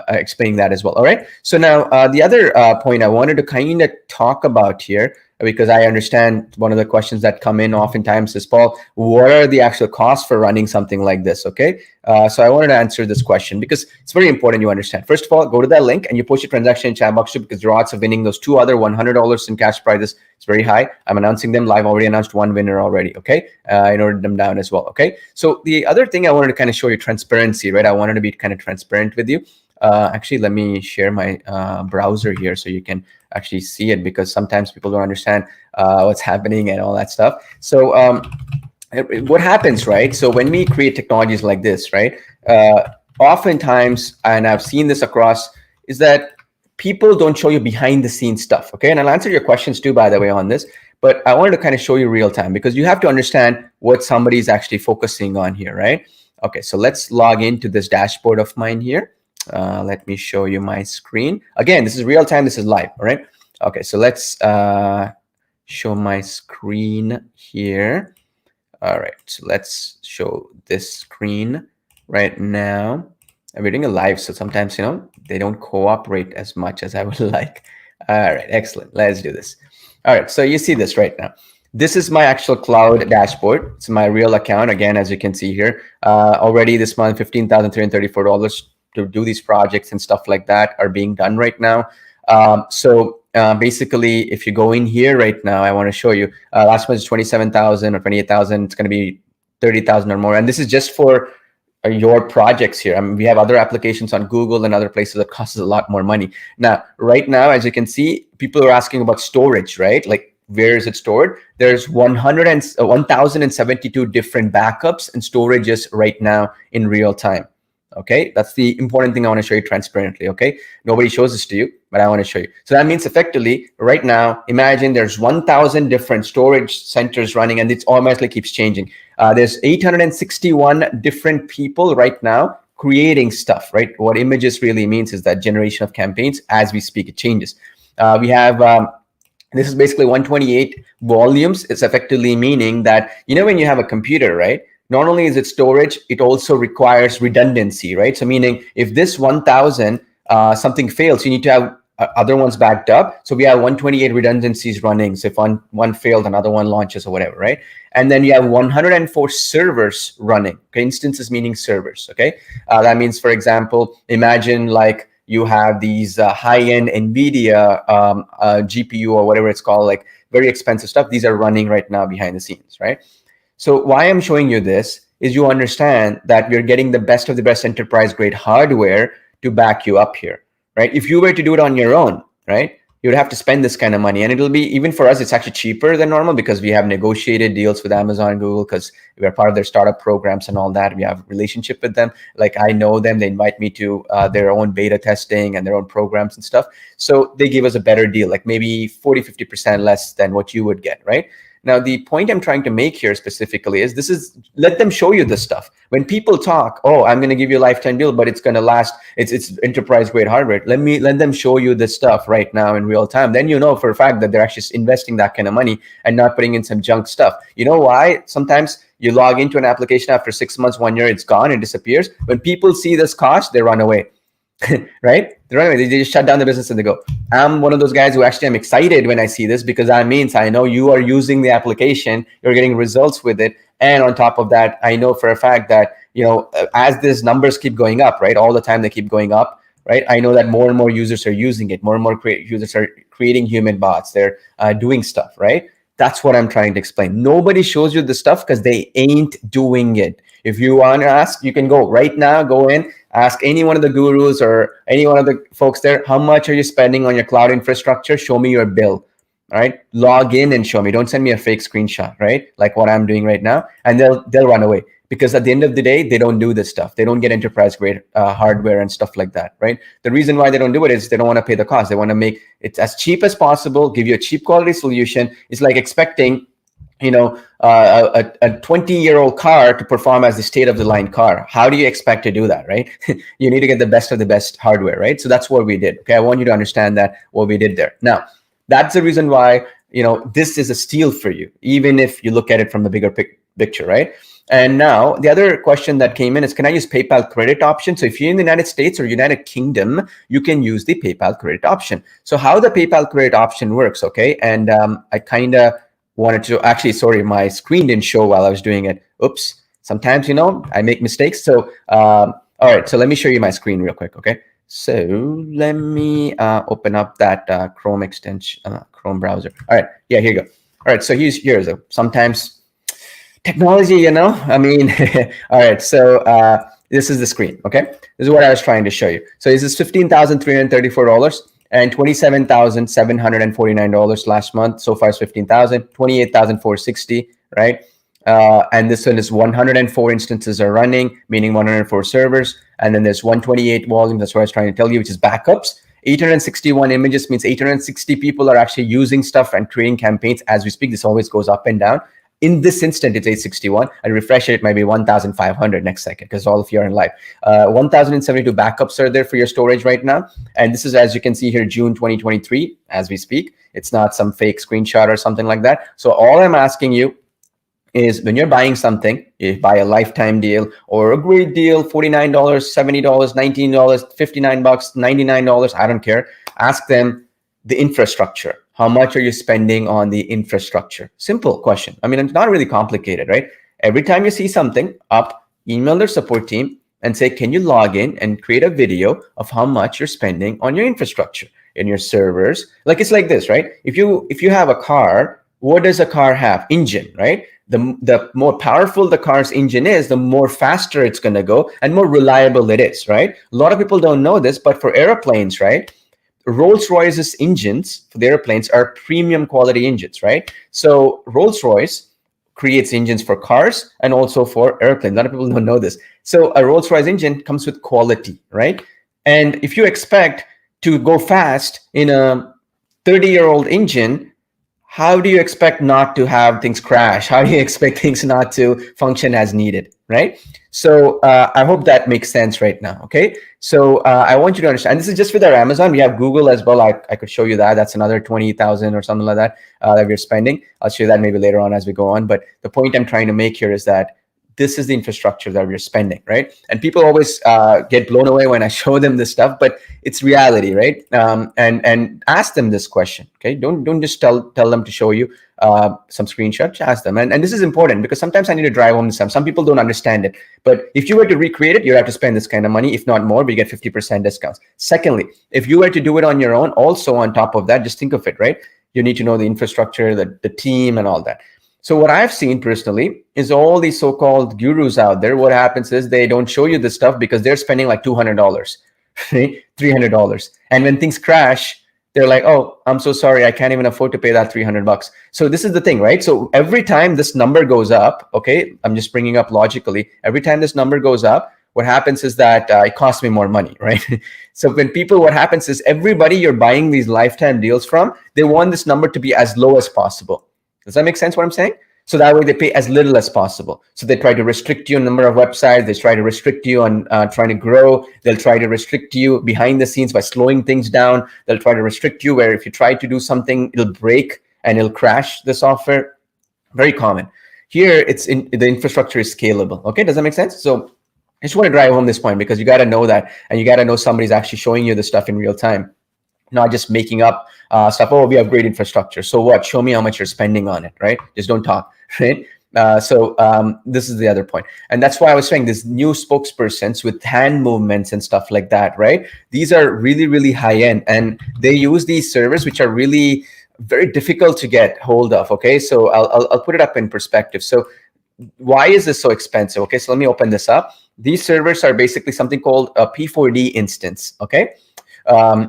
explaining that as well. All right. So now the other point I wanted to kind of talk about here, because I understand one of the questions that come in oftentimes is, Paul, what are the actual costs for running something like this? Okay, so I wanted to answer this question because it's very important you understand. First of all, go to that link and you post your transaction in chat box too, because your odds of winning those two other $100 in cash prizes is very high. I'm announcing them live. Already announced one winner already. Okay, I noted them down as well. Okay, so the other thing I wanted to kind of show you transparency, right? I wanted to be kind of transparent with you. Actually, let me share my browser here so you can actually see it, because sometimes people don't understand what's happening and all that stuff. So what happens, right? So when we create technologies like this, right, oftentimes, and I've seen this across, is that people don't show you behind the scenes stuff. Okay, and I'll answer your questions too, by the way, on this. But I wanted to kind of show you real time, because you have to understand what somebody's actually focusing on here, right? Okay, so let's log into this dashboard of mine here. Let me show you my screen. Again, this is real time. This is live. All right. Okay. So let's show my screen here. All right, so let's show this screen right now. And we're doing a live, so sometimes, they don't cooperate as much as I would like. All right, excellent. Let's do this. All right, so you see this right now. This is my actual cloud dashboard. It's my real account. Again, as you can see here, already this month, $15,334 to do these projects and stuff like that are being done right now. Basically, if you go in here right now, I want to show you. Last month is 27,000 or 28,000. It's going to be 30,000 or more. And this is just for your projects here. I mean, we have other applications on Google and other places that costs a lot more money. Now, right now, as you can see, people are asking about storage, right? Like, where is it stored? There's 1,072 different backups and storages right now in real time. Okay, that's the important thing I want to show you transparently. Okay, nobody shows this to you, but I want to show you. So that means effectively right now, imagine there's 1,000 different storage centers running, and it automatically keeps changing. There's 861 different people right now creating stuff, right? What images really means is that generation of campaigns. As we speak, it changes. We have this is basically 128 volumes. It's effectively meaning that, when you have a computer, right? Not only is it storage, it also requires redundancy, right? So meaning if this 1,000 something fails, you need to have other ones backed up. So we have 128 redundancies running. So if one failed, another one launches or whatever, right? And then you have 104 servers running. Okay, instances meaning servers. Okay, that means, for example, imagine like you have these high-end NVIDIA GPU or whatever it's called, like very expensive stuff. These are running right now behind the scenes, right? So why I'm showing you this is you understand that you're getting the best of the best enterprise grade hardware to back you up here, right? If you were to do it on your own, right, you would have to spend this kind of money. And it'll be, even for us, it's actually cheaper than normal because we have negotiated deals with Amazon and Google because we are part of their startup programs and all that. We have a relationship with them. Like, I know them. They invite me to their own beta testing and their own programs and stuff. So they give us a better deal, like maybe 40, 50% less than what you would get, right? Now, the point I'm trying to make here specifically is let them show you this stuff. When people talk, oh, I'm going to give you a lifetime deal, but it's going to last, it's enterprise grade hardware. Let them show you this stuff right now in real time. Then you know for a fact that they're actually investing that kind of money and not putting in some junk stuff. You know why? Sometimes you log into an application after 6 months, 1 year, it's gone, it disappears. When people see this cost, they run away. Right? They run away. They just shut down the business and they go. I'm one of those guys who actually am excited when I see this because that means I know you are using the application, you're getting results with it. And on top of that, I know for a fact that, as these numbers keep going up, right? All the time they keep going up, right? I know that more and more users are using it. More and more users are creating human bots. They're doing stuff, right? That's what I'm trying to explain. Nobody shows you the stuff because they ain't doing it. If you want to ask, you can go right now, go in, ask any one of the gurus or any one of the folks there, how much are you spending on your cloud infrastructure? Show me your bill. All right. Log in and show me. Don't send me a fake screenshot, right? Like what I'm doing right now. And they'll run away because at the end of the day, they don't do this stuff. They don't get enterprise grade hardware and stuff like that, right? The reason why they don't do it is they don't want to pay the cost. They want to make it as cheap as possible, give you a cheap quality solution. It's like expecting a 20-year-old car to perform as the state-of-the-line car. How do you expect to do that, right? You need to get the best of the best hardware, right? So that's what we did. Okay, I want you to understand that what we did there. Now, that's the reason why this is a steal for you, even if you look at it from the bigger picture, right? And now the other question that came in is, can I use PayPal credit option? So if you're in the United States or United Kingdom, you can use the PayPal credit option. So how the PayPal credit option works, okay? And I kind of wanted to actually, sorry, my screen didn't show while I was doing it. Oops. Sometimes, I make mistakes. So, all right. So let me show you my screen real quick. Okay. So let me open up that Chrome extension, Chrome browser. All right. Yeah, here you go. All right. So here's sometimes technology, I mean, all right. So this is the screen. Okay. This is what I was trying to show you. So this is $15,334. And $27,749 last month. So far, it's $15,000, $28,460, right? And this one is 104 instances are running, meaning 104 servers. And then there's 128 volumes. That's what I was trying to tell you, which is backups. 861 images means 860 people are actually using stuff and creating campaigns as we speak. This always goes up and down. In this instant, it's 861. And refresh it might be 1,500 next second because all of you are in live. 1,072 backups are there for your storage right now. And this is, as you can see here, June 2023, as we speak. It's not some fake screenshot or something like that. So all I'm asking you is when you're buying something, you buy a lifetime deal or a great deal, $49, $70, $19, $59, $99, I don't care. Ask them the infrastructure. How much are you spending on the infrastructure? Simple question. I mean, it's not really complicated, right? Every time you see something up, email their support team and say, can you log in and create a video of how much you're spending on your infrastructure, in your servers? Like, it's like this, right? If you have a car, what does a car have? Engine, right? The more powerful the car's engine is, the more faster it's going to go and more reliable it is, right? A lot of people don't know this, but for airplanes, right? Rolls-Royce's engines for the airplanes are premium quality engines, right? So Rolls-Royce creates engines for cars and also for airplanes. A lot of people don't know this. So a Rolls-Royce engine comes with quality, right? And if you expect to go fast in a 30-year-old engine, how do you expect not to have things crash? How do you expect things not to function as needed, right? So I hope that makes sense right now, okay? So I want you to understand, this is just with our Amazon. We have Google as well. I could show you that. That's another 20,000 or something like that that we're spending. I'll show you that maybe later on as we go on. But the point I'm trying to make here is that this is the infrastructure that we're spending, right? And people always get blown away when I show them this stuff, but it's reality, right? And ask them this question, okay? Don't just tell them to show you some screenshots. Ask them, and this is important because sometimes I need to drive home some people don't understand it. But if you were to recreate it, you have to spend this kind of money, if not more, but you get 50% discounts. Secondly, if you were to do it on your own, also on top of that, just think of it, right? You need to know the infrastructure, the team, and all that. So what I've seen personally is all these so-called gurus out there. What happens is they don't show you this stuff because they're spending like $200, $300. And when things crash, they're like, oh, I'm so sorry, I can't even afford to pay that $300. So this is the thing, right? So every time this number goes up, okay, I'm just bringing up logically, every time this number goes up, what happens is that it costs me more money, right? So when people, what happens is everybody you're buying these lifetime deals from, they want this number to be as low as possible. Does that make sense what I'm saying? So that way they pay as little as possible. So they try to restrict you on number of websites. They try to restrict you on trying to grow. They'll try to restrict you behind the scenes by slowing things down. They'll try to restrict you where if you try to do something, it'll break and it'll crash the software. Very common. Here, the infrastructure is scalable. Okay, does that make sense? So I just want to drive home this point because you got to know that, and you got to know somebody's actually showing you the stuff in real time. Not just making up stuff. Oh, we have great infrastructure. So what? Show me how much you're spending on it, right? Just don't talk, right? So this is the other point. And that's why I was saying this new spokespersons with hand movements and stuff like that, right? These are really, really high end. And they use these servers, which are really very difficult to get hold of, okay? So I'll put it up in perspective. So why is this so expensive? Okay, so let me open this up. These servers are basically something called a P4D instance, okay?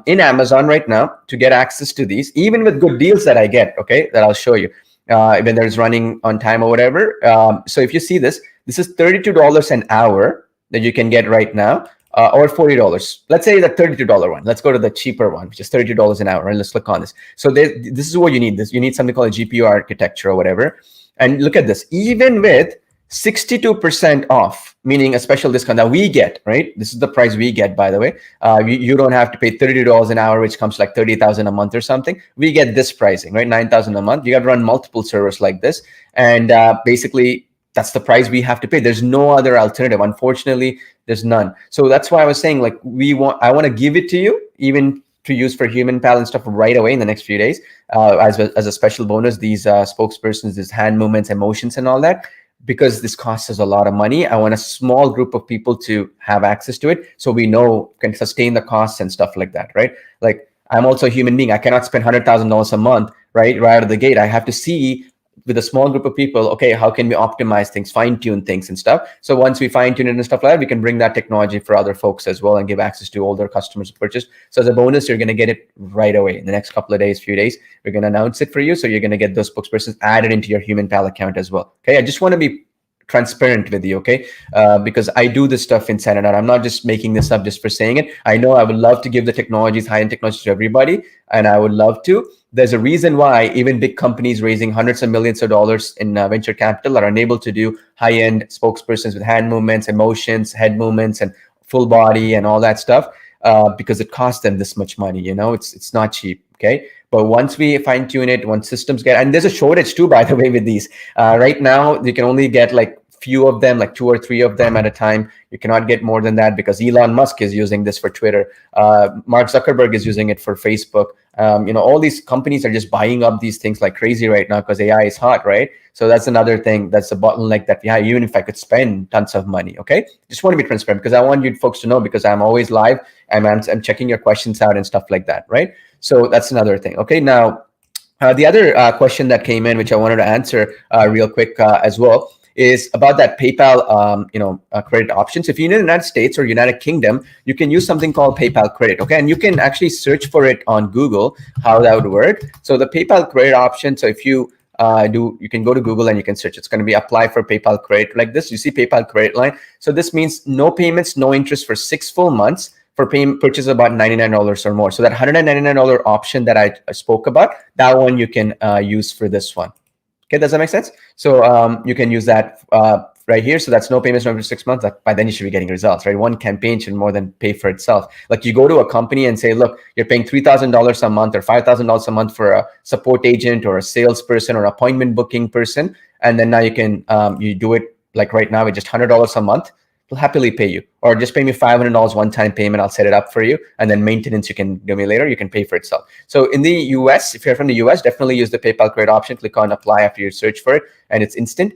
In Amazon right now to get access to these, even with good deals that I get, okay, that I'll show you when there's running on time or whatever. So if you see this is $32 an hour that you can get right now, or $40. Let's say the $32 one. Let's go to the cheaper one, which is $32 an hour, and let's click on this. So this is what you need. You need something called a GPU architecture or whatever. And look at this, even with 62% off, meaning a special discount that we get, right? This is the price we get, by the way. You don't have to pay $32 an hour, which comes like $30,000 a month or something. We get this pricing, right? $9,000 a month. You got to run multiple servers like this. And basically, that's the price we have to pay. There's no other alternative. Unfortunately, there's none. So that's why I was saying, like, I want to give it to you, even to use for HumanPal and stuff right away in the next few days, as a special bonus, these spokespersons, these hand movements, emotions, and all that. Because this costs us a lot of money, I want a small group of people to have access to it so we know can sustain the costs and stuff like that, right? Like, I'm also a human being. I cannot spend $100,000 a month, right out of the gate. I have to see with a small group of people, okay, how can we optimize things, fine-tune things and stuff? So once we fine-tune it and stuff like that, we can bring that technology for other folks as well and give access to all their customers to purchase. So as a bonus, you're going to get it right away in the next couple of days, few days. We're going to announce it for you. So you're going to get those spokespersons added into your HumanPal account as well. Okay, I just want to be transparent with you, okay? Because I do this stuff inside and out. I'm not just making this up just for saying it. I know I would love to give the technologies, high-end technologies to everybody, and I would love to. There's a reason why even big companies raising hundreds of millions of dollars in venture capital are unable to do high-end spokespersons with hand movements, emotions, head movements, and full body and all that stuff. because it costs them this much money. It's not cheap. Okay. But once we fine tune it, once systems get, and there's a shortage too, by the way, with these. Right now, you can only get like few of them, like 2 or 3 of them at a time. You cannot get more than that because Elon Musk is using this for Twitter. Mark Zuckerberg is using it for Facebook. All these companies are just buying up these things like crazy right now because AI is hot, right? So that's another thing. That's a bottleneck that we have, even if I could spend tons of money. Okay, just want to be transparent because I want you folks to know, because I'm always live and I'm checking your questions out and stuff like that, right? So that's another thing. Okay, now the other question that came in, which I wanted to answer real quick as well, is about that PayPal, credit options. If you're in the United States or United Kingdom, you can use something called PayPal Credit. Okay, and you can actually search for it on Google how that would work. So the PayPal Credit option. So if you you can go to Google and you can search. It's going to be apply for PayPal Credit like this. You see PayPal Credit line. So this means no payments, no interest for 6 full months for purchase about $99 or more. So that $199 option that I spoke about, that one you can use for this one. Okay, does that make sense? So you can use that right here. So that's no payments over 6 months. By then you should be getting results, right? One campaign should more than pay for itself. Like you go to a company and say, look, you're paying $3,000 a month or $5,000 a month for a support agent or a salesperson or appointment booking person. And then now you can, you do it like right now with just $100 a month. We'll happily pay you, or just pay me $500 one-time payment. I'll set it up for you, and then maintenance you can do me later. You can pay for itself. So in the US, if you're from the US, definitely use the PayPal Credit option. Click on apply after you search for it, and it's instant.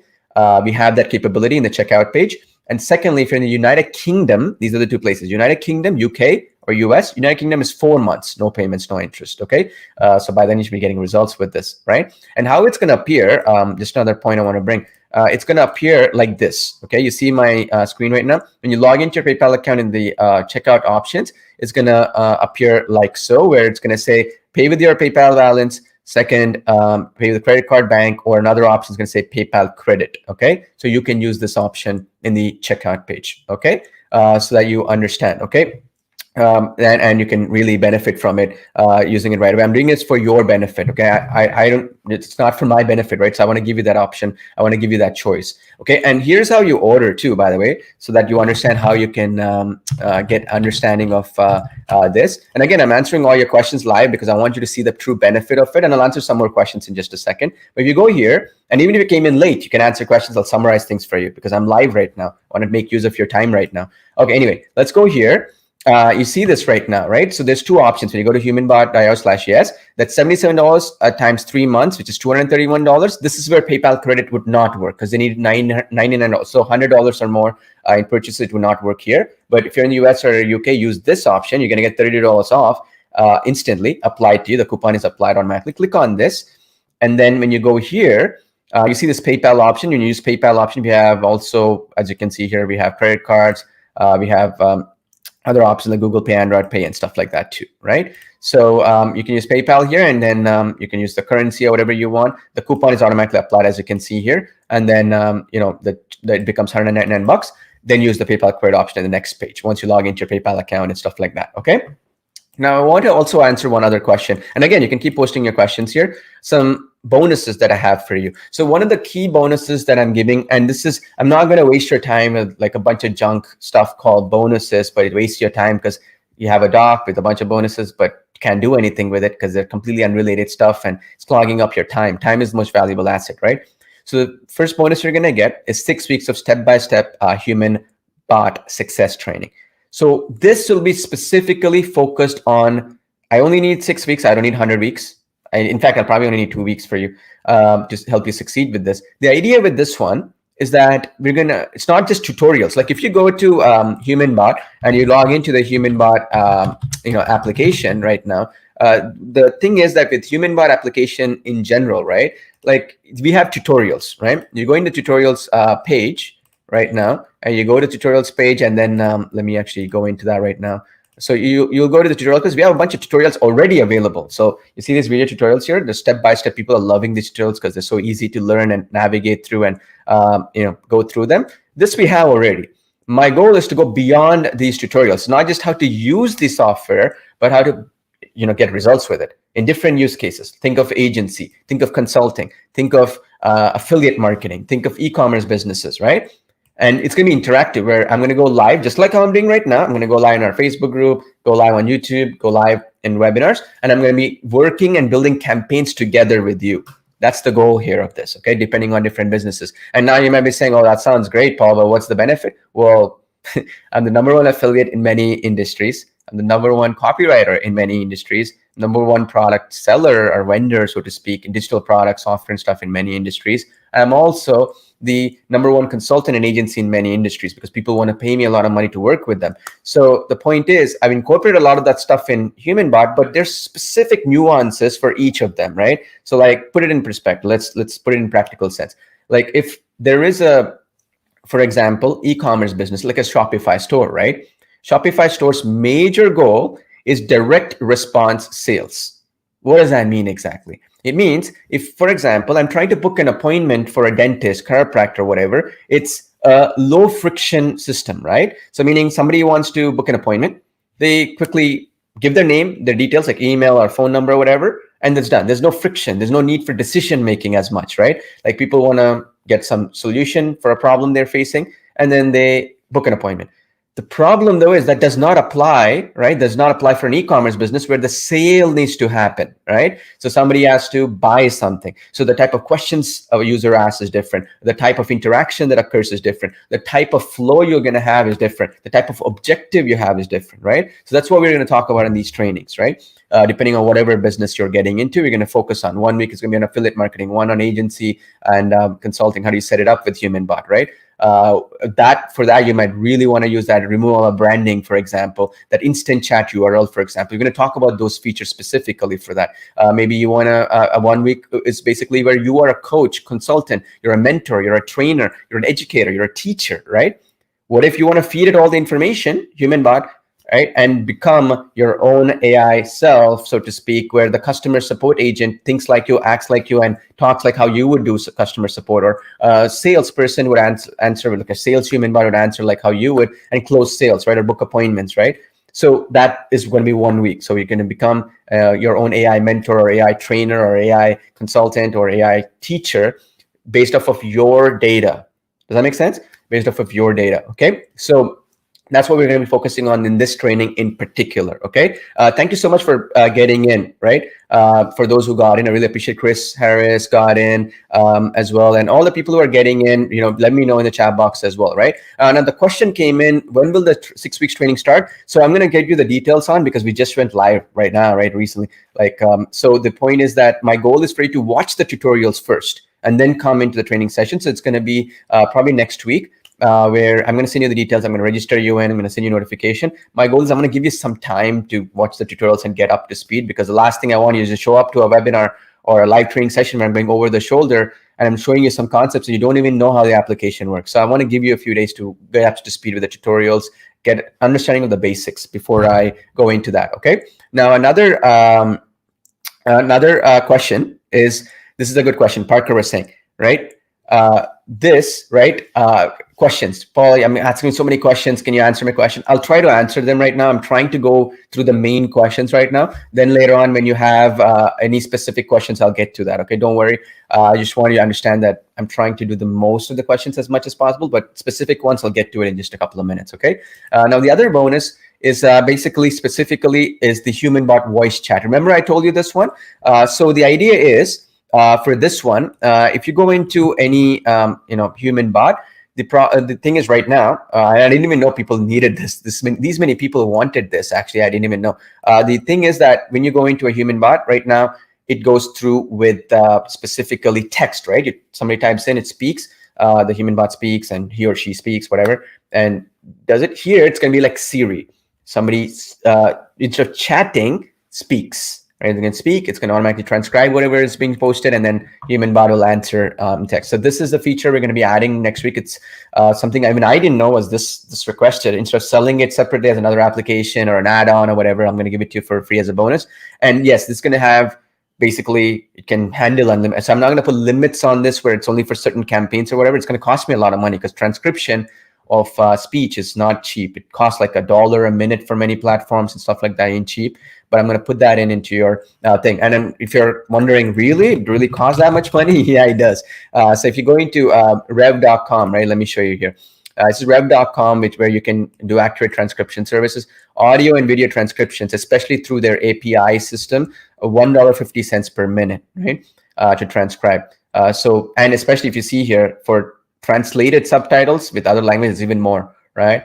We have that capability in the checkout page. And secondly, if you're in the United Kingdom, these are the 2 places: United Kingdom, UK, or US. United Kingdom is 4 months, no payments, no interest. Okay, so by then you should be getting results with this, right? And how it's going to appear? Just another point I want to bring. It's going to appear like this. Okay, you see my screen right now. When you log into your PayPal account in the checkout options, it's going to appear like so, where it's going to say pay with your PayPal balance. Second, pay with the credit card bank, or another option is going to say PayPal Credit. Okay, so you can use this option in the checkout page. Okay, so that you understand. Okay. And you can really benefit from it using it right away. I'm doing this for your benefit. Okay, I don't. It's not for my benefit, right? So I want to give you that option. I want to give you that choice. Okay, and here's how you order too, by the way, so that you understand how you can get understanding of this. And again, I'm answering all your questions live because I want you to see the true benefit of it. And I'll answer some more questions in just a second. But if you go here, and even if you came in late, you can answer questions. I'll summarize things for you because I'm live right now. I want to make use of your time right now. Okay, anyway, let's go here. You see this right now, right? So there's 2 options. When you go to humanbot.io/yes, that's $77 times 3 months, which is $231. This is where PayPal Credit would not work because they need $99. So $100 or more in purchases, it would not work here. But if you're in the US or UK, use this option. You're going to get $30 off instantly applied to you. The coupon is applied automatically. Click on this. And then when you go here, you see this PayPal option. You use PayPal option. We have also, as you can see here, we have credit cards. We have other options like Google Pay, Android Pay, and stuff like that too, right? So you can use PayPal here, and then you can use the currency or whatever you want. The coupon is automatically applied, as you can see here, and then it becomes $199. Then use the PayPal Credit option in the next page once you log into your PayPal account and stuff like that. Okay. Now I want to also answer one other question, and again, you can keep posting your questions here. Some bonuses that I have for you. So one of the key bonuses that I'm giving, and this is, I'm not going to waste your time with like a bunch of junk stuff called bonuses, but it wastes your time because you have a doc with a bunch of bonuses, but you can't do anything with it because they're completely unrelated stuff and it's clogging up your time. Time is the most valuable asset, right? So the first bonus you're going to get is 6 weeks of step-by-step human bot success training. So this will be specifically focused on, I only need 6 weeks. I don't need 100 weeks. In fact, I'll probably only need 2 weeks for you to help you succeed with this. The idea with this one is that it's not just tutorials. Like if you go to HumanBot and you log into the HumanBot application right now, the thing is that with HumanBot application in general, right? Like we have tutorials, right? You go in the tutorials page right now, and you go to tutorials page, and then let me actually go into that right now. So you'll go to the tutorial because we have a bunch of tutorials already available. So you see these video tutorials here, the step-by-step. People are loving these tutorials because they're so easy to learn and navigate through and go through them. This we have already. My goal is to go beyond these tutorials, not just how to use the software, but how to get results with it in different use cases. Think of agency, think of consulting, think of affiliate marketing, think of e-commerce businesses, right? And it's going to be interactive where I'm going to go live, just like how I'm doing right now. I'm going to go live in our Facebook group, go live on YouTube, go live in webinars, and I'm going to be working and building campaigns together with you. That's the goal here of this, okay? Depending on different businesses. And now you might be saying, oh, that sounds great, Paul, but what's the benefit? Well, I'm the number one affiliate in many industries. I'm the number one copywriter in many industries, number one product seller or vendor, so to speak, in digital products, software and stuff in many industries. I'm also the number one consultant and agency in many industries because people want to pay me a lot of money to work with them. So the point is, I've incorporated a lot of that stuff in HumanBot, but there's specific nuances for each of them, right? So like, put it in perspective. Let's put it in practical sense. Like if there is for example, e-commerce business, like a Shopify store, right? Shopify store's major goal is direct response sales. What does that mean exactly? It means if, for example, I'm trying to book an appointment for a dentist, chiropractor, whatever, it's a low friction system, right? So meaning somebody wants to book an appointment, they quickly give their name, their details like email or phone number or whatever, and it's done. There's no friction. There's no need for decision making as much, right? Like people want to get some solution for a problem they're facing, and then they book an appointment. The problem though is that does not apply, right? Does not apply for an e-commerce business where the sale needs to happen, right? So somebody has to buy something. So the type of questions a user asks is different. The type of interaction that occurs is different. The type of flow you're going to have is different. The type of objective you have is different, right? So that's what we're going to talk about in these trainings, right? Depending on whatever business you're getting into, we're going to focus on. 1 week is going to be on affiliate marketing, one on agency and consulting. How do you set it up with HumanBot, right? For that you might really want to use that removal of branding, for example, that instant chat URL, for example. We're going to talk about those features specifically for that. Maybe you want a 1 week is basically where you are a coach, consultant, you're a mentor, you're a trainer, you're an educator, you're a teacher, right? What if you want to feed it all the information, HumanBot, right, and become your own AI self, so to speak, where the customer support agent thinks like you, acts like you, and talks like how you would do customer support, or a salesperson would answer like a sales HumanBot would answer like how you would, and close sales, right, or book appointments, right? So that is going to be 1 week. So you're going to become your own AI mentor or AI trainer or AI consultant or AI teacher based off of your data. Does that make sense? Based off of your data, okay? So that's what we're going to be focusing on in this training in particular, okay? Thank you so much for getting in, right? For those who got in, I really appreciate Chris Harris got in as well. And all the people who are getting in, let me know in the chat box as well, right? Now the question came in, when will the 6 weeks training start? So I'm going to get you the details on because we just went live right now, right? Recently. So the point is that my goal is for you to watch the tutorials first and then come into the training session. So it's going to be probably next week. Where I'm going to send you the details. I'm going to register you in. I'm going to send you a notification. My goal is I'm going to give you some time to watch the tutorials and get up to speed, because the last thing I want you is to show up to a webinar or a live training session where I'm going over the shoulder and I'm showing you some concepts and you don't even know how the application works. So I want to give you a few days to get up to speed with the tutorials, get understanding of the basics before I go into that. Okay. Now another question is, this is a good question. Parker was saying, right? Questions. Paul, I'm asking so many questions. Can you answer my question? I'll try to answer them right now. I'm trying to go through the main questions right now. Then later on, when you have any specific questions, I'll get to that. Okay, don't worry. I just want you to understand that I'm trying to do the most of the questions as much as possible, but specific ones, I'll get to it in just a couple of minutes. Okay. Now the other bonus is specifically is the HumanBot voice chat. Remember I told you this one? So the idea is, for this one, if you go into any HumanBot, the thing is right now, I didn't even know people needed these many people wanted this. Actually, I didn't even know. The thing is that when you go into a HumanBot right now, it goes through with specifically text, right? Somebody types in, it speaks, the HumanBot speaks, and he or she speaks, whatever, and does it. Here it's going to be like Siri. Somebody instead of chatting, speaks. Right, they can speak. It's going to automatically transcribe whatever is being posted, and then HumanBot will answer text. So this is the feature we're going to be adding next week. It's something I didn't know was this requested. Instead of selling it separately as another application or an add-on or whatever, I'm going to give it to you for free as a bonus. And yes, this is going to have basically, it can handle unlimited. So I'm not going to put limits on this where it's only for certain campaigns or whatever. It's going to cost me a lot of money because transcription of speech is not cheap. It costs like $1 a minute for many platforms and stuff like that. Ain't cheap. But I'm going to put that into your thing. And then if you're wondering, really, it really costs that much money? Yeah, it does. So if you go into rev.com, right? Let me show you here. This is rev.com, where you can do accurate transcription services, audio and video transcriptions, especially through their API system, $1.50 per minute, right, to transcribe. And especially if you see here for translated subtitles with other languages, even more, right?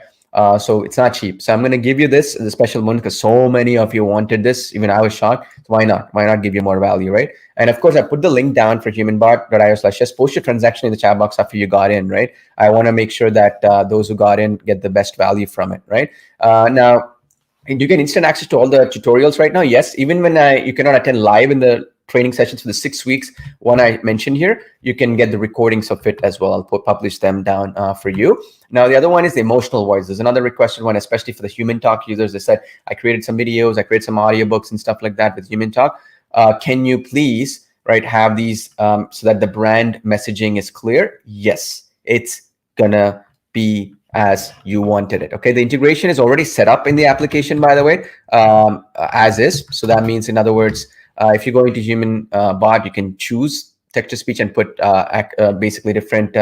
So it's not cheap. So I'm going to give you this as a special one because so many of you wanted this. Even I was shocked. So why not? Why not give you more value, right? And of course, I put the link down for humanbot.io/just post your transaction in the chat box after you got in, right? I want to make sure that those who got in get the best value from it, right? Now, you get instant access to all the tutorials right now. Yes, even when you cannot attend live in the training sessions for the 6 weeks, one I mentioned here, you can get the recordings of it as well. I'll publish them down for you. Now, the other one is the emotional voice. There's another requested one, especially for the Human Talk users. They said, I created some videos, I created some audiobooks and stuff like that with Human Talk. Can you please, right, have these so that the brand messaging is clear? Yes, it's gonna be as you wanted it. Okay, the integration is already set up in the application, by the way, as is. So that means, in other words, if you go into HumanBot, you can choose text-to-speech and put basically different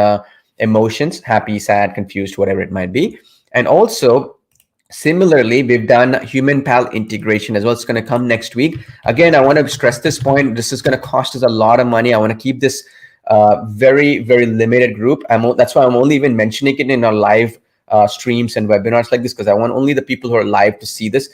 emotions: happy, sad, confused, whatever it might be. And also, similarly, we've done HumanPal integration as well. It's going to come next week. Again, I want to stress this point. This is going to cost us a lot of money. I want to keep this very, very limited group. That's why I'm only even mentioning it in our live streams and webinars like this, because I want only the people who are live to see this.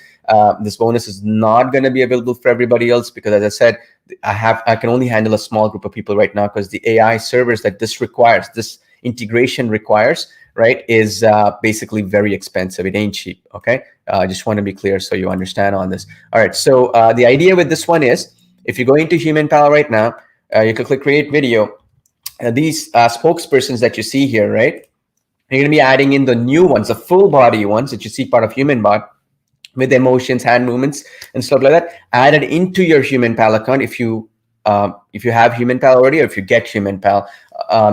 This bonus is not going to be available for everybody else because, as I said, I can only handle a small group of people right now because the AI servers that this integration requires, right, is basically very expensive. It ain't cheap. Okay, I just want to be clear so you understand on this. All right, so the idea with this one is, if you go into HumanPal right now, you can click create video. These spokespersons that you see here, right, you're going to be adding in the new ones, the full body ones that you see part of HumanBot, with emotions, hand movements, and stuff like that, added into your HumanPal account if you have HumanPal already, or if you get HumanPal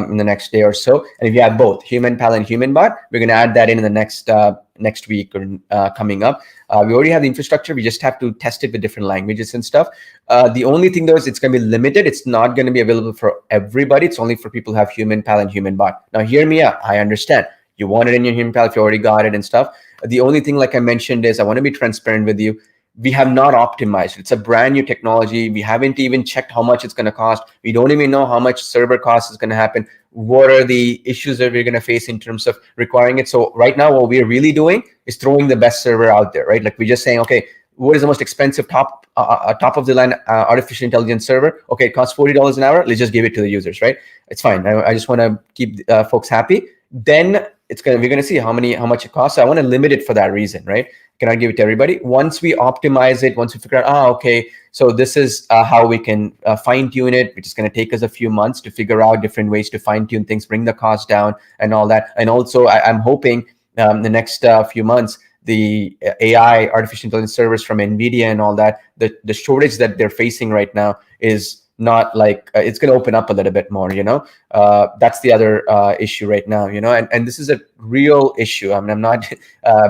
in the next day or so. And if you have both HumanPal and HumanBot, we're going to add that in the next week or coming up. We already have the infrastructure. We just have to test it with different languages and stuff. The only thing, though, is it's going to be limited. It's not going to be available for everybody. It's only for people who have HumanPal and HumanBot. Now, hear me out. I understand. You want it in your HumanPal if you already got it and stuff. The only thing, like I mentioned, is I want to be transparent with you. We have not optimized. It's a brand new technology. We haven't even checked how much it's going to cost. We don't even know how much server cost is going to happen. What are the issues that we're going to face in terms of requiring it? So right now, what we're really doing is throwing the best server out there, right? Like we're just saying, okay, what is the most expensive top of the line artificial intelligence server? Okay, it costs $40 an hour. Let's just give it to the users, right? It's fine. I just want to keep folks happy. Then we're going to see how much it costs. So I want to limit it for that reason, right? Cannot give it to everybody. Once we optimize it, once we figure out, okay, so this is how we can fine tune it, which is going to take us a few months to figure out different ways to fine tune things, bring the cost down and all that. And also I'm hoping the next few months, the AI artificial intelligence servers from NVIDIA and all that, the shortage that they're facing right now is not like it's going to open up a little bit more, that's the other issue right now, and this is a real issue. I mean, I'm not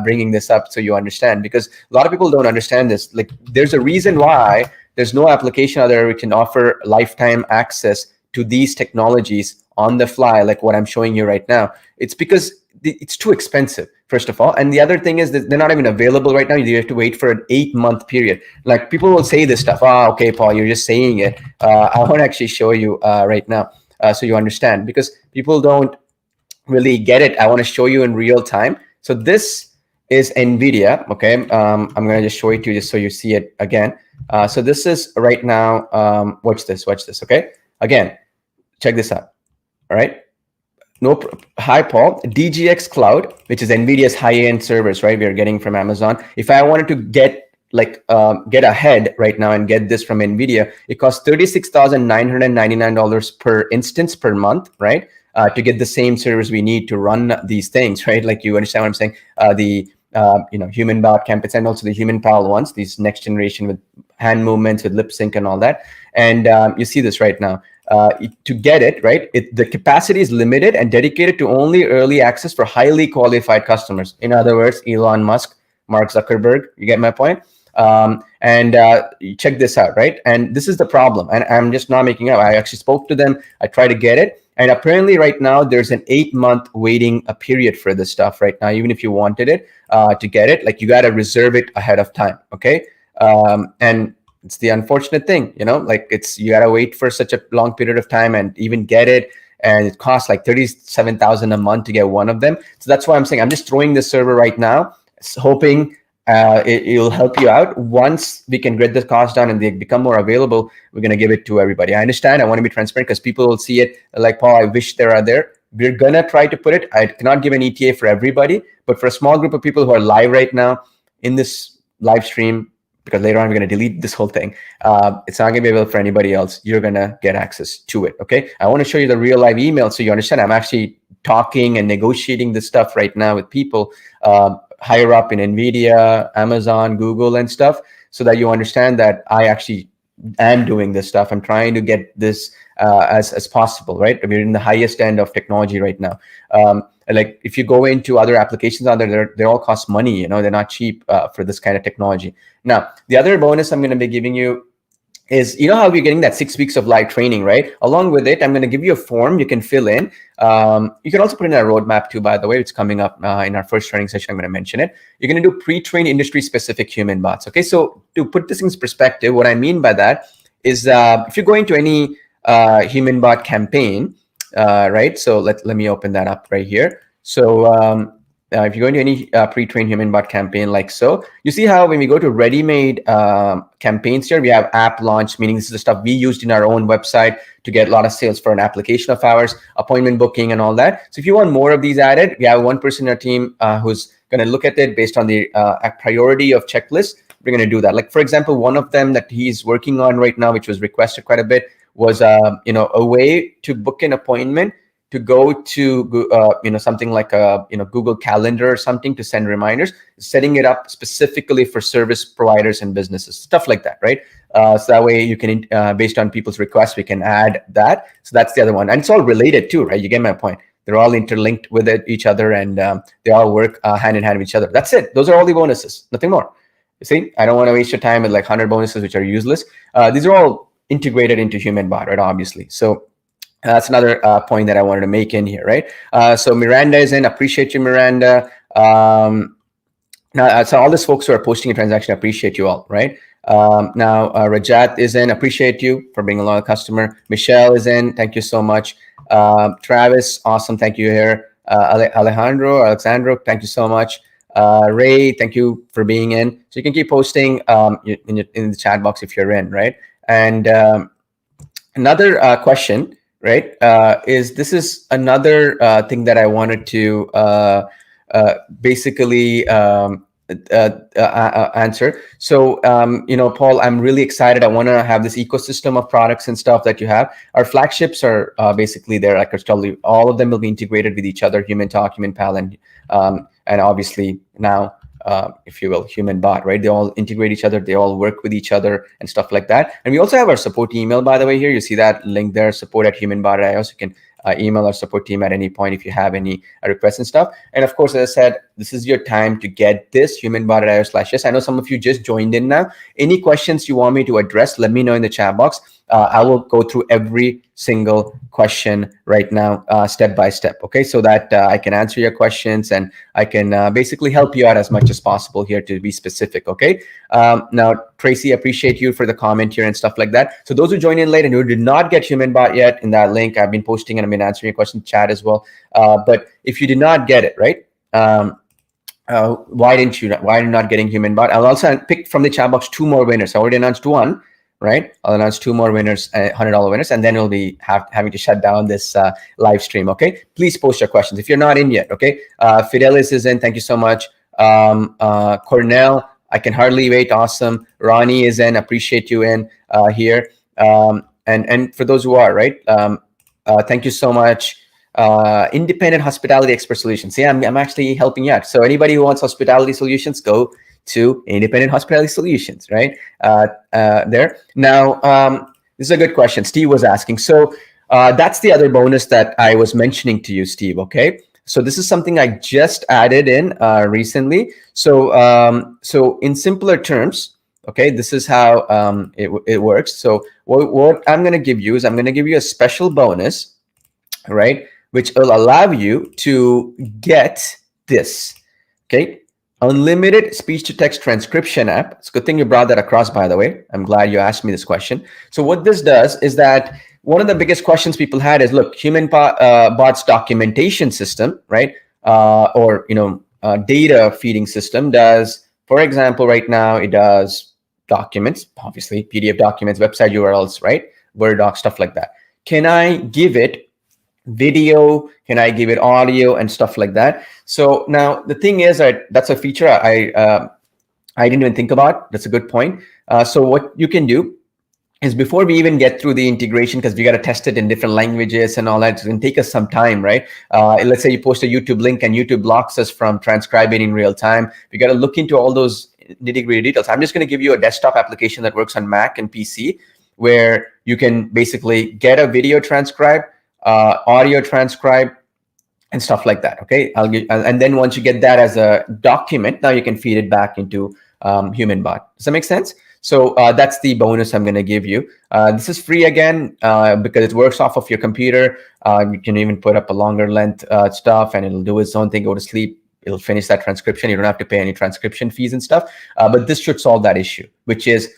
bringing this up so you understand, because a lot of people don't understand this. Like, there's a reason why there's no application out there which can offer lifetime access to these technologies on the fly, like what I'm showing you right now. It's because it's too expensive, first of all. And the other thing is that they're not even available right now. You have to wait for an 8-month period. Like, people will say this stuff. Oh, okay, Paul, you're just saying it. I want to actually show you right now so you understand, because people don't really get it. I want to show you in real time. So this is NVIDIA. Okay, I'm going to just show it to you just so you see it again. So this is right now. Watch this. Okay, again, check this out. All right. Hi, Paul. DGX Cloud, which is NVIDIA's high-end servers, right? We are getting from Amazon. If I wanted to get ahead right now and get this from NVIDIA, it costs $36,999 per instance per month, right? To get the same servers we need to run these things, right? Like, you understand what I'm saying? The HumanBot campus and also the HumanPal ones, these next generation with hand movements, with lip sync and all that. And you see this right now. To get it, right, the capacity is limited and dedicated to only early access for highly qualified customers. In other words, Elon Musk, Mark Zuckerberg, you get my point? You check this out, right? And this is the problem. And I'm just not making up. I actually spoke to them. I tried to get it. And apparently right now there's an 8-month waiting period for this stuff right now. Even if you wanted it to get it, like you got to reserve it ahead of time. Okay. And it's the unfortunate thing, you know, like you got to wait for such a long period of time and even get it. And it costs like 37,000 a month to get one of them. So that's why I'm saying I'm just throwing this server right now, hoping it'll help you out. Once we can get the cost down and they become more available, we're going to give it to everybody. I understand. I want to be transparent because people will see it like, Paul, I wish they are there. We're going to try to put it. I cannot give an ETA for everybody, but for a small group of people who are live right now in this live stream, because later on we're going to delete this whole thing. It's not going to be available for anybody else. You're going to get access to it. Okay. I want to show you the real live email so you understand I'm actually talking and negotiating this stuff right now with people higher up in NVIDIA, Amazon, Google and stuff, so that you understand that I actually am doing this stuff. I'm trying to get this as possible, right? We're in the highest end of technology right now. Like if you go into other applications out there, they all cost money, you know, they're not cheap for this kind of technology. Now, the other bonus I'm going to be giving you is, you know how you're getting that 6 weeks of live training, right? Along with it, I'm going to give you a form you can fill in. You can also put in a roadmap too, by the way. It's coming up in our first training session. I'm going to mention it. You're going to do pre-trained industry-specific human bots. Okay, so to put this in perspective, what I mean by that is if you're going to any human bot campaign, right? So let me open that up right here. So if you go into any pre-trained human bot campaign like so, you see how when we go to ready-made campaigns here, we have app launch, meaning this is the stuff we used in our own website to get a lot of sales for an application of ours, appointment booking and all that. So if you want more of these added, we have one person in our team who's going to look at it based on the priority of checklist. We're going to do that. Like, for example, one of them that he's working on right now, which was requested quite a bit, was you know, a way to book an appointment to go to you know, something like a Google Calendar or something to send reminders, setting it up specifically for service providers and businesses, stuff like that, right? So that way you can, based on people's requests, we can add that. So that's the other one, and it's all related too, right? You get my point. They're all interlinked with each other, and they all work hand in hand with each other. That's it. Those are all the bonuses, nothing more. You see, I don't want to waste your time with like 100 bonuses which are useless. These are all integrated into HumanBot, right? Obviously. So that's another point that I wanted to make in here, right? So Miranda is in. Appreciate you, Miranda. Now, so all these folks who are posting a transaction, appreciate you all, right? Now, Rajat is in. Appreciate you for being a loyal customer. Michelle is in. Thank you so much. Travis, awesome. Thank you here. Alexandro, thank you so much. Ray, thank you for being in. So you can keep posting in the chat box if you're in, right? And another question, right, this is another thing that I wanted to basically answer. So, you know, Paul, I'm really excited. I want to have this ecosystem of products and stuff that you have. Our flagships are basically there. Like I told you, all of them will be integrated with each other, HumanTalk, HumanPal, and obviously now, if you will, HumanBot, right? They all integrate each other. They all work with each other and stuff like that. And we also have our support email, by the way, here. You see that link there, support@humanbot.io. So you can email our support team at any point if you have any requests and stuff. And of course, as I said, this is your time to get this, humanbot.io/yes. I know some of you just joined in now. Any questions you want me to address, let me know in the chat box. I will go through every single question right now, step by step, okay? So that I can answer your questions and I can basically help you out as much as possible here, to be specific, okay? Now, Tracy, appreciate you for the comment here and stuff like that. So those who joined in late and who did not get HumanBot yet, in that link, I've been posting and I've been answering your question in chat as well. But if you did not get it, right? Why did you not getting HumanBot? I'll also pick from the chat box 2 more winners. I already announced 1. Right, I'll announce 2 more winners, $100 winners, and then we'll be having to shut down this live stream. Okay, please post your questions if you're not in yet. Okay, Fidelis is in. Thank you so much. Cornell, I can hardly wait. Awesome. Ronnie is in. Appreciate you in here. And for those who are right, thank you so much. Independent Hospitality Expert Solutions. See, I'm actually helping you out. So anybody who wants hospitality solutions, go to Independent Hospitality Solutions, right? There. Now, this is a good question. Steve was asking. So that's the other bonus that I was mentioning to you, Steve, okay? So this is something I just added in recently. So, so in simpler terms, okay, this is how it works. So what I'm going to give you is I'm going to give you a special bonus right? Which will allow you to get this, okay? Unlimited speech-to-text transcription app. It's a good thing you brought that across, by the way. I'm glad you asked me this question. So what this does is that one of the biggest questions people had is, look, HumanBot's documentation system, right? Or data feeding system does, for example, right now it does documents, obviously PDF documents, website URLs, right? Word doc, stuff like that. Can I give it video? Can I give it audio and stuff like that? So now the thing is that that's a feature I didn't even think about. That's a good point. So what you can do is, before we even get through the integration, because we got to test it in different languages and all that, it's going to take us some time, right? Let's say you post a YouTube link and YouTube blocks us from transcribing in real time. We got to look into all those nitty-gritty details. I'm just going to give you a desktop application that works on Mac and PC, where you can basically get a video transcribe, audio transcribe, and stuff like that. Okay, and then once you get that as a document, now you can feed it back into HumanBot. Does that make sense? So that's the bonus I'm going to give you. This is free again because it works off of your computer. You can even put up a longer length stuff, and it'll do its own thing. Go to sleep. It'll finish that transcription. You don't have to pay any transcription fees and stuff. But this should solve that issue, which is,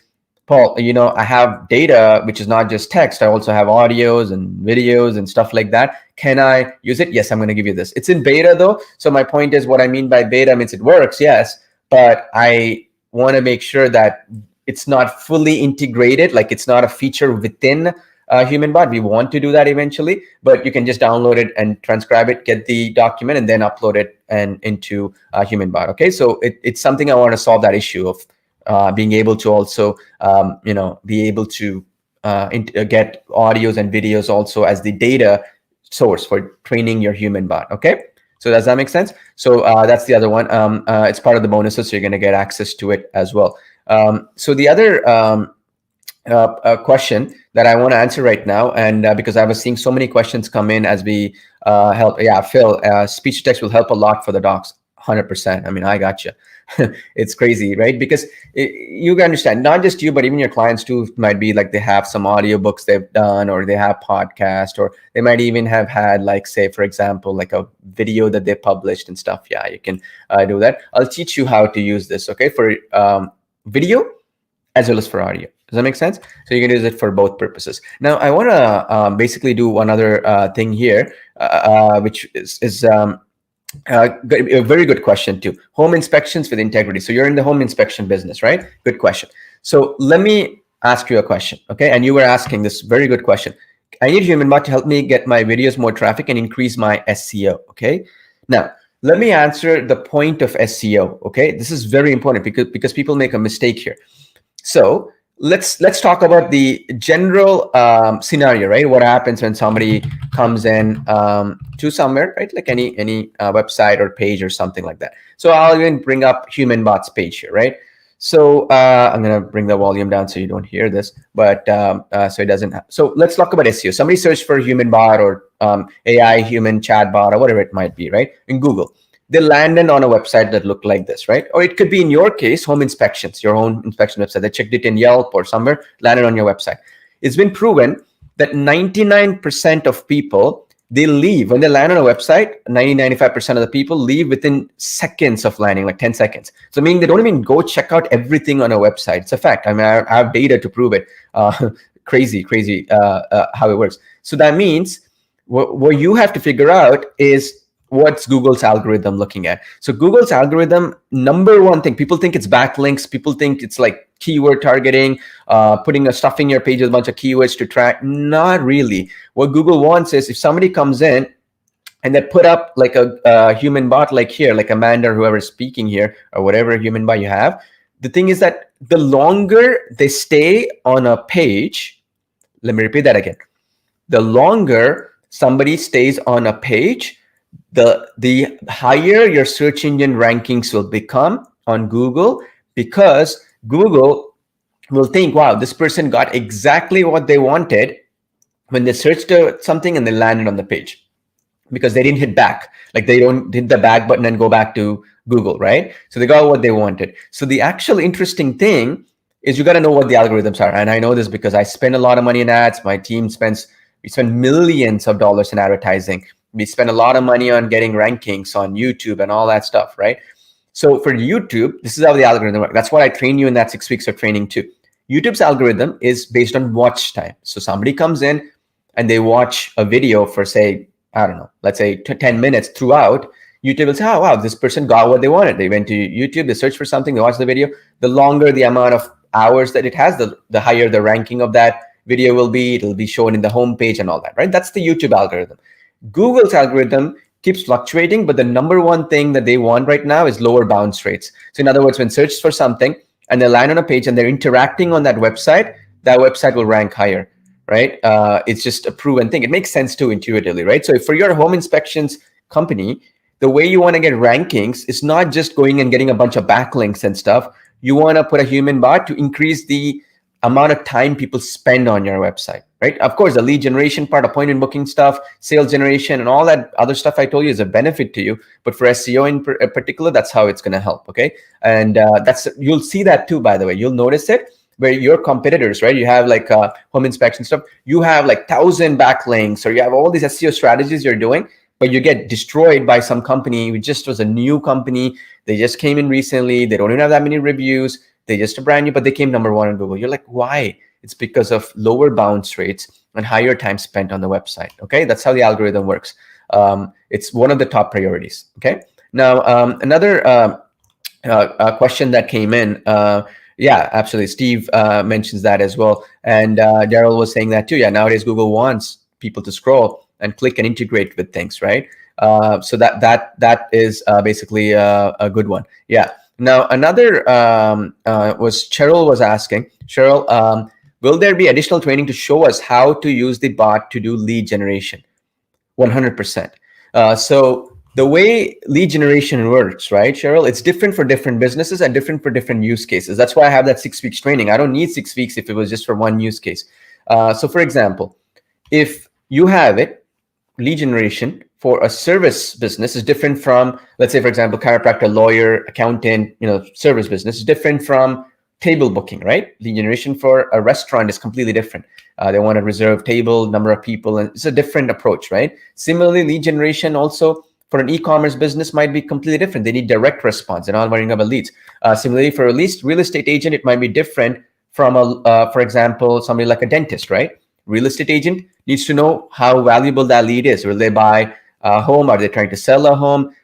Paul, I have data, which is not just text. I also have audios and videos and stuff like that. Can I use it? Yes, I'm going to give you this. It's in beta though. So my point is, what I mean by beta means it works, yes, but I want to make sure that it's not fully integrated, like it's not a feature within HumanBot. We want to do that eventually, but you can just download it and transcribe it, get the document, and then upload it into HumanBot. Okay, so it's something I want to solve, that issue of being able to also, be able to get audios and videos also as the data source for training your HumanBot. Okay, so does that make sense? So that's the other one. It's part of the bonuses, so you're going to get access to it as well. So the other question that I want to answer right now, and because I was seeing so many questions come in as we help. Yeah, Phil, speech to text will help a lot for the docs. 100%. I mean, I got you. It's crazy, right? Because you can understand, not just you, but even your clients too might be like, they have some audiobooks they've done, or they have podcast, or they might even have had, like, say, for example, like a video that they published and stuff. Yeah, you can do that. I'll teach you how to use this, okay, for video as well as for audio. Does that make sense? So you can use it for both purposes. Now, I want to basically do one other thing here, which is a very good question too. Home inspections with integrity. So you're in the home inspection business, right? Good question. So let me ask you a question, okay? And you were asking this very good question. I need HumanBot to help me get my videos more traffic and increase my SEO, okay? Now, let me answer the point of SEO, okay? This is very important because people make a mistake here. So let's talk about the general scenario, right? What happens when somebody comes in to somewhere, right? Like any website or page or something like that. So I'll even bring up HumanBot's page here, right? So I'm gonna bring the volume down so you don't hear this, but so it doesn't. So let's talk about SEO. Somebody search for HumanBot or AI human chatbot or whatever it might be, right? In Google. They landed on a website that looked like this, right? Or it could be, in your case, home inspections, your own inspection website. They checked it in Yelp or somewhere, landed on your website. It's been proven that 99% of people, they leave. When they land on a website, 95% of the people leave within seconds of landing, like 10 seconds. So meaning they don't even go check out everything on a website. It's a fact. I mean, I have data to prove it. Crazy how it works. So that means what you have to figure out is, what's Google's algorithm looking at? So Google's algorithm, number one thing, people think it's backlinks. People think it's like keyword targeting, stuffing your page with a bunch of keywords to track. Not really. What Google wants is, if somebody comes in and they put up like a HumanBot, like here, like Amanda, whoever's speaking here, or whatever HumanBot you have, the thing is that the longer they stay on a page, let me repeat that again. The longer somebody stays on a page, the higher your search engine rankings will become on Google, because Google will think, wow, this person got exactly what they wanted when they searched something and they landed on the page, because they didn't hit back. Like, they don't hit the back button and go back to Google, right? So they got what they wanted. So the actual interesting thing is, you got to know what the algorithms are. And I know this because I spend a lot of money in ads. My team spends We spend millions of dollars in advertising. We spend a lot of money on getting rankings on YouTube and all that stuff, right? So for YouTube, this is how the algorithm works. That's what I train you in that 6 weeks of training too. YouTube's algorithm is based on watch time. So somebody comes in and they watch a video for, say, I don't know, let's say 10 minutes throughout. YouTube will say, oh, wow, this person got what they wanted. They went to YouTube, they searched for something, they watched the video. The longer the amount of hours that it has, the higher the ranking of that video will be. It'll be shown in the homepage and all that, right? That's the YouTube algorithm. Google's algorithm keeps fluctuating, but the number one thing that they want right now is lower bounce rates. So in other words, when searched for something and they land on a page and they're interacting on that website will rank higher, right? It's just a proven thing. It makes sense too intuitively, right? So if for your home inspections company, the way you want to get rankings is not just going and getting a bunch of backlinks and stuff. You want to put a human bot to increase the amount of time people spend on your website, right? Of course, the lead generation part, appointment booking stuff, sales generation, and all that other stuff I told you is a benefit to you. But for SEO in particular, that's how it's going to help, okay? And you'll see that too, by the way. You'll notice it where your competitors, right? You have like home inspection stuff. You have like 1,000 backlinks, or you have all these SEO strategies you're doing, but you get destroyed by some company who just was a new company. They just came in recently. They don't even have that many reviews. They just are brand new, but they came number one on Google. You're like, why? It's because of lower bounce rates and higher time spent on the website. Okay, that's how the algorithm works. It's one of the top priorities. Okay, now another question that came in. Yeah, absolutely. Steve mentions that as well, and Daryl was saying that too. Yeah, nowadays Google wants people to scroll and click and integrate with things, right? So that is basically a good one. Yeah. Now another was Cheryl was asking. Cheryl, will there be additional training to show us how to use the bot to do lead generation? 100%. So the way lead generation works, right, Cheryl, it's different for different businesses and different for different use cases. That's why I have that 6 weeks training. I don't need 6 weeks if it was just for one use case. So for example, if you have it, lead generation for a service business is different from, let's say, for example, chiropractor, lawyer, accountant, service business is different from table booking, right? Lead generation for a restaurant is completely different. They want to reserve table, number of people, and it's a different approach, right? Similarly, lead generation also for an e-commerce business might be completely different. They need direct response. They're not worrying about leads. Similarly, for a real estate agent, it might be different from, for example, somebody like a dentist, right? Real estate agent needs to know how valuable that lead is. Will they buy a home? Are they trying to sell a home?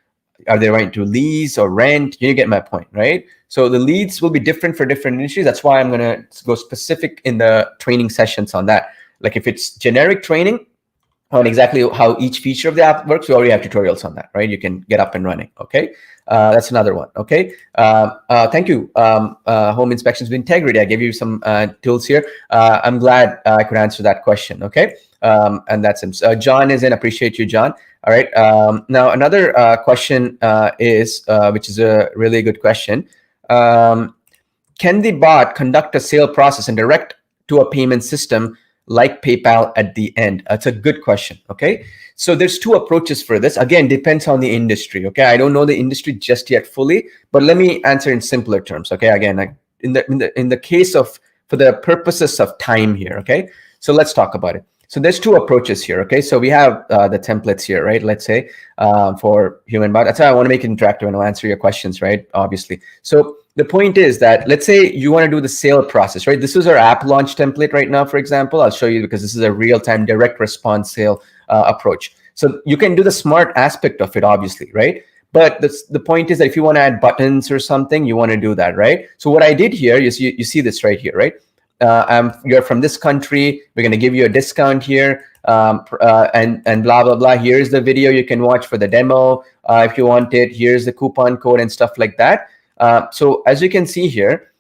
Are they trying to lease or rent? You get my point, right? So the leads will be different for different industries. That's why I'm going to go specific in the training sessions on that. Like if it's generic training on exactly how each feature of the app works, we already have tutorials on that, right? You can get up and running, okay? That's another one, okay? Thank you, Home Inspections with Integrity. I gave you some tools here. I'm glad I could answer that question, okay? And that's him. John is in. Appreciate you, John. All right. Now, another question is, which is a really good question. Can the bot conduct a sale process and direct to a payment system like PayPal at the end? That's a good question. Okay. So there's two approaches for this. Again, depends on the industry. Okay. I don't know the industry just yet fully, but let me answer in simpler terms. Okay. Again, in the case of, for the purposes of time here. Okay. So let's talk about it. So there's two approaches here. Okay. So we have the templates here, right? Let's say for HumanBot. That's why I want to make it interactive and I'll answer your questions, right? Obviously. So the point is that let's say you want to do the sale process, right? This is our app launch template right now, for example. I'll show you because this is a real-time direct response sale approach. So you can do the smart aspect of it, obviously, right? But the point is that if you want to add buttons or something, you want to do that, right? So what I did here, you see this right here, right? You're from this country. We're going to give you a discount here, and blah, blah, blah. Here's the video you can watch for the demo if you want it. Here's the coupon code and stuff like that. So as you can see here,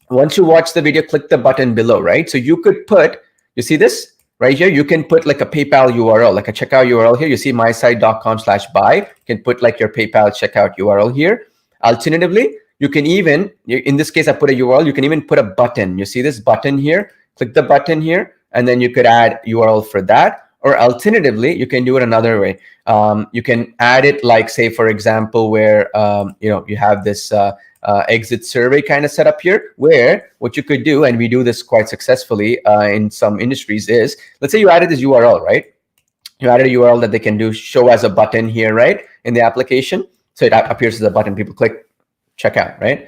once you watch the video, click the button below, right? So you could put, you see this right here? You can put like a PayPal URL, like a checkout URL here. You see mysite.com/buy. You can put like your PayPal checkout URL here. Alternatively, you can even, in this case, I put a URL. You can even put a button. You see this button here? Click the button here, and then you could add URL for that. Or alternatively, you can do it another way. You can add it like, say, for example, where you have this exit survey kind of setup here, where what you could do, and we do this quite successfully in some industries, is let's say you added this URL, right? You added a URL that they can do show as a button here, right, in the application. So it appears as a button. People click checkout, right,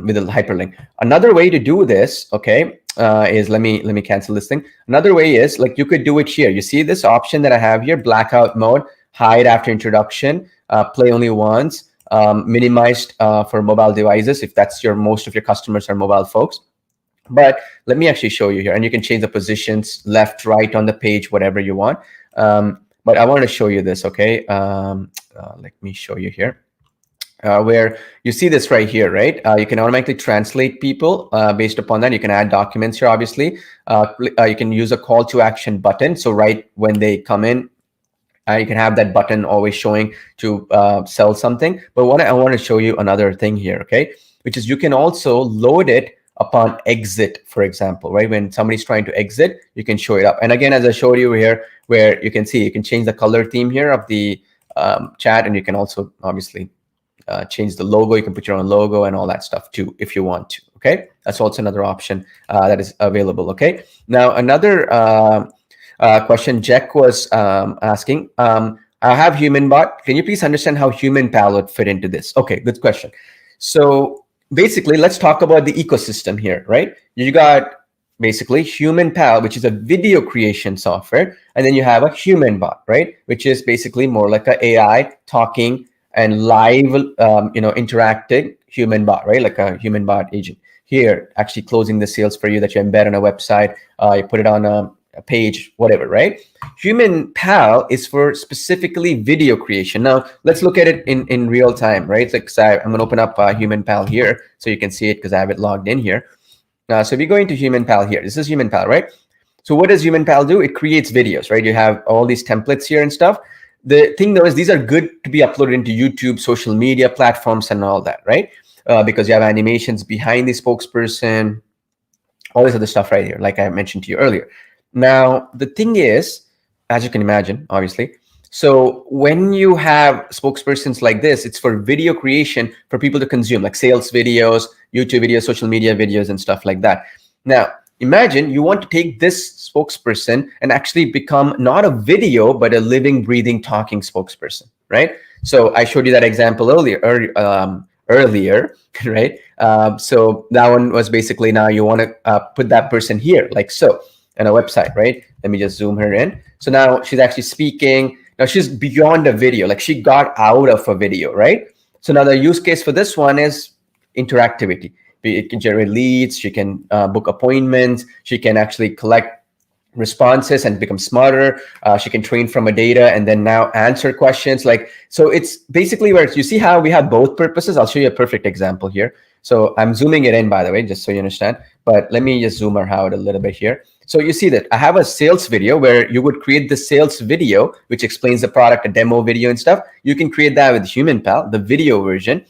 with a hyperlink. Another way to do this, okay, is let me cancel this thing. Another way is like you could do it here. You see this option that I have here, blackout mode, hide after introduction, play only once, minimized for mobile devices if that's most of your customers are mobile folks. But let me actually show you here, and you can change the positions left, right on the page, whatever you want. But I want to show you this, okay? Let me show you here. Where you see this right here, right? You can automatically translate people based upon that. You can add documents here, obviously. You can use a call to action button. So right when they come in, you can have that button always showing to sell something. But what I want to show you another thing here, okay? Which is you can also load it upon exit, for example, right? When somebody's trying to exit, you can show it up. And again, as I showed you here, where you can see, you can change the color theme here of the chat, and you can also obviously change the logo. You can put your own logo and all that stuff too, if you want to, okay? That's also another option that is available, okay? Now, another question Jack was asking, I have HumanBot. Can you please understand how HumanPal would fit into this? Okay, good question. So basically, let's talk about the ecosystem here, right? You got basically HumanPal, which is a video creation software, and then you have a HumanBot, right? Which is basically more like an AI talking and live, interacting HumanBot, right? Like a HumanBot agent. Here, actually closing the sales for you that you embed on a website, you put it on a page, whatever, right? HumanPal is for specifically video creation. Now, let's look at it in real time, right? Like, I'm going to open up HumanPal here so you can see it because I have it logged in here. So if you go into HumanPal here, this is HumanPal, right? So what does HumanPal do? It creates videos, right? You have all these templates here and stuff. The thing though is these are good to be uploaded into YouTube, social media platforms and all that, right? Because you have animations behind the spokesperson, all this other stuff right here, like I mentioned to you earlier. Now, the thing is, as you can imagine, obviously, so when you have spokespersons like this, it's for video creation for people to consume, like sales videos, YouTube videos, social media videos, and stuff like that. Now, imagine you want to take this spokesperson and actually become not a video, but a living, breathing, talking spokesperson, right? So I showed you that example earlier, right? So that one was basically now you want to put that person here, like so, on a website, right? Let me just zoom her in. So now she's actually speaking. Now she's beyond a video, like she got out of a video, right? So now the use case for this one is interactivity. It can generate leads. She can book appointments. She can actually collect responses and become smarter. She can train from a data and then now answer questions. Like, so it's basically where you see how we have both purposes. I'll show you a perfect example here. So I'm zooming it in, by the way, just so you understand. But let me just zoom her out a little bit here. So you see that I have a sales video where you would create the sales video, which explains the product, a demo video and stuff. You can create that with HumanPal, the video version,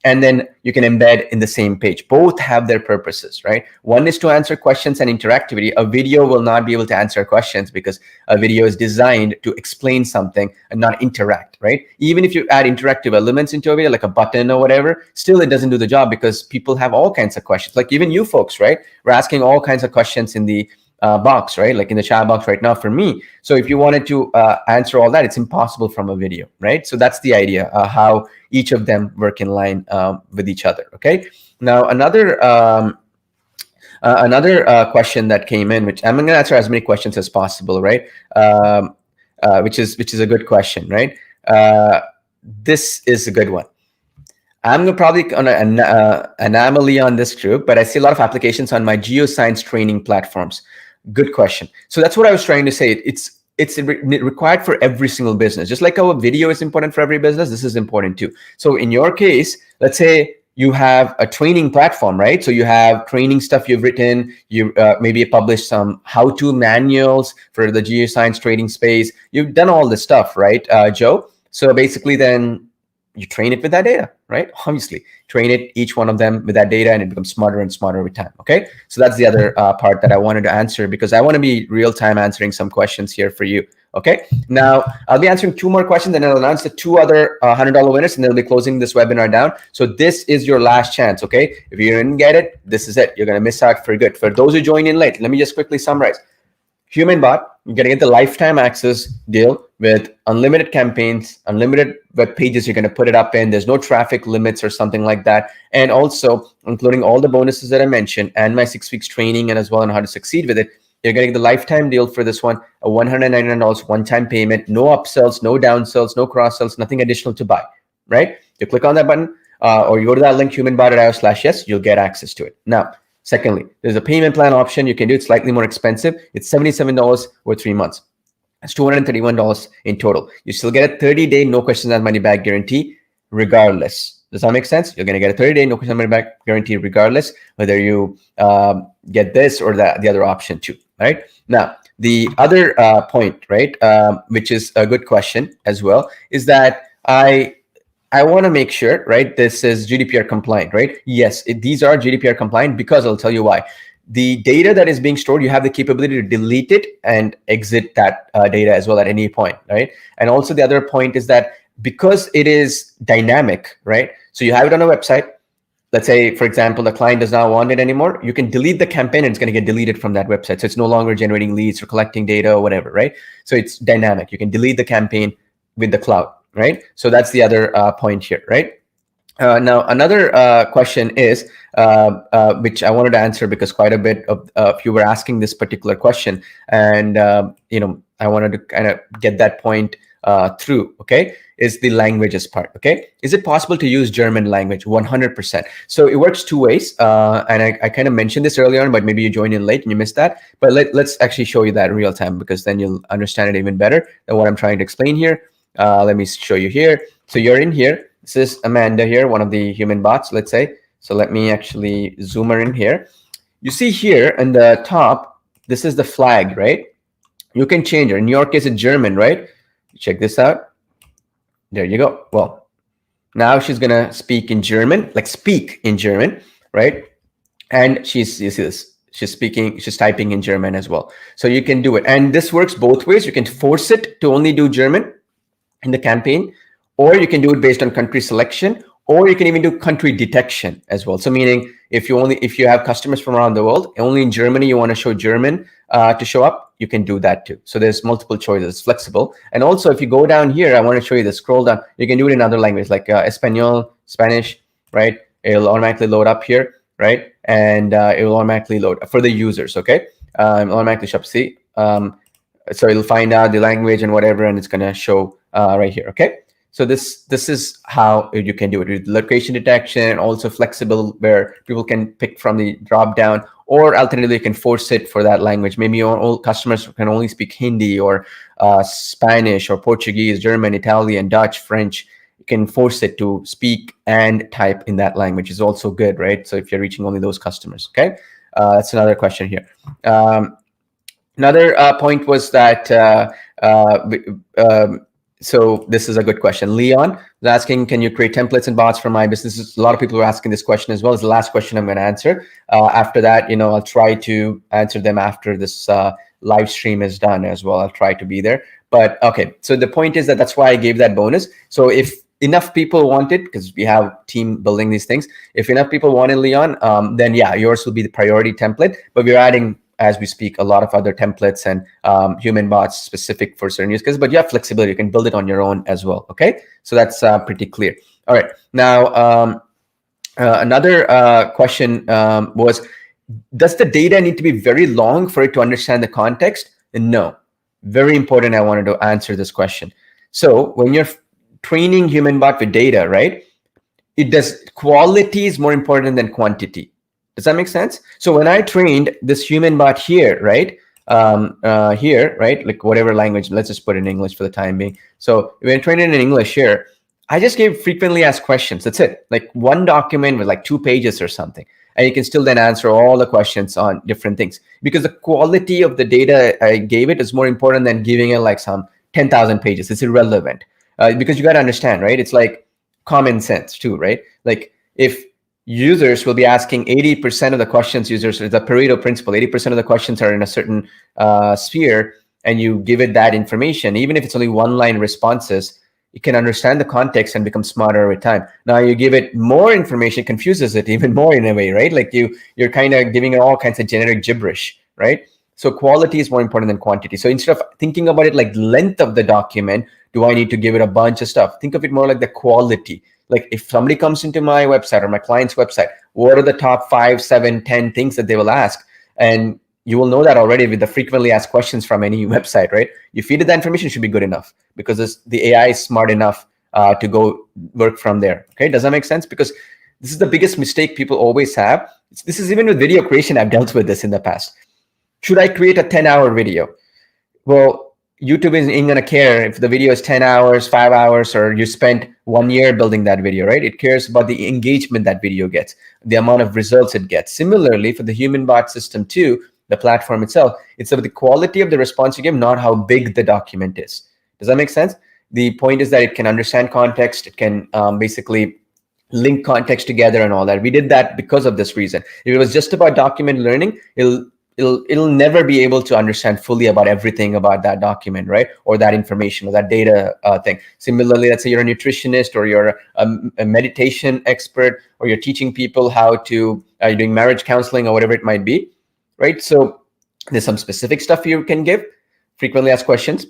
and then you can embed in the same page. Both have their purposes, right? One is to answer questions and interactivity. A video will not be able to answer questions because a video is designed to explain something and not interact, right? Even if you add interactive elements into a video, like a button or whatever, still it doesn't do the job because people have all kinds of questions. Like even you folks, right? We're asking all kinds of questions in the box, right? Like in the chat box right now for me. So if you wanted to answer all that, it's impossible from a video, right? So that's the idea, how each of them work in line with each other, okay? Now, another question that came in, which I'm going to answer as many questions as possible, right? Which is a good question, right? This is a good one. I'm probably on an anomaly on this group, but I see a lot of applications on my geoscience training platforms. Good question. So that's what I was trying to say. It's required for every single business. Just like how a video is important for every business, this is important too. So in your case, let's say you have a training platform, right? So you have training stuff you've written. You maybe published some how-to manuals for the geoscience trading space. You've done all this stuff, right, Joe? So basically then you train it with that data, right? Obviously, train it, each one of them with that data, and it becomes smarter and smarter with time, okay? So that's the other part that I wanted to answer because I want to be real-time answering some questions here for you Okay. Now I'll be answering 2 more questions, and I'll announce the 2 other $100 winners, and then we'll be closing this webinar down. So this is your last chance. Okay. If you didn't get it, this is it. You're going to miss out for good. For those who joined in late, let me just quickly summarize. HumanBot, you're going to get the lifetime access deal with unlimited campaigns, unlimited web pages you're going to put it up in. There's no traffic limits or something like that. And also, including all the bonuses that I mentioned and my 6 weeks training and as well on how to succeed with it, you're getting the lifetime deal for this one, a $199 one-time payment, no upsells, no downsells, no cross-sells, nothing additional to buy, right? You click on that button or you go to that link, humanbot.io/yes, you'll get access to it. Now, secondly, there's a payment plan option. You can do it slightly more expensive. It's $77 for 3 months. That's $231 in total. You still get a 30-day no questions asked money back guarantee regardless. Does that make sense? You're going to get a 30-day no questions asked money back guarantee regardless whether you get this or the other option too, right? Now, the other point, right, which is a good question as well, is that I want to make sure, right, this is GDPR compliant, right? Yes, these are GDPR compliant because I'll tell you why. The data that is being stored, you have the capability to delete it and exit that data as well at any point, right? And also the other point is that because it is dynamic, right? So you have it on a website. Let's say, for example, the client does not want it anymore. You can delete the campaign and it's going to get deleted from that website. So it's no longer generating leads or collecting data or whatever, right? So it's dynamic. You can delete the campaign with the cloud, right? So that's the other point here, right? Now, another question is, which I wanted to answer because quite a bit of you were asking this particular question, and I wanted to kind of get that point through. Okay, is the languages part. Okay, is it possible to use German language? 100%. So it works 2 ways, and I kind of mentioned this earlier on, but maybe you joined in late and you missed that. But let's actually show you that in real time because then you'll understand it even better than what I'm trying to explain here. Let me show you here. So you're in here. This is Amanda here, one of the human bots, let's say. So let me actually zoom her in here. You see here in the top, this is the flag, right? You can change her. In your case, it's German, right? Check this out. There you go. Well, now she's going to speak in German, like speak in German, right? And you see this. She's typing in German as well. So you can do it. And this works both ways. You can force it to only do German in the campaign, or you can do it based on country selection, or you can even do country detection as well. So meaning if you have customers from around the world, only in Germany you want to show German to show up, you can do that too. So there's multiple choices, it's flexible. And also if you go down here, I want to show you the scroll down, you can do it in other languages like Espanol, Spanish, right? It'll automatically load up here, right? And it will automatically load for the users, okay? Automatically shop, see? So it'll find out the language and whatever, and it's gonna show right here, okay? So this is how you can do it with location detection, also flexible where people can pick from the drop down, or alternatively you can force it for that language. Maybe your customers can only speak Hindi or Spanish or Portuguese, German, Italian, Dutch, French. You can force it to speak and type in that language. Is also good, right? So if you're reaching only those customers, okay? That's another question here. Another point was that so this is a good question. Leon is asking, can you create templates and bots for my business? A lot of people are asking this question as well. It's the last question I'm going to answer. After that, I'll try to answer them after this live stream is done as well. I'll try to be there. But okay, so the point is that that's why I gave that bonus. So if enough people want it, because we have team building these things, if enough people want it, Leon, then yeah, yours will be the priority template. But we're adding, as we speak, a lot of other templates and human bots specific for certain use cases, but you have flexibility. You can build it on your own as well, okay? So that's pretty clear. All right, now another question was, does the data need to be very long for it to understand the context? No, very important. I wanted to answer this question. So when you're training human bot with data, right, quality is more important than quantity. Does that make sense? So when I trained this human bot here, right, here, right, like whatever language, let's just put it in English for the time being. So when I trained it in English here, I just gave frequently asked questions. That's it. Like one document with like 2 pages or something. And you can still then answer all the questions on different things, because the quality of the data I gave it is more important than giving it like some 10,000 pages. It's irrelevant because you got to understand, right? It's like common sense too, right? Like if users will be asking 80% of the questions, the Pareto principle, 80% of the questions are in a certain sphere, and you give it that information, even if it's only one-line responses, it can understand the context and become smarter every time. Now you give it more information, confuses it even more in a way, right? Like you're kind of giving it all kinds of generic gibberish, right? So quality is more important than quantity. So instead of thinking about it like length of the document, do I need to give it a bunch of stuff? Think of it more like the quality. Like if somebody comes into my website or my client's website, what are the top 5, 7, 10 things that they will ask? And you will know that already with the frequently asked questions from any website, right? You feed it that information, should be good enough because the AI is smart enough to go work from there. Okay, does that make sense? Because this is the biggest mistake people always have. This is even with video creation. I've dealt with this in the past. Should I create a 10-hour video? Well, YouTube ain't gonna care if the video is 10 hours, 5 hours, or you spent 1 year building that video, right? It cares about the engagement that video gets, the amount of results it gets. Similarly, for the HumanBot system too, the platform itself, it's about the quality of the response you give, not how big the document is. Does that make sense? The point is that it can understand context. It can basically link context together and all that. We did that because of this reason. If it was just about document learning, it'll never be able to understand fully about everything about that document, right? Or that information or that data thing. Similarly, let's say you're a nutritionist or you're a meditation expert, or you're teaching people how to, you're doing marriage counseling or whatever it might be, right? So there's some specific stuff you can give, frequently asked questions,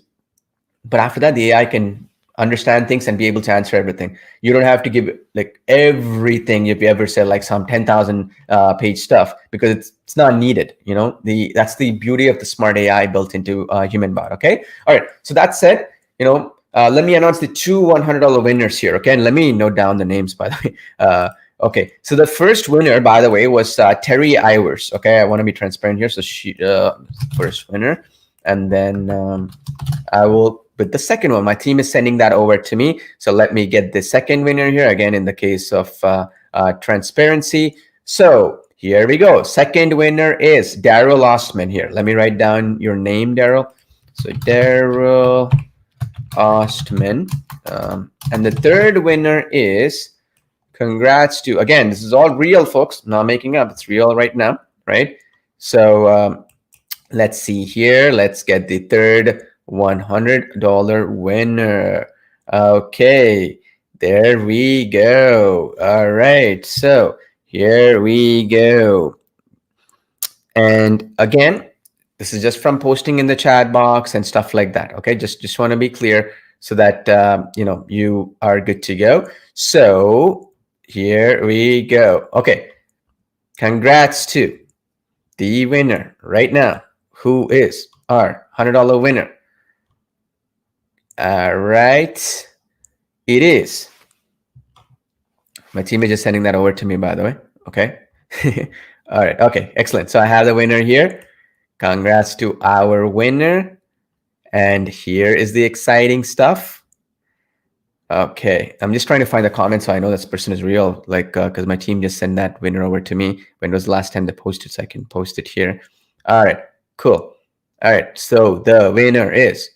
but after that, the AI can understand things and be able to answer everything. You don't have to give like everything you've ever said, like some 10,000 page stuff, because it's not needed. You know, that's the beauty of the smart AI built into HumanBot. Okay. All right. So that said, you know, let me announce the 2 $100 winners here. Okay. And let me note down the names, by the way. Okay. So the first winner, by the way, was Terry Ivers. Okay. I want to be transparent here. So she, first winner. And then I will, with the second one, my team is sending that over to me. So let me get the second winner here again in the case of transparency. So here we go. Second winner is Daryl Ostman here. Let me write down your name, Daryl. So Daryl Ostman. And the third winner is, congrats to, again, this is all real, folks, not making up. It's real right now, right? So let's see here. Let's get the third $100 winner. Okay, there we go. All right, so here we go. And again, this is just from posting in the chat box and stuff like that. Okay, just want to be clear so that you know, you are good to go. So here we go. Okay, congrats to the winner right now, who is our $100 winner. All right, it is. My team is just sending that over to me, by the way. Okay. All right. Okay. Excellent. So I have the winner here. Congrats to our winner. And here is the exciting stuff. Okay. I'm just trying to find the comment so I know this person is real. Like, because my team just sent that winner over to me when it was the last time they posted, so I can post it here. All right. Cool. All right. So the winner is.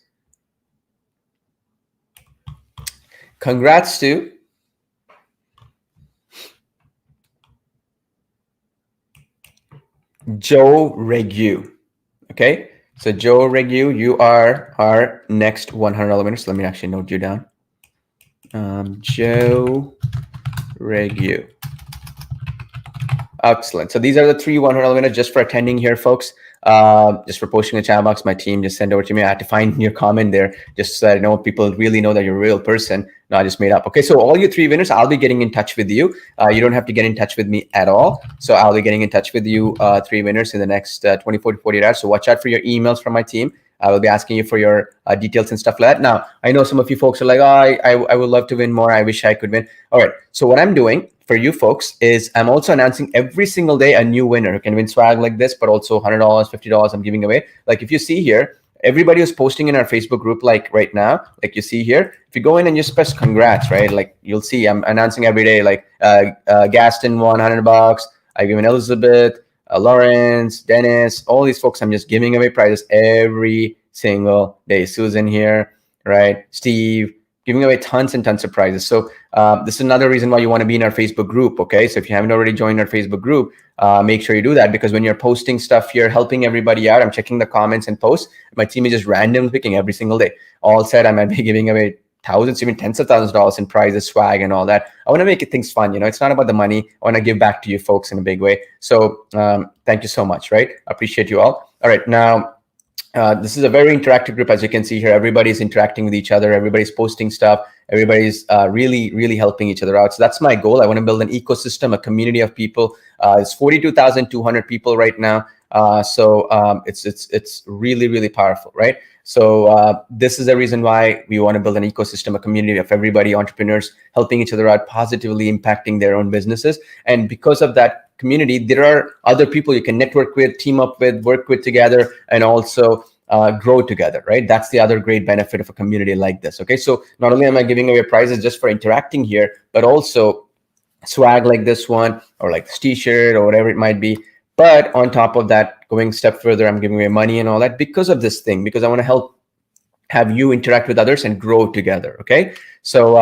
Congrats to Joe Regu. Okay, so Joe Regu, you are our next $100 winner. So let me actually note you down. Joe Regu. Excellent. So these are the 3 $100 winners just for attending here, folks. Just for posting in the chat box. My team just sent over to me. I had to find your comment there just so that I know people really know that you're a real person. No, I just made up. Okay, so all you 3 winners, I'll be getting in touch with you. You don't have to get in touch with me at all. So I'll be getting in touch with you, 3 winners in the next 24 to 48 hours. So watch out for your emails from my team. I will be asking you for your details and stuff like that. Now, I know some of you folks are like, oh, I would love to win more. I wish I could win. All right. So what I'm doing for you folks is I'm also announcing every single day a new winner who can win swag like this, but also $100, $50 I'm giving away. Like if you see here, everybody who's posting in our Facebook group, like right now, like you see here, if you go in and just press congrats, right? Like you'll see I'm announcing every day, like Gaston won $100. I've given Elizabeth, Lawrence, Dennis, all these folks, I'm just giving away prizes every single day. Susan here, right? Steve, giving away tons and tons of prizes. So this is another reason why you want to be in our Facebook group. Okay, so if you haven't already joined our Facebook group, make sure you do that, because when you're posting stuff here, helping everybody out, I'm checking the comments and posts. My team is just randomly picking every single day. All said, I might be giving away thousands, even tens of thousands of dollars in prizes, swag, and all that. I want to make it things fun. It's not about the money. I want to give back to you folks in a big way. So thank you so much. Right, I appreciate you all. All right, now. This is a very interactive group, as you can see here. Everybody's interacting with each other. Everybody's posting stuff. Everybody's really helping each other out. So that's my goal. I want to build an ecosystem, a community of people. It's 42,200 people right now. So it's really powerful, right? So this is the reason why we want to build an ecosystem, a community of everybody, entrepreneurs helping each other out, positively impacting their own businesses. And because of that community, there are other people you can network with, team up with, work with together, and also grow together, right? That's the other great benefit of a community like this. Okay, so not only am I giving away prizes just for interacting here, but also swag like this one, or like this t-shirt, or whatever it might be. But on top of that, going a step further, I'm giving away money and all that because of this thing, because I want to help have you interact with others and grow together. Okay, so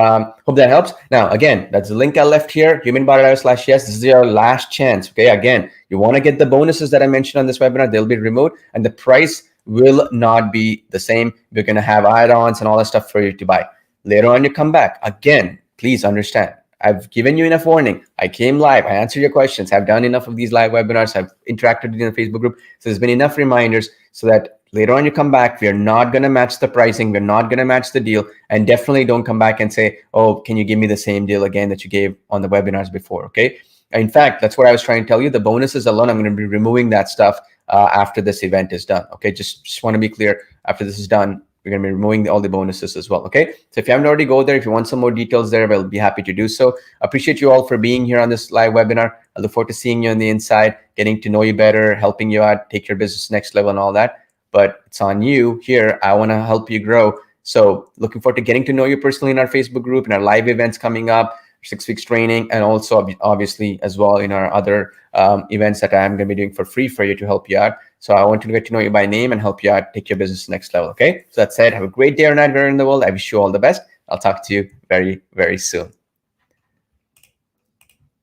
hope that helps. Now again, that's the link I left here, humanbot.io/yes. This is your last chance. Okay, again, you want to get the bonuses that I mentioned on this webinar. They'll be remote, and the price will not be the same. We're going to have add-ons and all that stuff for you to buy. Later on, you come back again. Please understand, I've given you enough warning. I came live, I answered your questions, I've done enough of these live webinars, I've interacted with you in the Facebook group. So there's been enough reminders so that later on you come back, we're not going to match the pricing, we're not going to match the deal, and definitely don't come back and say, oh, can you give me the same deal again that you gave on the webinars before, okay? In fact, that's what I was trying to tell you. The bonuses alone, I'm going to be removing that stuff after this event is done, okay? Just want to be clear, after this is done, we're going to be removing all the bonuses as well, okay? So if you haven't already, go there. If you want some more details there, we'll be happy to do so. Appreciate you all for being here on this live webinar. I look forward to seeing you on the inside, getting to know you better, helping you out, take your business next level and all that. But it's on you here. I want to help you grow. So looking forward to getting to know you personally in our Facebook group, and our live events coming up, 6 weeks training, and also obviously as well in our other events that I'm going to be doing for free for you to help you out. So I want to get to know you by name and help you out, take your business next level. Okay. So that said, have a great day or night wherever in the world. I wish you all the best. I'll talk to you very soon.